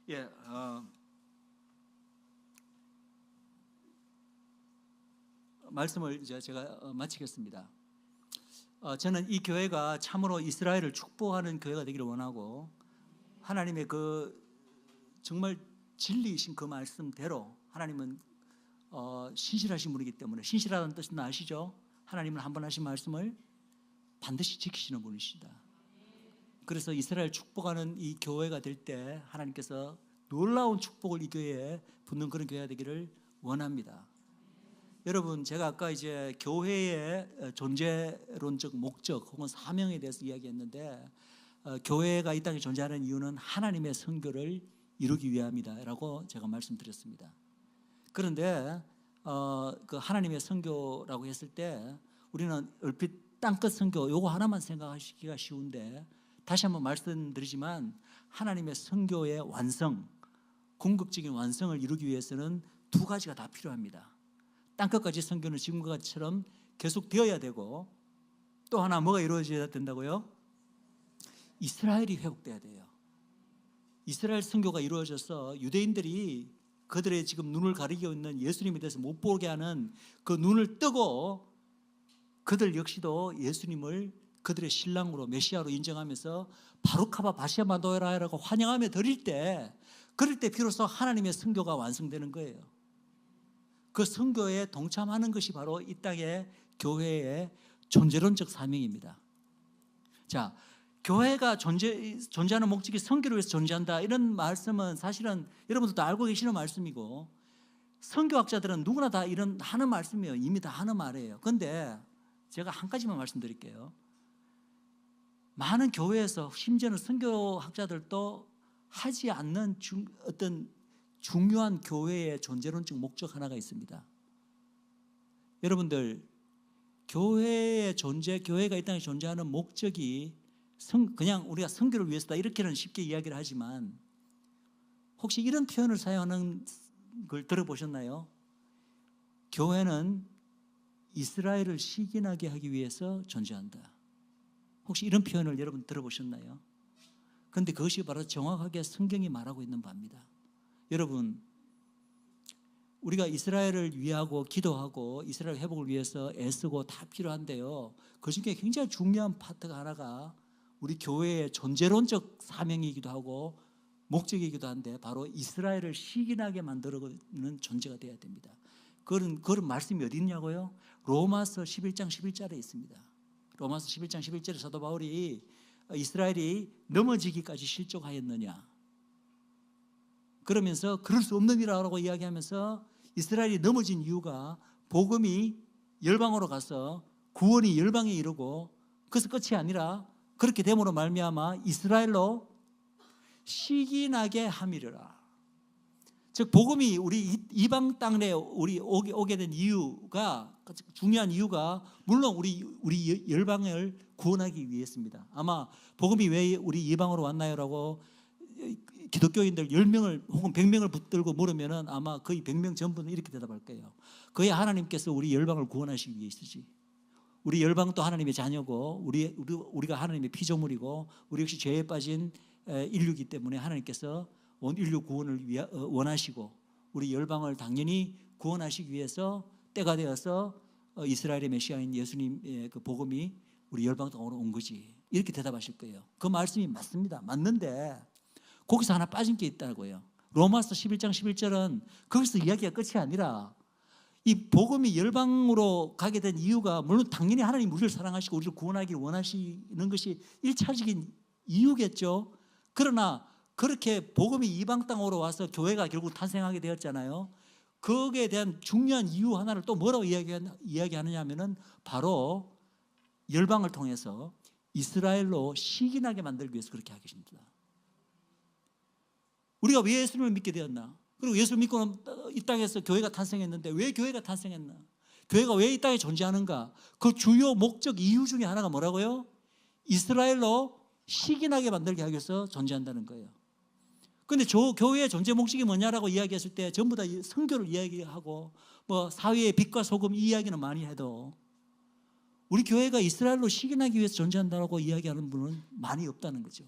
예, 말씀을 이제 제가 마치겠습니다. 저는 이 교회가 참으로 이스라엘을 축복하는 교회가 되기를 원하고, 하나님의 그 정말 진리이신 그 말씀대로, 하나님은 신실하신 분이기 때문에, 신실하다는 뜻은 아시죠? 하나님은 한 번 하신 말씀을 반드시 지키시는 분이시다. 그래서 이스라엘 축복하는 이 교회가 될 때 하나님께서 놀라운 축복을 이 교회에 붓는 그런 교회가 되기를 원합니다. 여러분, 제가 아까 이제 교회의 존재론적 목적 혹은 사명에 대해서 이야기했는데, 교회가 이 땅에 존재하는 이유는 하나님의 선교를 이루기 위함이다라고 제가 말씀드렸습니다. 그런데 그 하나님의 선교라고 했을 때 우리는 얼핏 땅끝 선교 요거 하나만 생각하시기가 쉬운데, 다시 한번 말씀드리지만 하나님의 선교의 완성, 궁극적인 완성을 이루기 위해서는 두 가지가 다 필요합니다. 땅끝까지 선교는 지금과 같이처럼 계속 되어야 되고, 또 하나 뭐가 이루어져야 된다고요? 이스라엘이 회복돼야 돼요. 이스라엘 선교가 이루어져서 유대인들이 그들의 지금 눈을 가리고 있는 예수님에 대해서 못 보게 하는 그 눈을 뜨고, 그들 역시도 예수님을 그들의 신랑으로 메시아로 인정하면서 바루카바 바시아마도라라고 환영하며 드릴 때, 그럴 때 비로소 하나님의 선교가 완성되는 거예요. 그 선교에 동참하는 것이 바로 이 땅의 교회의 존재론적 사명입니다. 자, 교회가 존재하는 목적이 선교를 위해서 존재한다, 이런 말씀은 사실은 여러분들도 알고 계시는 말씀이고, 선교학자들은 누구나 다 하는 말씀이에요. 이미 다 하는 말이에요. 그런데 제가 한 가지만 말씀드릴게요. 많은 교회에서, 심지어는 선교학자들도 하지 않는 어떤 중요한 교회의 존재론적 목적 하나가 있습니다. 여러분들, 교회의 존재, 교회가 이 땅에 존재하는 목적이 그냥 우리가 선교를 위해서다, 이렇게는 쉽게 이야기를 하지만, 혹시 이런 표현을 사용하는 걸 들어보셨나요? 교회는 이스라엘을 시기나게 하기 위해서 존재한다. 혹시 이런 표현을 여러분 들어보셨나요? 그런데 그것이 바로 정확하게 성경이 말하고 있는 바입니다. 여러분, 우리가 이스라엘을 위하고 기도하고 이스라엘 회복을 위해서 애쓰고 다 필요한데요. 그중에 굉장히 중요한 파트가 하나가 우리 교회의 존재론적 사명이기도 하고 목적이기도 한데 바로 이스라엘을 시기나게 만들어가는 존재가 되어야 됩니다. 그런 말씀이 어디 있냐고요? 로마서 11장 11절에 있습니다. 로마서 11장 11절에 사도 바울이 이스라엘이 넘어지기까지 실족하였느냐, 그러면서 그럴 수 없는 일이라고 이야기하면서 이스라엘이 넘어진 이유가 복음이 열방으로 가서 구원이 열방에 이르고 그래서 끝이 아니라 그렇게 됨으로 말미암아 이스라엘로 시기나게 함이르라. 즉 복음이 우리 이방 땅에 우리 오게 된 이유가, 중요한 이유가 물론 우리 열방을 구원하기 위해서입니다. 아마 복음이 왜 우리 이방으로 왔나요라고 기독교인들 10명을 혹은 100명을 붙들고 물으면은 아마 거의 100명 전부는 이렇게 대답할 거예요. 거의 하나님께서 우리 열방을 구원하시기 위해서지. 우리 열방도 하나님의 자녀고 우리가 하나님의 피조물이고 우리 역시 죄에 빠진 인류이기 때문에 하나님께서 온 인류 구원을 원하시고 우리 열방을 당연히 구원하시기 위해서 때가 되어서 이스라엘의 메시아인 예수님의 그 복음이 우리 열방 땅으로 온 거지. 이렇게 대답하실 거예요. 그 말씀이 맞습니다. 맞는데 거기서 하나 빠진 게 있다고요. 로마서 11장 11절은 거기서 이야기가 끝이 아니라 이 복음이 열방으로 가게 된 이유가 물론 당연히 하나님 우리를 사랑하시고 우리를 구원하기를 원하시는 것이 1차적인 이유겠죠. 그러나 그렇게 복음이 이방 땅으로 와서 교회가 결국 탄생하게 되었잖아요. 거기에 대한 중요한 이유 하나를 또 뭐라고 이야기하느냐 하면은 바로 열방을 통해서 이스라엘로 시기나게 만들기 위해서 그렇게 하게 됩니다. 우리가 왜 예수님을 믿게 되었나? 그리고 예수를 믿고는 이 땅에서 교회가 탄생했는데 왜 교회가 탄생했나? 교회가 왜 이 땅에 존재하는가? 그 주요 목적 이유 중에 하나가 뭐라고요? 이스라엘로 시기나게 만들게 하기 위해서 존재한다는 거예요. 그런데 교회의 존재 목적이 뭐냐라고 이야기했을 때 전부 다 선교를 이야기하고 뭐 사회의 빛과 소금 이 이야기는 많이 해도 우리 교회가 이스라엘로 시기나기 위해서 존재한다고 이야기하는 분은 많이 없다는 거죠.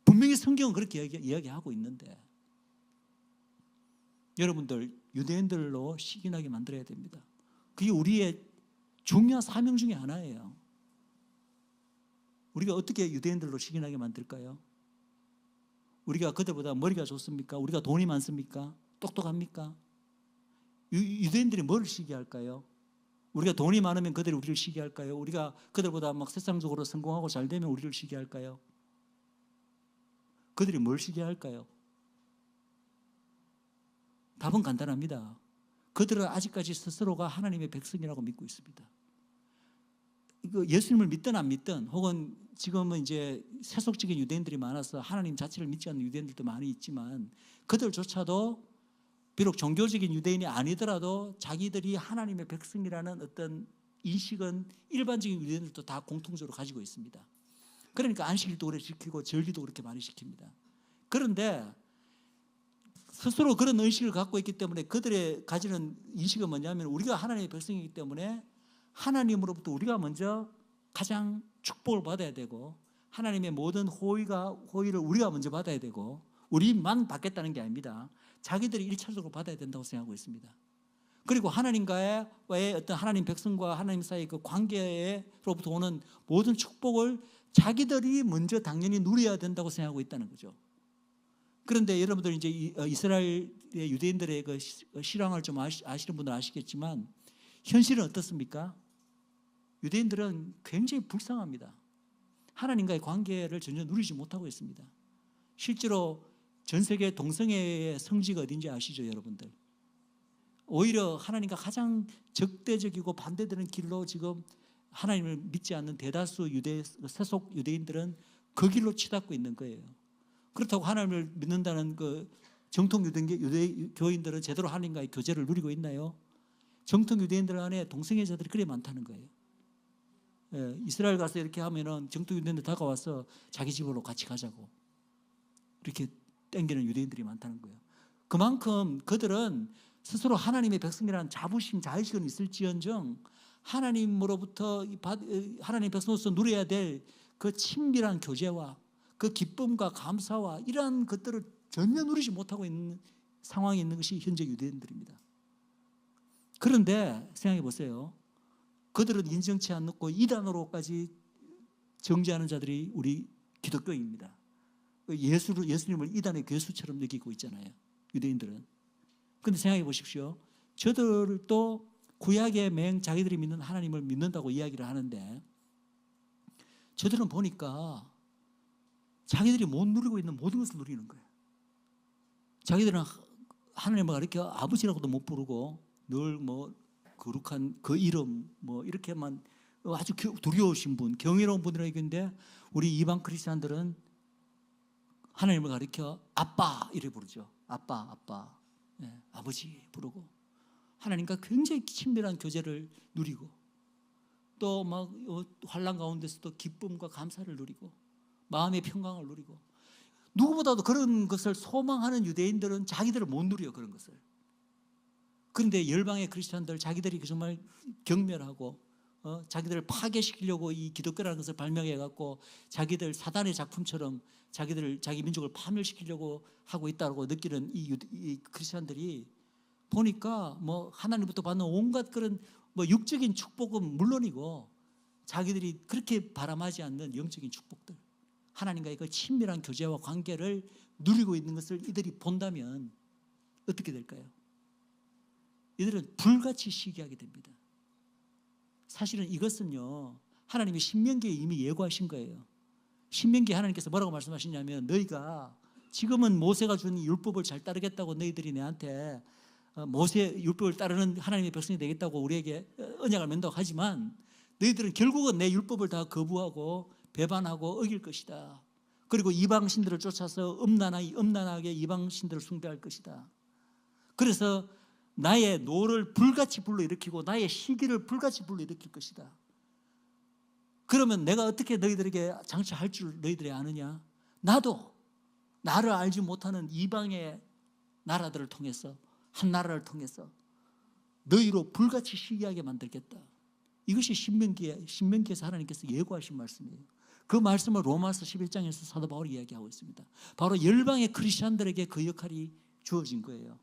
분명히 성경은 그렇게 이야기하고 있는데 여러분들 유대인들로 시기나게 만들어야 됩니다. 그게 우리의 중요한 사명 중에 하나예요. 우리가 어떻게 유대인들로 시기나게 만들까요? 우리가 그들보다 머리가 좋습니까? 우리가 돈이 많습니까? 똑똑합니까? 유대인들이 뭘 시기할까요? 우리가 돈이 많으면 그들이 우리를 시기할까요? 우리가 그들보다 막 세상적으로 성공하고 잘 되면 우리를 시기할까요? 그들이 뭘 시기할까요? 답은 간단합니다. 그들은 아직까지 스스로가 하나님의 백성이라고 믿고 있습니다. 예수님을 믿든 안 믿든 혹은 지금은 이제 세속적인 유대인들이 많아서 하나님 자체를 믿지 않는 유대인들도 많이 있지만 그들조차도 비록 종교적인 유대인이 아니더라도 자기들이 하나님의 백성이라는 어떤 인식은 일반적인 유대인들도 다 공통적으로 가지고 있습니다. 그러니까 안식일도 오래 지키고 절기도 그렇게 많이 지킵니다. 그런데 스스로 그런 의식을 갖고 있기 때문에 그들의 가지는 인식은 뭐냐면 우리가 하나님의 백성이기 때문에 하나님으로부터 우리가 먼저 가장 축복을 받아야 되고 하나님의 모든 호의를 우리가 먼저 받아야 되고 우리만 받겠다는 게 아닙니다. 자기들이 1차적으로 받아야 된다고 생각하고 있습니다. 그리고 하나님과의 어떤 하나님 백성과 하나님 사이의 그 관계로부터 오는 모든 축복을 자기들이 먼저 당연히 누려야 된다고 생각하고 있다는 거죠. 그런데 여러분들 이제 이스라엘의 유대인들의 그 실황을 좀 아시는 분들은 아시겠지만 현실은 어떻습니까? 유대인들은 굉장히 불쌍합니다. 하나님과의 관계를 전혀 누리지 못하고 있습니다. 실제로 전 세계 동성애의 성지가 어딘지 아시죠, 여러분들? 오히려 하나님과 가장 적대적이고 반대되는 길로 지금 하나님을 믿지 않는 대다수 세속 유대인들은 그 길로 치닫고 있는 거예요. 그렇다고 하나님을 믿는다는 그 정통 유대교인들은 제대로 하나님과의 교제를 누리고 있나요? 정통 유대인들 안에 동성애자들이 그래 많다는 거예요. 예, 이스라엘 가서 이렇게 하면은 정통 유대인들 다가와서 자기 집으로 같이 가자고 이렇게 땡기는 유대인들이 많다는 거예요. 그만큼 그들은 스스로 하나님의 백성이라는 자부심, 자의식은 있을지언정 하나님으로부터 하나님 백성으로서 누려야 될 그 친밀한 교제와 그 기쁨과 감사와 이러한 것들을 전혀 누리지 못하고 있는 상황에 있는 것이 현재 유대인들입니다. 그런데 생각해 보세요. 그들은 인정치 않고 이단으로까지 정죄하는 자들이 우리 기독교인입니다. 예수님을 이단의 괴수처럼 느끼고 있잖아요. 유대인들은. 그런데 생각해 보십시오. 저들도 구약의 자기들이 믿는 하나님을 믿는다고 이야기를 하는데 저들은 보니까 자기들이 못 누리고 있는 모든 것을 누리는 거예요. 자기들은 하나님을 가리켜 아버지라고도 못 부르고 늘 뭐 거룩한 그 이름 뭐 이렇게만 아주 두려우신 분, 경이로운 분이라고 얘기했는데 우리 이방 크리스찬들은 하나님을 가리켜 아빠 이래 부르죠. 아빠, 네, 아버지 부르고 하나님과 굉장히 친밀한 교제를 누리고 또 막 환난 가운데서도 기쁨과 감사를 누리고 마음의 평강을 누리고 누구보다도 그런 것을 소망하는 유대인들은 자기들을 못 누려 그런 것을. 그런데 열방의 크리스천들 자기들이 정말 경멸하고 자기들을 파괴시키려고 이 기독교라는 것을 발명해 갖고 자기들 사단의 작품처럼 자기 민족을 파멸시키려고 하고 있다고 느끼는 이 크리스천들이 보니까 뭐 하나님부터 받는 온갖 그런 뭐 육적인 축복은 물론이고 자기들이 그렇게 바람하지 않는 영적인 축복들 하나님과의 그 친밀한 교제와 관계를 누리고 있는 것을 이들이 본다면 어떻게 될까요? 이들은 불같이 시기하게 됩니다. 사실은 이것은요 하나님이 신명기에 이미 예고하신 거예요. 신명기에 하나님께서 뭐라고 말씀하시냐면 너희가 지금은 모세가 준 율법을 잘 따르겠다고 너희들이 내한테 모세 율법을 따르는 하나님의 백성이 되겠다고 우리에게 언약을 맺는다고 하지만 너희들은 결국은 내 율법을 다 거부하고 배반하고 어길 것이다. 그리고 이방 신들을 쫓아서 음란하게 이방 신들을 숭배할 것이다. 그래서 나의 노를 불같이 불러일으키고 나의 시기를 불같이 불러일으킬 것이다. 그러면 내가 어떻게 너희들에게 장차할 줄 너희들이 아느냐? 나도 나를 알지 못하는 이방의 나라들을 통해서 한 나라를 통해서 너희로 불같이 시기하게 만들겠다. 이것이 신명기에서 하나님께서 예고하신 말씀이에요. 그 말씀을 로마서 11장에서 사도 바울이 이야기하고 있습니다. 바로 열방의 크리스천들에게 그 역할이 주어진 거예요.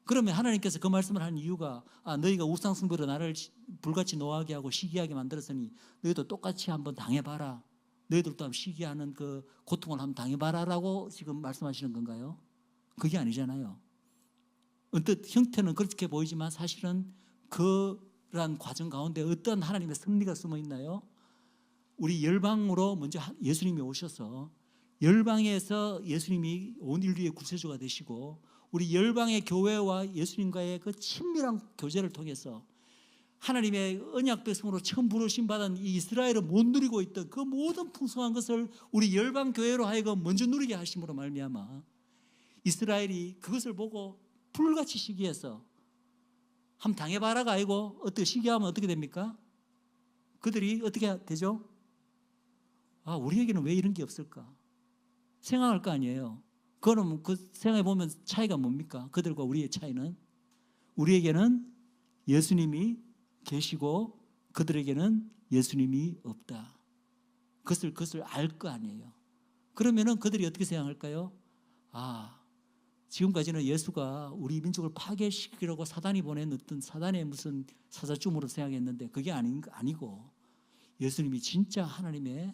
그러면 하나님께서 그 말씀을 한 이유가 너희가 우상 숭배로 나를 불같이 노하게 하고 시기하게 만들었으니 너희도 똑같이 한번 당해봐라. 너희들도 한번 시기하는 그 고통을 한번 당해봐라라고 지금 말씀하시는 건가요? 그게 아니잖아요. 언뜻 형태는 그렇게 보이지만 사실은 그러한 과정 가운데 어떤 하나님의 섭리가 숨어 있나요? 우리 열방으로 먼저 예수님이 오셔서 열방에서 예수님이 온 인류의 구세주가 되시고 우리 열방의 교회와 예수님과의 그 친밀한 교제를 통해서 하나님의 언약 백성으로 처음 부르심 받은 이 이스라엘은 못 누리고 있던 그 모든 풍성한 것을 우리 열방 교회로 하여금 먼저 누리게 하심으로 말미암아 이스라엘이 그것을 보고 불같이 시기해서 한번 당해봐라가 아니고 어떻게 시기하면 어떻게 됩니까? 그들이 어떻게 되죠? 우리에게는 왜 이런 게 없을까? 생각할 거 아니에요. 그럼 그 생각해 보면 차이가 뭡니까? 그들과 우리의 차이는 우리에게는 예수님이 계시고 그들에게는 예수님이 없다. 그것을 알 거 아니에요. 그러면은 그들이 어떻게 생각할까요? 지금까지는 예수가 우리 민족을 파괴시키려고 사단이 보낸 어떤 사단의 무슨 사자춤으로 생각했는데 그게 아니고 예수님이 진짜 하나님의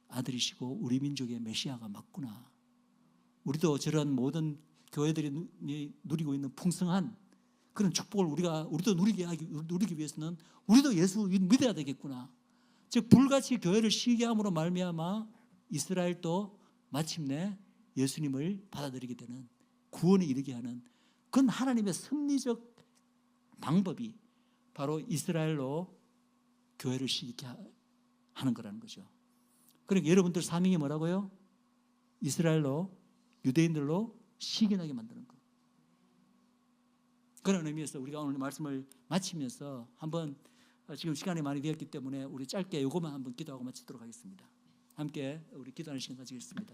아들이시고 우리 민족의 메시아가 맞구나. 우리도 저런 모든 교회들이 누리고 있는 풍성한 그런 축복을 우리도 누리기 위해서는 우리도 예수 믿어야 되겠구나. 즉 불같이 교회를 시기함으로 말미암아 이스라엘도 마침내 예수님을 받아들이게 되는 구원에 이르게 하는 그건 하나님의 섭리적 방법이 바로 이스라엘로 교회를 시기게 하는 거라는 거죠. 그러니까 여러분들 사명이 뭐라고요? 이스라엘로 유대인들로 시기나게 만드는 것. 그런 의미에서 우리가 오늘 말씀을 마치면서 한번 지금 시간이 많이 되었기 때문에 우리 짧게 이것만 한번 기도하고 마치도록 하겠습니다. 함께 우리 기도하는 시간 가지겠습니다.